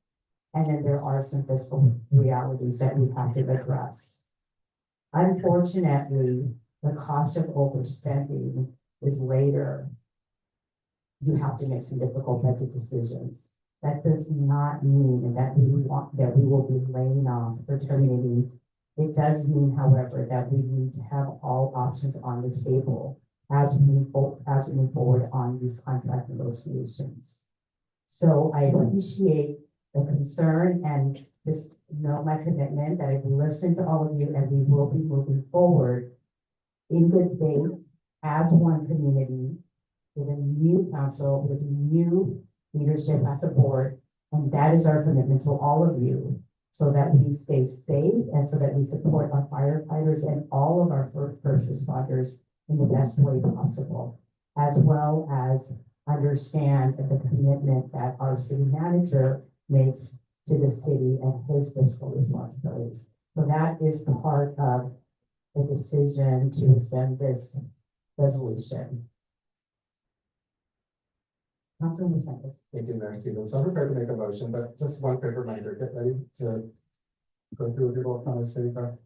And then there are some fiscal realities that we have to address. Unfortunately, the cost of overspending is later. You have to make some difficult budget decisions. That does not mean that we will be laying off or terminating. It does mean, however, that we need to have all options on the table as we move forward on these contract negotiations. So I appreciate the concern and just know my commitment that I've listened to all of you, and we will be moving forward in good faith as one community with a new council, with new leadership at the board. And that is our commitment to all of you, so that we stay safe and so that we support our firefighters and all of our first responders in the best way possible, as well as understand the commitment that our city manager makes to the city and his fiscal responsibilities. So that is part of the decision to send this resolution. Councilman DeSantis. Thank you, Mayor Stevens. So I'm prepared to make a motion, but just one quick reminder, get ready to go through your roll call, Ms. Fahita.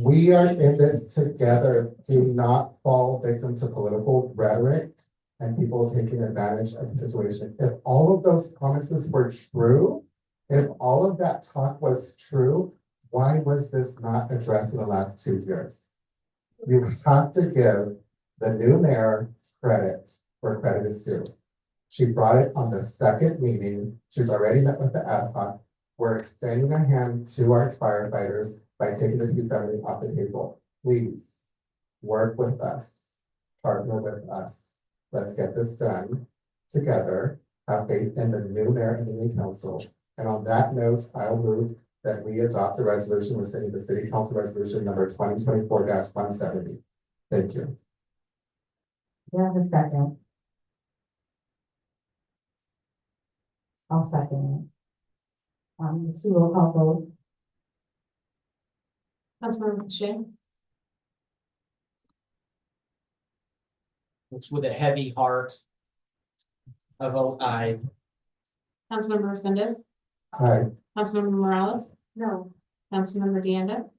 We are in this together. Do not fall victim to political rhetoric and people taking advantage of the situation. If all of those promises were true, if all of that talk was true, why was this not addressed in the last 2 years? You have to give the new mayor credit where credit is due. She brought it on the second meeting. She's already met with the ad hoc. We're extending a hand to our firefighters by taking the 270 off the table. Please work with us, partner with us. Let's get this done together. Have faith in the new mayor and the new council. And on that note, I'll move that we adopt the resolution rescinding the city council resolution number 2024-170. Thank you. We have a second. I'll second it. Let's see, roll call vote. Councilmember Shay, It's with a heavy heart. I vote aye. Councilmember Resendez, Hi. Councilmember Morales, No. Councilmember Deanda.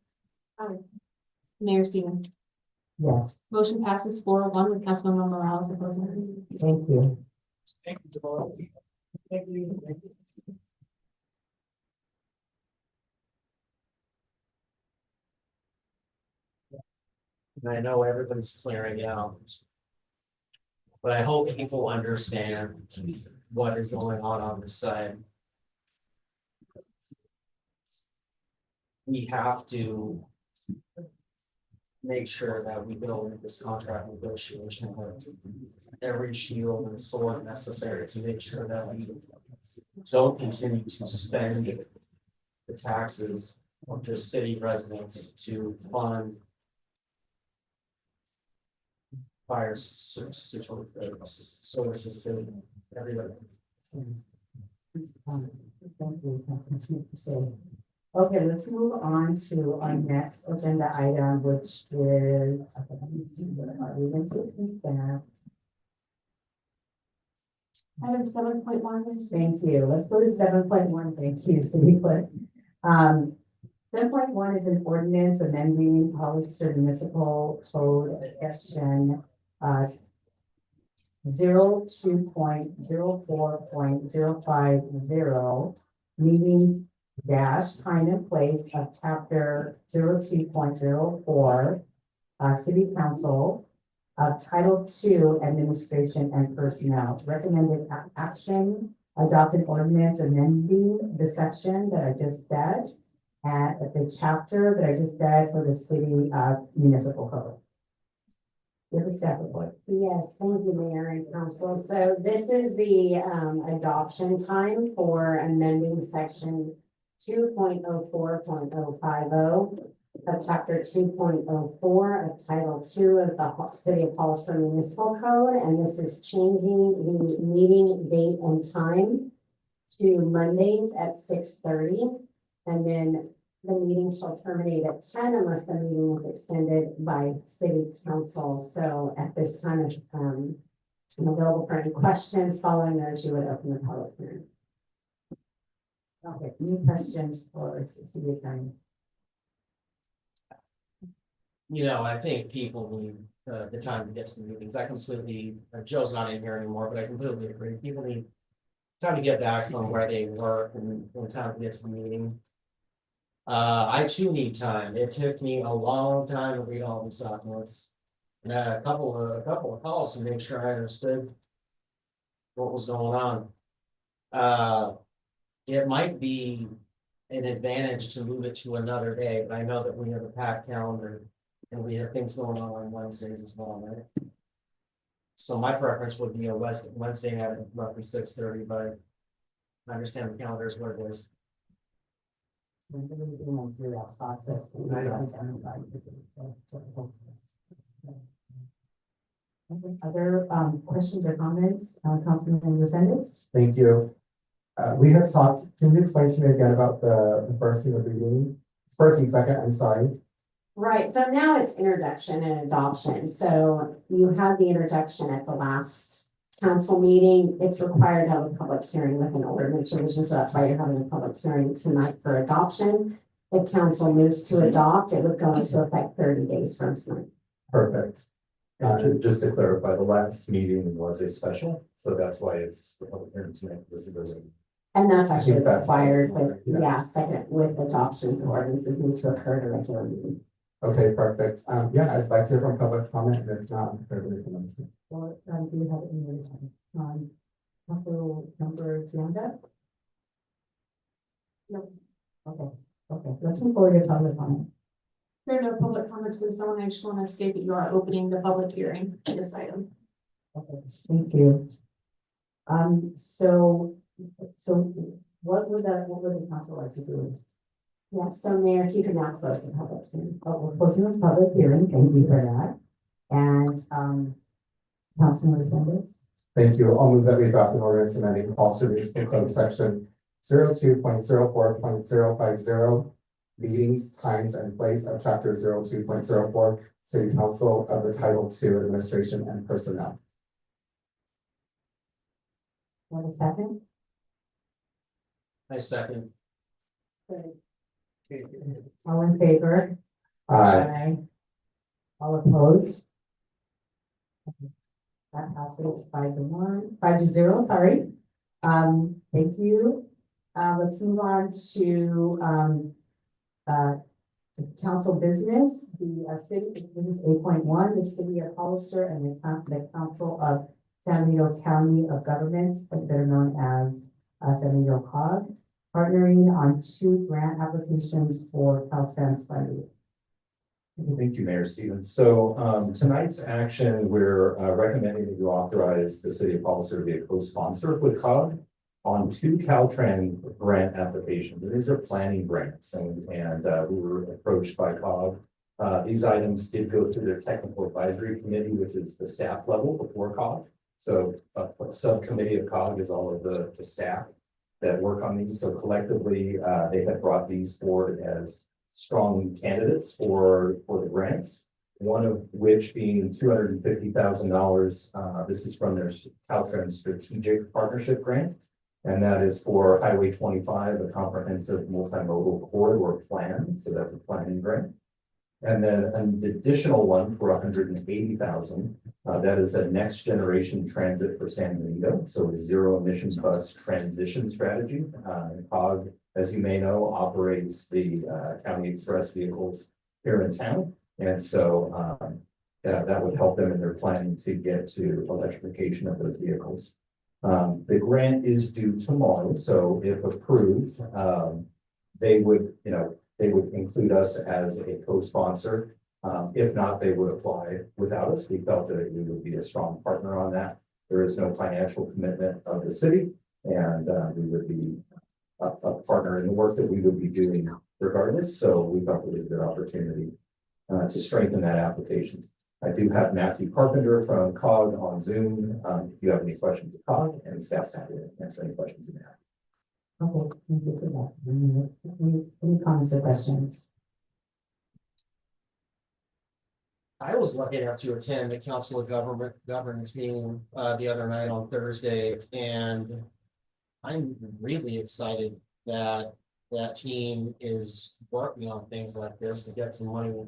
Aye. Mayor Stevens. Yes, Motion passes 4-1 with Councilmember Morales opposing. thank you. Thank you, Dolores. Thank you. Thank you. And I know everyone's clearing out. But I hope people understand what is going on this side. We have to make sure that we go into this contract negotiation with every shield and sword necessary to make sure that we don't continue to spend the taxes of the city residents to fund fire services to everybody. Thank you. Okay, let's move on to our next agenda item, which is, okay, let me see, what are we going to consent? Item 7.1 is. Thank you. Let's go to 7.1. Thank you, City Clerk. 7.1 is an ordinance amending Hollister Municipal Code section 02.04.050 meetings dash time and place of chapter 02.04 City Council of Title II Administration and Personnel. Recommended action, adopted ordinance amending the section that I just said at the chapter that I just said for the city municipal code. Give a staff report. Yes, thank you, Mayor and Council. So this is the adoption time for amending section 2.04.050 of chapter 2.04 of title 2 of the City of Hollister Municipal Code. And this is changing the meeting date and time to Mondays at 6:30. And then the meeting shall terminate at 10 unless the meeting is extended by city council. So at this time, I'm available for any questions. Following those, you would open the public hearing. Okay, any questions for city attorney? I think people need the time to get to the meetings. I completely, Joe's not in here anymore, but I completely agree. People need time to get back from where they work and time to get to the meeting. I too need time. It took me a long time to read all these documents. And a couple of calls to make sure I understood what was going on. It might be an advantage to move it to another day, but I know that we have a packed calendar and we have things going on Wednesdays as well, right? So my preference would be a Wednesday at roughly 6:30, but I understand the calendar is what it is. Through that process. Other questions or comments, Councilman Resendez? Thank you. We have talked, can you explain to me again about the first thing of the meeting? First and second, I'm sorry. Right, so now it's introduction and adoption, so you had the introduction at the last council meeting. It's required to have a public hearing with an ordinance revision, so that's why you're having a public hearing tonight for adoption. If council moves to adopt, it would go into effect 30 days from tonight. Perfect. And just to clarify, the last meeting was a special, so that's why it's the public hearing tonight. This is And that's I actually think that's what required it's with, like, yes. yeah, second, with adoptions and ordinances need to occur at a regular meeting. Okay, perfect. Yeah, I'd like to hear from public comment, and if not, I'm prepared to make a motion. Or, do you have it in your time? Council member Tianda? No. Okay, let's move forward to public comment. There are no public comments for this one. I just want to state that you are opening the public hearing for this item. Okay, thank you. So what would the council like to do? Yeah, so Mayor, if you could now close the public hearing. Oh, we're closing the public hearing, thank you for that. And, Councilmember Sanders? Thank you. I'll move that we adopt an ordinance amending Hollister Municipal Code section 02.04.050, meetings, times, and place of chapter 02.04, City Council of the Title II Administration and Personnel. Want a second? I second. All in favor? Aye. All opposed? That passes 5-0, sorry. Thank you. Let's move on to, council business, the city, this is 8.1, the city of Hollister and the council of San Diego County of Governments, better known as San Diego COG, partnering on 2 grant applications for Caltrans funding. Thank you, Mayor Stevens. So tonight's action, we're recommending that you authorize the city of Hollister to be a co-sponsor with COG on 2 Caltrans grant applications. And these are planning grants, and we were approached by COG. These items did go through their technical advisory committee, which is the staff level before COG. So a subcommittee of COG is all of the staff that work on these. So collectively, they have brought these forward as strong candidates for the grants, one of which being $250,000. This is from their Caltrans Strategic Partnership Grant, and that is for Highway 25, a comprehensive multimodal corridor plan. So that's a planning grant. And then an additional one for $180,000. That is a next generation transit for San Benito. So a zero emissions bus transition strategy. COG, as you may know, operates the county express vehicles here in town. And so that would help them in their planning to get to electrification of those vehicles. The grant is due tomorrow. So if approved, they would include us as a co-sponsor. If not, they would apply without us. We felt that we would be a strong partner on that. There is no financial commitment of the city, and we would be a partner in the work that we would be doing regardless. So we felt it was a good opportunity to strengthen that application. I do have Matthew Carpenter from COG on Zoom. If you have any questions of COG, and staff's happy to answer any questions you have. Okay, thank you for that. Any comments or questions? I was lucky enough to attend the Council of Governments meeting the other night on Thursday, and I'm really excited that that team is working on things like this to get some money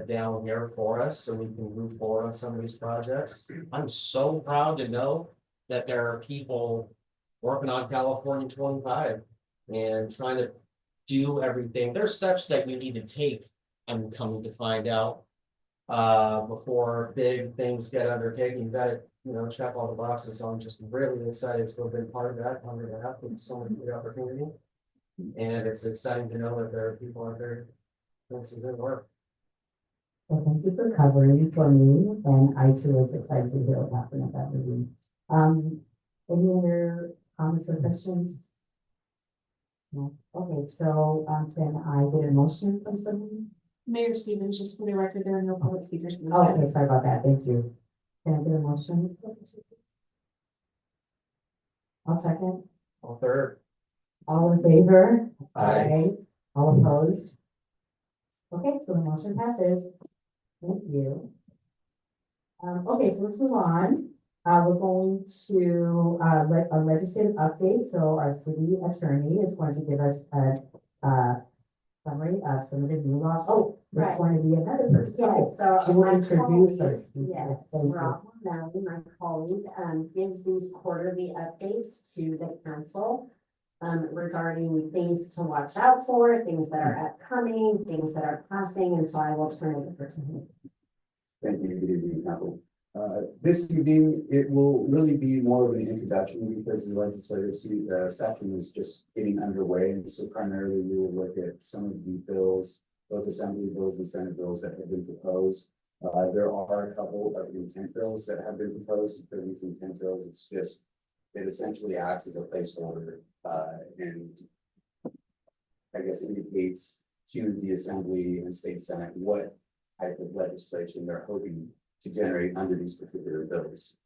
down here for us so we can move forward on some of these projects. I'm so proud to know that there are people working on California 25 and trying to do everything. There's steps that you need to take, I'm coming to find out, before big things get undertaken. You gotta, check all the boxes. So I'm just really excited to have been part of that on their behalf with so much good opportunity. And it's exciting to know that there are people out there doing some good work. Well, thank you for covering for me, and I too was excited to hear what happened at that meeting. Any other comments or questions? No. Okay, so can I get a motion from someone? Mayor Stevens, just for the record, there are no public speakers for this Oh, item. okay, sorry about that. Thank you. Can I get a motion? I'll second. All third. All in favor? Aye. All opposed? Okay, so the motion passes. Thank you. Okay, so let's move on. We're going to, a legislative update. So our city attorney is going to give us a summary of some of the new laws. Oh, there's Right. going to be another person. Yeah, Okay, so she will my introduce colleague, us. yes, Thank you. Rob O'Malley, my colleague, gives these quarterly updates to the council regarding things to watch out for, things that are upcoming, things that are passing, and so I will turn it over to him. Thank you, good evening, council. This evening, it will really be more of an introduction because the legislative session is just getting underway. And so primarily we will look at some of the bills, both assembly bills and senate bills that have been proposed. There are a couple of intent bills that have been proposed. For these intent bills, it essentially acts as a placeholder and I guess indicates to the assembly and state senate what type of legislation they're hoping to generate under these particular bills.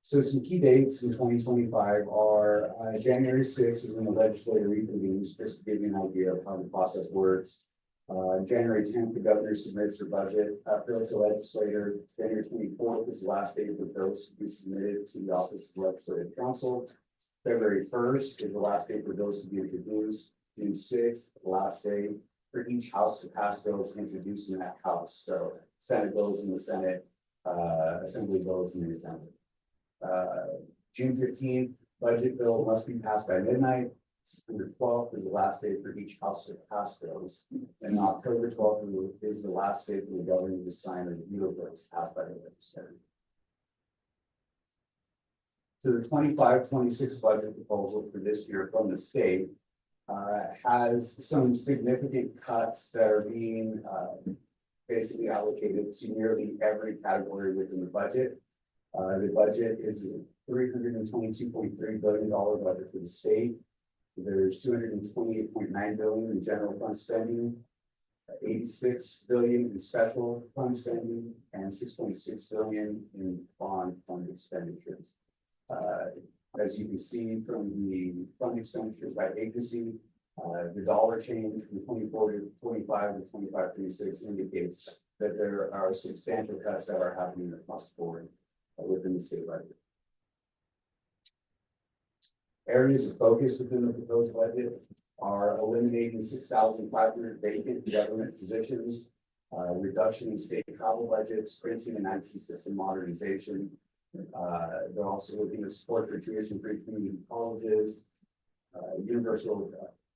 So some key dates in 2025 are January 6th is when the legislature reconvenes, just to give you an idea of how the process works. January 10th, the governor submits her budget bill to legislator. January 24th is the last day for bills to be submitted to the Office of Legislative Counsel. February 1st is the last day for bills to be introduced. June 6th, the last day for each house to pass bills introduced in that house. So Senate bills in the Senate, Assembly bills in the Assembly. June 15th, budget bill must be passed by midnight. September 12th is the last day for each house to pass bills. And October 12th is the last day for the governor to sign or veto bills passed by the legislature. So the 25-26 budget proposal for this year from the state has some significant cuts that are being basically allocated to nearly every category within the budget. The budget is a $322.3 billion budget for the state. There's $228.9 billion in general fund spending, $86 billion in special fund spending, and $6.6 billion in bond fund expenditures. As you can see from the fund expenditures by agency, the dollar change from 24 to 25 to 25-26 indicates that there are substantial cuts that are happening across the board within the state budget. Areas of focus within the proposed budget are eliminating 6,500 vacant government positions, reduction in state travel budgets, printing and IT system modernization. They're also looking at support for tuition-free community colleges, universal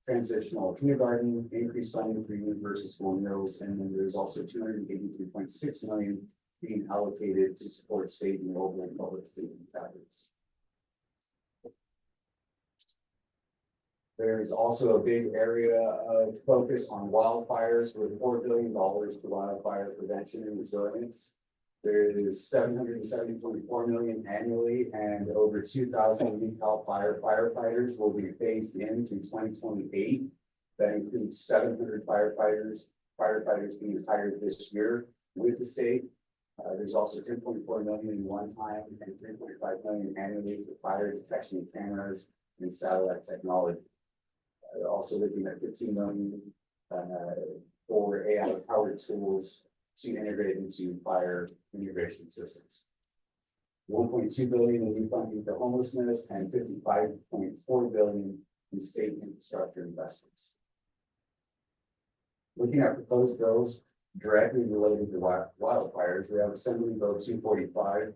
transitional kindergarten, increased funding for universal school meals, and then there's also $283.6 million being allocated to support state and local public safety efforts. There's also a big area of focus on wildfires with $4 billion to wildfire prevention and resilience. There is $770.4 million annually, and over 2,000 CAL FIRE firefighters will be phased in to 2028. That includes 700 firefighters being hired this year with the state. There's also $10.4 million in one-time and $3.5 million annually for fire detection cameras and satellite technology. Also looking at $15 million for AI-powered tools to integrate into fire integration systems. $1.2 billion in new funding for homelessness and $55.4 billion in state infrastructure investments. Looking at proposed bills directly related to wildfires, we have Assembly Bill 245.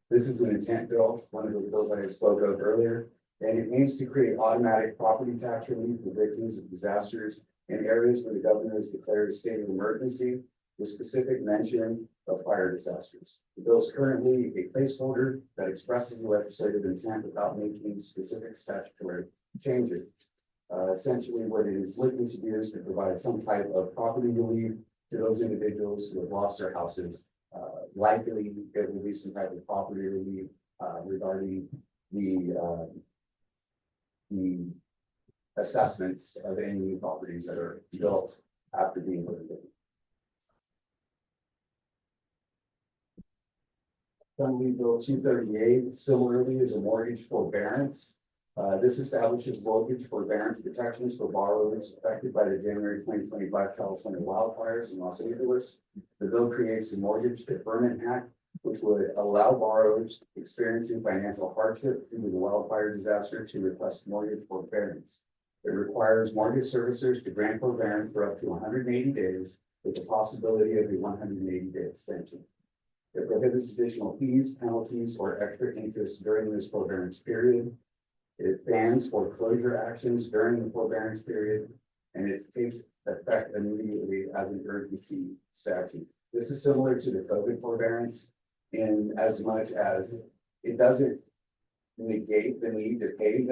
This is an intent bill, one of the bills that I spoke of earlier, and it aims to create automatic property tax relief for victims of disasters in areas where the governor has declared a state of emergency with specific mention of fire disasters. The bill is currently a placeholder that expresses the legislative intent without making specific statutory changes. Essentially, what it is looking to do is to provide some type of property relief to those individuals who have lost their houses. Likely, there will be some type of property relief regarding the assessments of any new properties that are built after being lived in. Assembly Bill 238 similarly is a mortgage forbearance. This establishes mortgage forbearance protections for borrowers affected by the January 2025 California wildfires in Los Angeles. The bill creates the Mortgage Deferment Act, which would allow borrowers experiencing financial hardship due to the wildfire disaster to request mortgage forbearance. It requires mortgage servicers to grant forbearance for up to 180 days with the possibility of a 180-day extension. It prohibits additional fees, penalties, or extra interest during this forbearance period. It bans foreclosure actions during the forbearance period, and it takes effect immediately as an urgency statute. This is similar to the COVID forbearance in as much as it doesn't negate the need to pay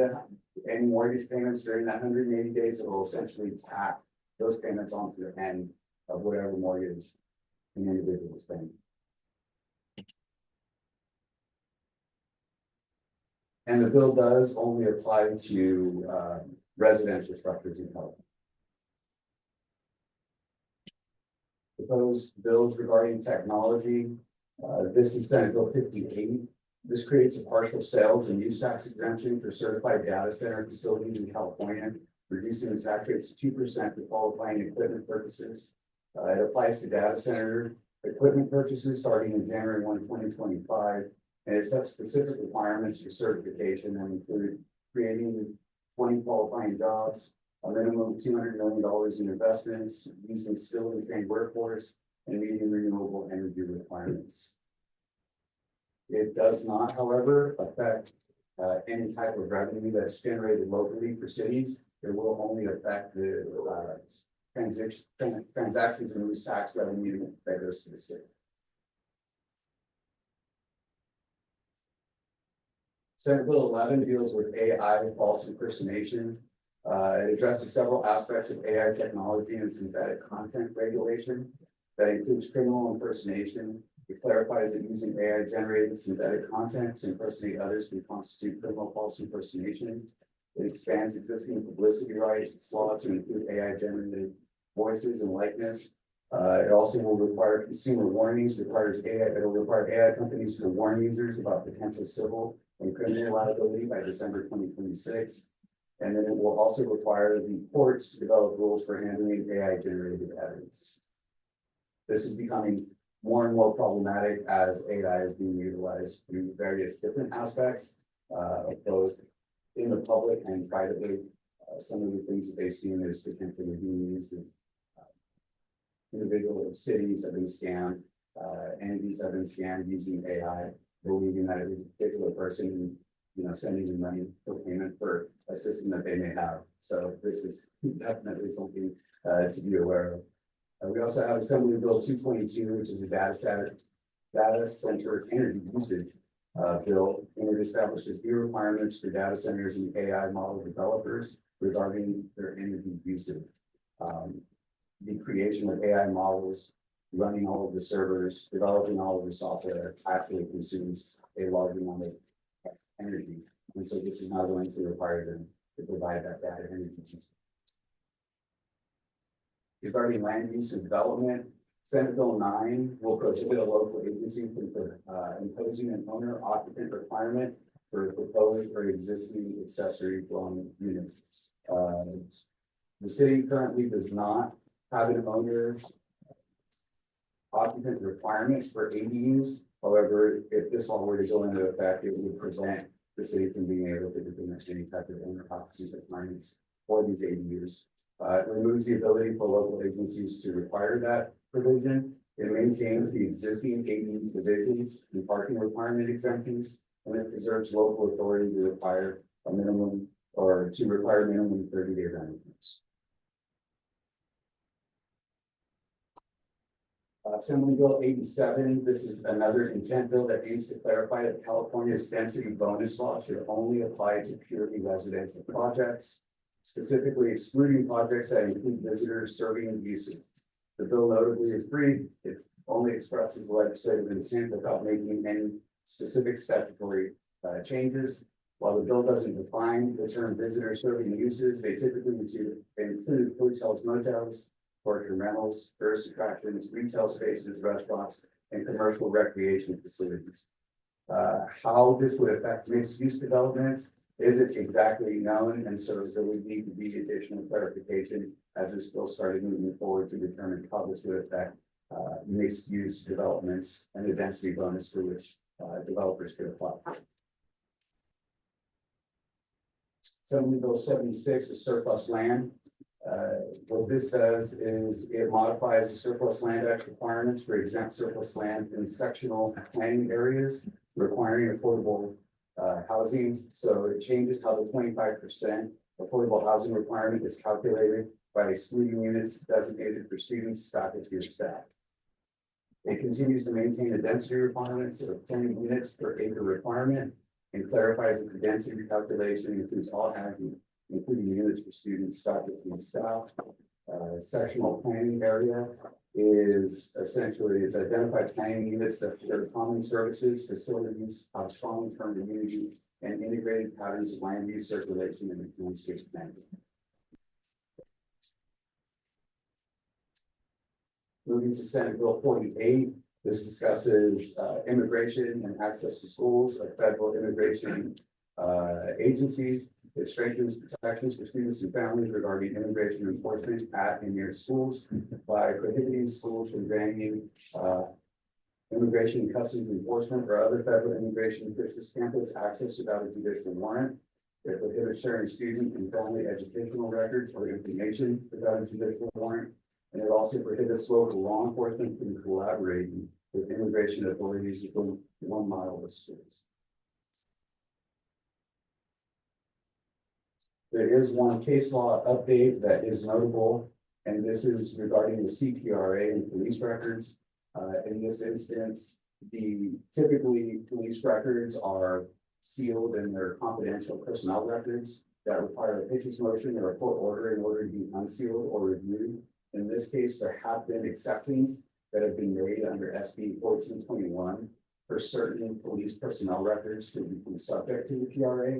any mortgage payments during that 180 days. It will essentially tap those payments onto the end of whatever mortgage an individual is paying. And the bill does only apply to residential structures in California. Proposed bills regarding technology. This is Senate Bill 58. This creates a partial sales and use tax exemption for certified data center facilities in California, reducing the tax rates to 2% for qualifying equipment purchases. It applies to data center equipment purchases starting in January 1, 2025. And it sets specific requirements for certification that include creating 20 qualifying jobs, a minimum of $200 million in investments, using skilled and trained workforce, and meeting renewable energy requirements. It does not, however, affect any type of revenue that's generated locally for cities. It will only affect the transactions and use tax revenue that goes to the city. Senate Bill 11 deals with AI false impersonation. It addresses several aspects of AI technology and synthetic content regulation that includes criminal impersonation. It clarifies that using AI generated synthetic content to impersonate others can constitute criminal false impersonation. It expands existing publicity rights law to include AI generated voices and likeness. It also will require consumer warnings, it will require AI companies to warn users about potential civil and criminal liability by December 2026. And then it will also require the courts to develop rules for handling AI generated evidence. This is becoming more and more problematic as AI is being utilized through various different aspects, both in the public and privately. Some of the things that they've seen is potentially being used as individual cities have been scammed, entities have been scammed using AI, believing that it was a particular person, sending them money for payment for a system that they may have. So this is definitely something to be aware of. We also have Assembly Bill 222, which is a data center energy usage bill, and it establishes new requirements for data centers and AI model developers regarding their energy usage. The creation of AI models, running all of the servers, developing all of the software actually consumes a large amount of energy. And so this is not going to require them to provide that data energy. Regarding land use and development, Senate Bill 9 will prohibit a local agency from imposing an owner occupant requirement for proposed or existing accessory dwelling units. The city currently does not have an owner occupant requirement for ADUs. However, if this all were to go into effect, it would prevent the city from being able to implement any type of owner occupant requirements for these ADUs. It removes the ability for local agencies to require that provision. It maintains the existing ADU provisions and parking requirement exemptions, and it preserves local authority to require a minimum 30-day rentals. Assembly Bill 87, this is another intent bill that aims to clarify that California's density bonus law should only apply to purely residential projects, specifically excluding projects that include visitors, serving, and uses. The bill notably is brief. It only expresses the legislative intent without making any specific statutory changes. While the bill doesn't define the term visitor, serving, and uses, they typically include hotels, motels, short-term rentals, tourist attractions, retail spaces, restaurants, and commercial recreation facilities. How this would affect mixed-use developments isn't exactly known, and so there would need to be additional clarification as this bill started moving forward to determine how this would affect mixed use developments and the density bonus for which developers could apply. Assembly Bill 76 is surplus land. What this does is it modifies the surplus land act requirements for exempt surplus land in sectional planning areas requiring affordable housing. So it changes how the 25% affordable housing requirement is calculated by excluding units designated for students, faculty, or staff. It continues to maintain the density requirements of 10 units per acre requirement and clarifies that the density calculation includes all housing, including units for students, faculty, and staff. Sectional planning area is essentially, it's identified planning units that share common services, facilities, have strong term community, and integrated patterns of land use circulation and landscape planning. Moving to Senate Bill 48, this discusses immigration and access to schools, a federal immigration agency. It strengthens protections for students and families regarding immigration enforcement at and near schools by prohibiting schools from granting immigration and customs enforcement or other federal immigration officials campus access without a judicial warrant. It prohibits sharing student and family educational records or information without a judicial warrant. And it also prohibits local law enforcement from collaborating with immigration authorities within 1 mile of schools. There is one case law update that is notable, and this is regarding the CPRA and police records. In this instance, typically police records are sealed and they're confidential personnel records that require a pitcher's motion or a court order in order to be unsealed or reviewed. In this case, there have been exceptions that have been made under SB 1421 for certain police personnel records to become subject to the PRA.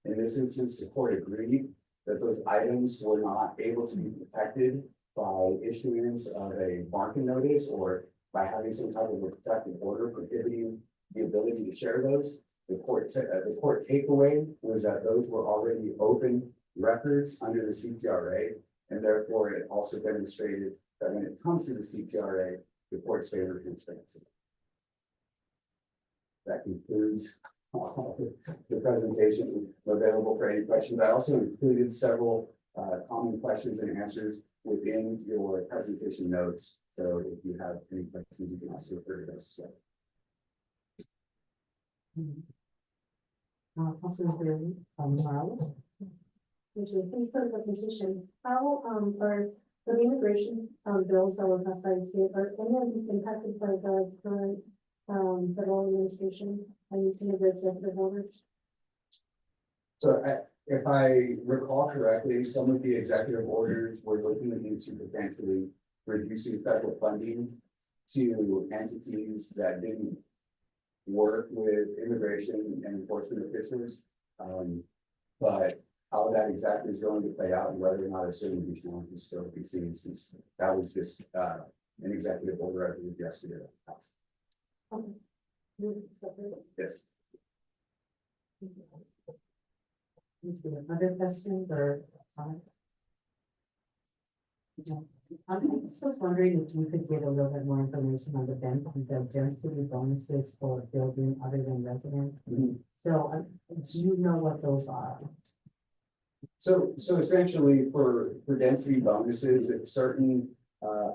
In this instance, the court agreed that those items were not able to be protected by issuance of a marking notice or by having some type of a protective order prohibiting the ability to share those. The court takeaway was that those were already open records under the CPRA, and therefore it also demonstrated that when it comes to the CPRA, the court's favor transparency. That concludes the presentation available for any questions. I also included several common questions and answers within your presentation notes. So if you have any questions, you can also refer to this. Councilmember Morales. Thank you for the presentation. How are the immigration bills that were passed by the state, are any of these impacted by the current federal administration and some of the executive orders? So if I recall correctly, some of the executive orders were looking into potentially reducing federal funding to entities that didn't work with immigration and enforcement officials. But how that exactly is going to play out and whether or not it's going to be shown is still to be seen, since that was just an executive order I believe yesterday. Okay. Yes. Other questions or comments? I was wondering if you could give a little bit more information on the density bonuses for building other than resident. So do you know what those are? So essentially for density bonuses, if certain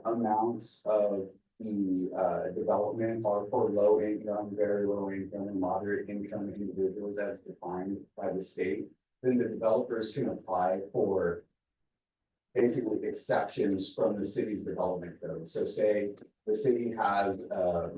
amounts of the development are for low income, very low income, and moderate income individuals as defined by the state, then the developers can apply for basically exceptions from the city's development code. So say the city has a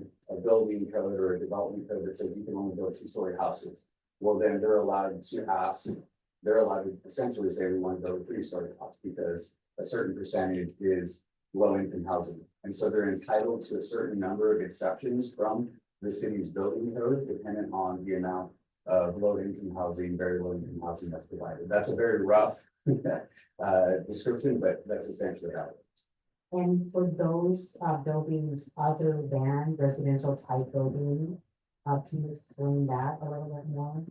building code or a development code that says you can only build 2-story houses. Well, then they're allowed to essentially say we want to build a 3-story house because a certain percentage is low income housing. And so they're entitled to a certain number of exceptions from the city's building code, dependent on the amount of low income housing, very low income housing that's provided. That's a very rough description, but that's essentially how it is. And for those buildings other than residential type building, can you explain that a little bit more?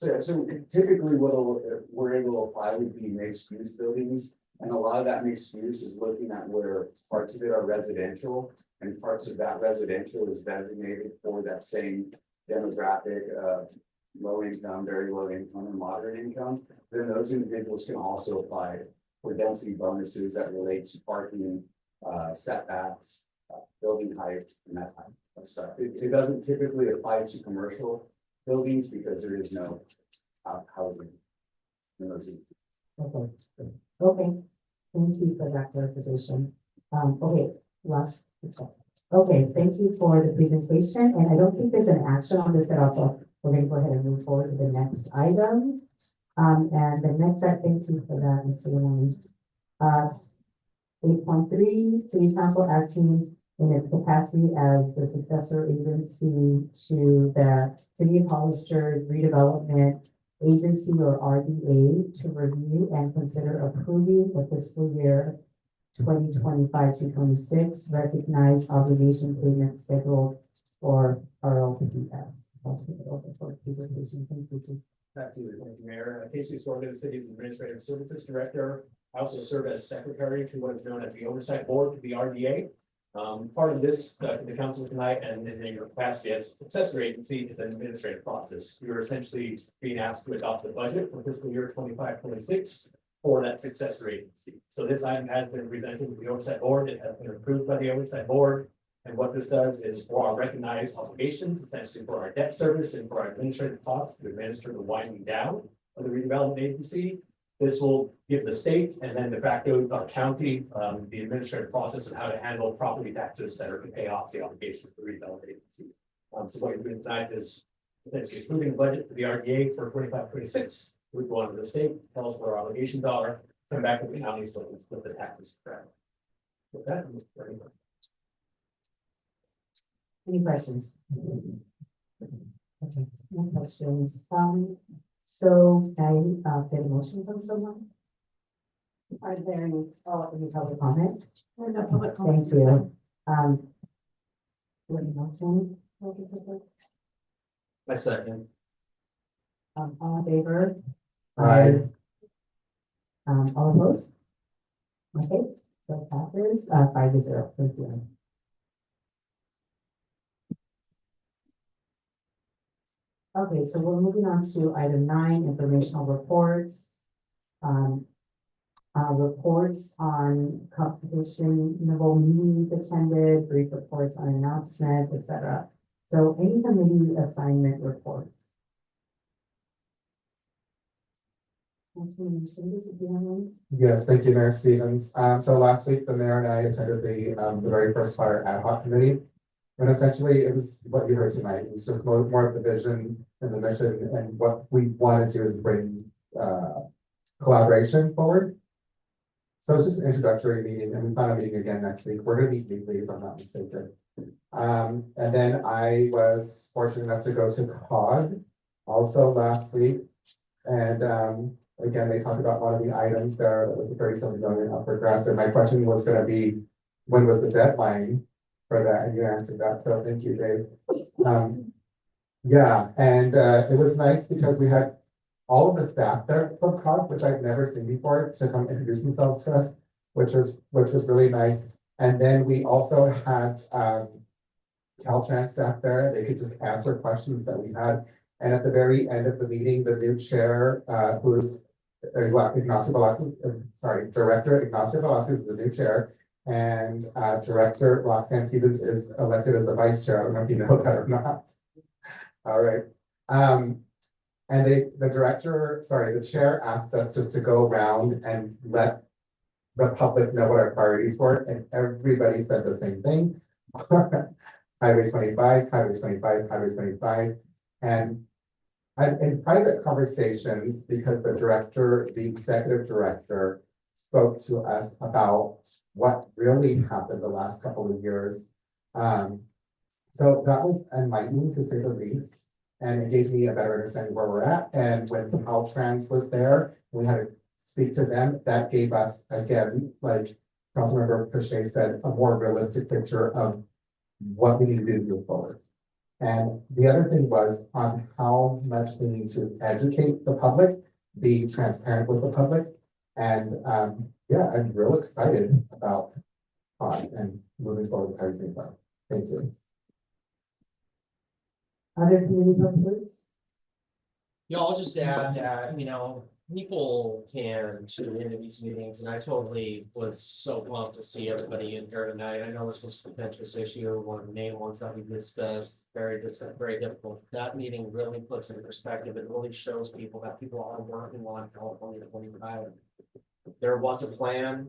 So typically we're able to apply would be mixed use buildings. And a lot of that mixed use is looking at where parts of it are residential and parts of that residential is designated for that same demographic, low income, very low income and moderate income. Then those individuals can also apply for density bonuses that relate to parking, setbacks, building height and that type of stuff. It doesn't typically apply to commercial buildings because there is no housing. in those. Okay, okay, thank you for that clarification. Okay, last, okay, thank you for the presentation, and I don't think there's an action on this at all, so we're gonna go ahead and move forward to the next item. And the next, thank you for that, Mr. Lemon. 8.3, City Council acting in its capacity as the successor agency to the City of Hollister Redevelopment Agency or RDA to review and consider approving the fiscal year 2025 to 26 recognized obligation payment schedule for RLPS. I'll take it over for presentation. Thank you. Thank you, Mayor. Casey Sorgan, the city's Administrative Services Director. I also serve as secretary to what is known as the Oversight Board to the RDA. Part of this, the council tonight and in your capacity as a successor agency is an administrative process. You're essentially being asked to adopt the budget for fiscal year 25-26 for that successor agency. So this item has been presented to the Oversight Board. It has been approved by the Oversight Board. And what this does is for our recognized obligations, essentially for our debt service and for our administrative costs to administer the winding down of the redevelopment agency. This will give the state and then de facto our county, the administrative process of how to handle property taxes that are to pay off the obligations of the redevelopment agency. So what you're doing tonight is essentially approving the budget for the RDA for 25-26. We go on to the state, tell us what our obligations are, come back to the county so we can split the taxes. With that, Any questions? Okay, no questions. So I get a motion from someone? Are there any public comments? No public comments. Thank you. What motion? my second. All in favor? Aye. All opposed? Okay, so passes 5-0. Thank you. Okay, so we're moving on to item 9, informational reports. Reports on competition, meetings attended, brief reports on announcements, etc. So any committee assignment report. Councilman Mercedes, if you have one. Yes, thank you, Mayor Stevens. So last week, the mayor and I attended the very first fire ad hoc committee. And essentially, it was what you heard tonight. It was just more of the vision and the mission, and what we wanted to is bring collaboration forward. So it's just an introductory meeting, and we plan on meeting again next week. We're gonna meet weekly, if I'm not mistaken. And then I was fortunate enough to go to COG also last week. And again, they talked about one of the items there that was the 37 million up for grabs. And my question was gonna be, when was the deadline for that? And you answered that, so thank you, Dave. Yeah, and it was nice because we had all of the staff there from COG, which I've never seen before, to come introduce themselves to us, which was really nice. And then we also had Caltrans staff there. They could just answer questions that we had. And at the very end of the meeting, the new chair, who's Ignacio Velasquez, Director Ignacio Velasquez is the new chair. And Director Roxanne Stevens is elected as the vice chair. I don't know if you know that or not. All right. And the chair asked us just to go around and let the public know what our priorities were, and everybody said the same thing. Highway 25, Highway 25, Highway 25. And in private conversations, because the executive director spoke to us about what really happened the last couple of years. So that was enlightening, to say the least. And it gave me a better understanding where we're at. And when Caltrans was there, we had to speak to them. That gave us, again, like Councilmember Pache said, a more realistic picture of what we need to do to move forward. And the other thing was on how much we need to educate the public, be transparent with the public. And yeah, I'm real excited about and moving forward with everything. Thank you. Other community reports? Yeah, I'll just add that, people can tune into these meetings, and I totally was so pumped to see everybody in here tonight. I know this was a contentious issue, one of the main ones that we discussed, very difficult. That meeting really puts it in perspective. It really shows people that people are working on California 25. There was a plan,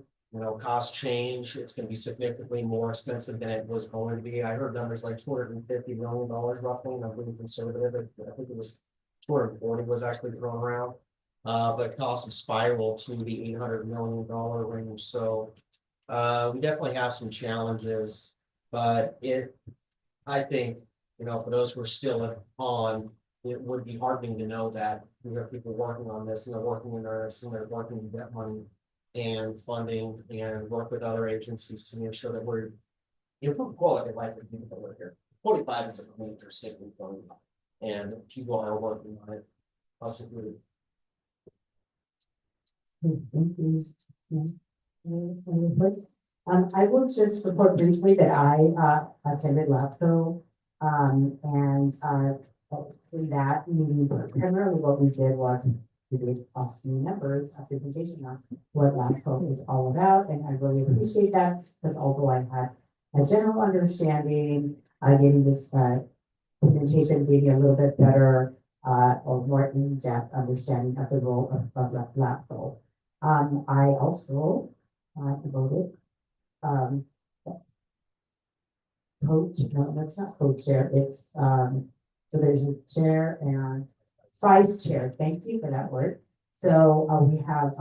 cost change. It's gonna be significantly more expensive than it was going to be. I heard numbers like $250 million roughly, and I'm really conservative. I think it was 240 was actually thrown around. But costs have spiraled to the $800 million range. So we definitely have some challenges, but I think, for those who are still on, it would be heartening to know that we have people working on this and they're working in earnest and they're working to get money and funding and work with other agencies to make sure that we're improve quality of life for people that work here. 45 is a major statement point, and people are working on it, us included. Thank you. I will just report briefly that I attended LAPCO, and in that meeting, primarily what we did was we gave us new members a presentation on what LAPCO is all about, and I really appreciate that, because although I had a general understanding, getting this presentation gave me a little bit better or more in-depth understanding of the role of LAPCO. I also voted no, that's not co-chair, it's so there's a chair and vice chair. Thank you for that word. So we have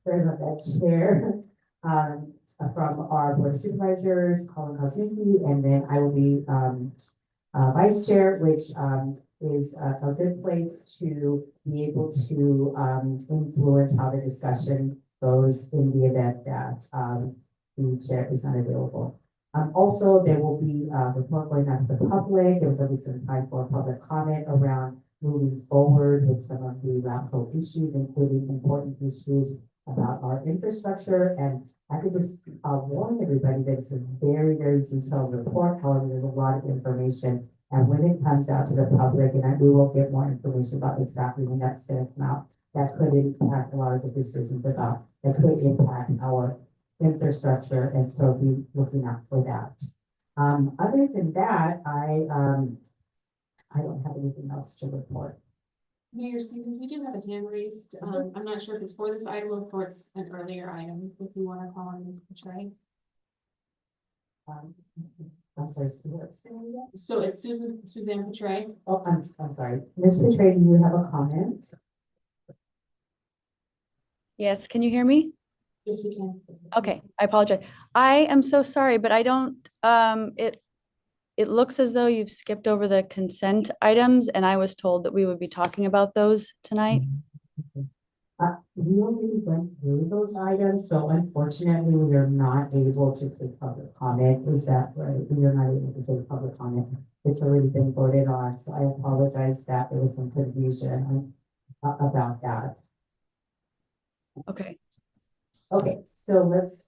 that chair from our board of supervisors, Colin Kosminski, and then I will be vice chair, which is a good place to be able to influence how the discussion goes in the event that the chair is not available. Also, there will be a report going out to the public, and there'll be some time for public comment around moving forward with some of the LAPCO issues, including important issues about our infrastructure. And I could just warn everybody that it's a very, very detailed report. However, there's a lot of information. And when it comes out to the public, and we will get more information about exactly when that's going to come out, that could impact a lot of the decisions that could impact our infrastructure. And so be looking out for that. Other than that, I don't have anything else to report. Mayor Stevens, we do have a hand raised. I'm not sure if it's for this item or if it's an earlier item, if you want to call on Ms. Petray. I'm sorry, so it's Suzanne Petray. Oh, I'm sorry. Ms. Petray, do you have a comment? Yes, can you hear me? Yes, we can. Okay, I apologize. I am so sorry, but I don't, it looks as though you've skipped over the consent items, and I was told that we would be talking about those tonight. We already went through those items, so unfortunately, we are not able to take public comment. Is that right? We are not able to take public comment. It's already been voted on, so I apologize that there was some confusion about that. Okay. Okay, so let's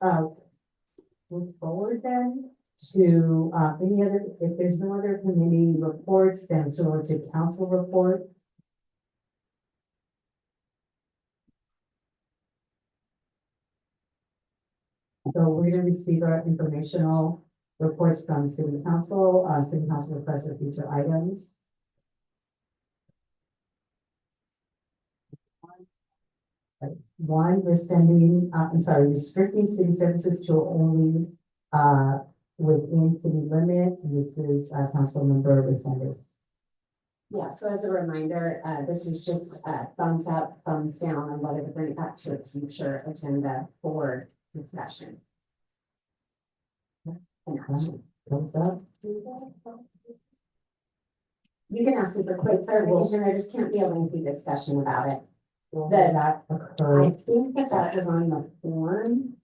move forward then to any other, if there's no other committee reports, then it's over to council report. So we're going to receive our informational reports from City Council requests for future items. One, we're sending, restricting city services to only within city limits. This is Council Member Resendez. Yeah, so as a reminder, this is just thumbs up, thumbs down on whether to bring it back to a future agenda for discussion. Thumbs up. You can ask me for quick clarification. There just can't be a lengthy discussion about it. That occurred. I think that was on the form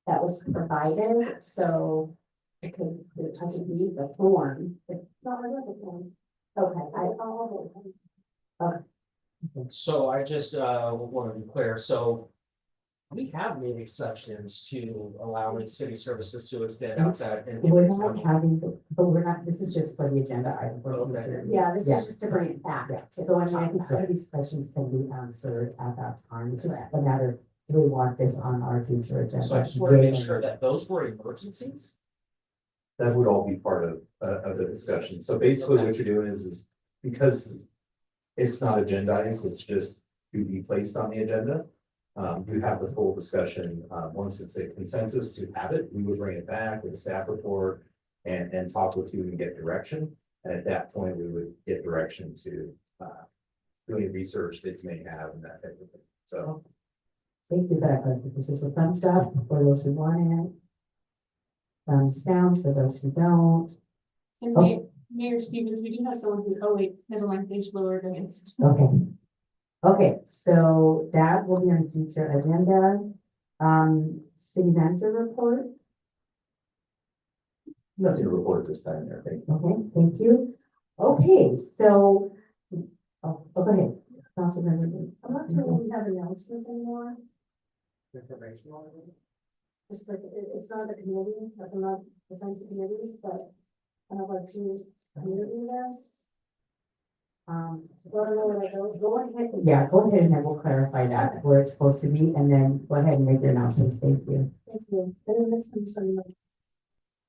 that was provided, so I could read the form. No, I read the form. Okay, So I just want to be clear, so we have made exceptions to allowing city services to extend outside. and- We're not having, but we're not, this is just for the agenda item. for Okay. future. yeah, this is just to bring it back. Yeah, to so I the mean, I think some of these questions can be answered at that time, it's just a matter, do we want this on our future agenda? So I just want to Yay make or sure nay? that those were emergencies. That would all be part of the discussion. So basically what you're doing is because it's not agendized, it's just to be placed on the agenda. You have the full discussion, once it's a consensus to have it, we would bring it back with a staff report and talk with you and get direction. And at that point, we would get direction to, do any research that you may have and that type of thing. So. Thank you for that clarification. This is a thumbs up for those who want it. Thumbs down for those who don't. And Okay. Mayor Stevens, we do have someone who, oh wait, never mind, page lower against. Okay. Okay, so that will be on future agenda. City manager report. Nothing to report this time there, thank you. Okay, thank you. Okay, so, go ahead. Councilmember. I'm not sure we have announcements anymore. Just like, it's not a committee, like I'm not assigned to committees, but I have like two community events. So I don't know where that goes. Go ahead. Yeah, go ahead and then we'll clarify that where it's supposed to be, and then go ahead and make your announcements. Thank you. Thank you. And then next time, something like.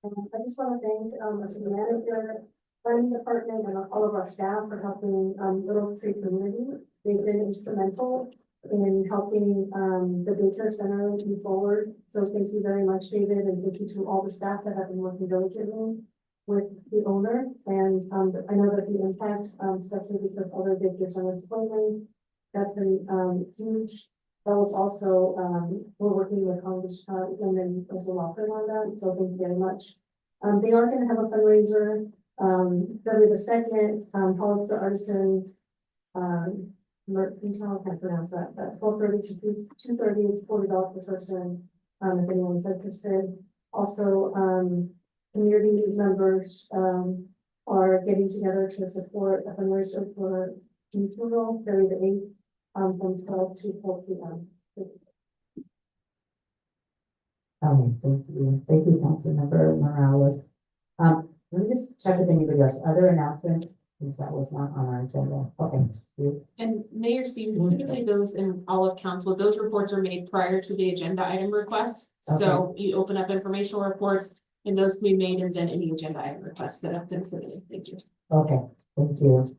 I just want to thank, our city manager, planning department, and all of our staff for helping, Little Tree community. They've been instrumental in helping, the daycare center move forward. So thank you very much, David, and thank you to all the staff that have been working diligently with the owner. And, I know that the impact, especially because other daycare centers closing, that's been, huge. That was also, we're working with Congress, and then also Walker on that, so thank you very much. They are gonna have a fundraiser, February the 2nd, Hollister Artisan, I can't pronounce that, but 12:30 to 2:30, it's $40 per person, if anyone's interested. Also, community members, are getting together to support a fundraiser for Funeral, February the 8th. From 12 to 4 p.m. Thank you, Councilmember Morales. Let me just check if anybody else, other announcements, since that was not on our agenda. Okay. And Mayor Stevens, typically those in all of council, those reports are made prior to the agenda item requests. So you open up informational reports and those can be made and then any agenda item requests that have been submitted. Thank you. Okay, thank you.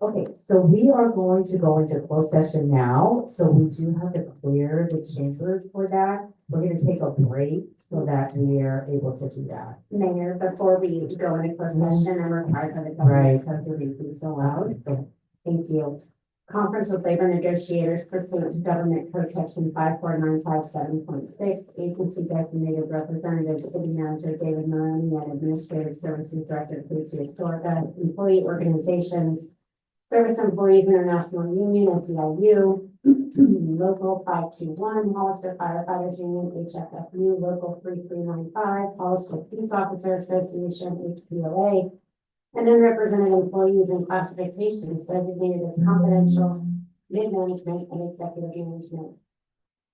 Okay, so we are going to go into closed session now, so we do have to clear the chambers for that. We're gonna take a break so that we are able to do that. Mayor, before we go into closed session, I'm required by the government code to read these aloud. Thank you. Conference with labor negotiators pursuant to government code section 54957.6, agency designated representative, city manager David Maroney, and administrative services director, Lucy Historica, employee organizations, Service Employees International Union, SEIU, Local 521, Hollister Firefighters Union, HFFU, Local 3395, Hollister Peace Officer Association, HPOA, and unrepresented employees and classifications designated as confidential, mid-management, and executive management.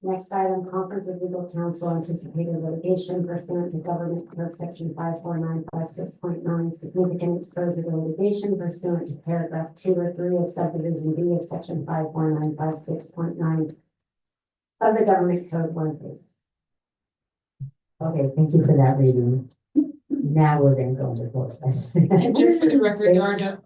Next item, conference with legal counsel, anticipated litigation pursuant to government code section 54956.9, significant exposure to litigation pursuant to paragraph 2 or 3 of subdivision D of section 54956.9 of the government code, one case. Okay, thank you for that reading. Now we're gonna go into closed session. And just for the record, there are no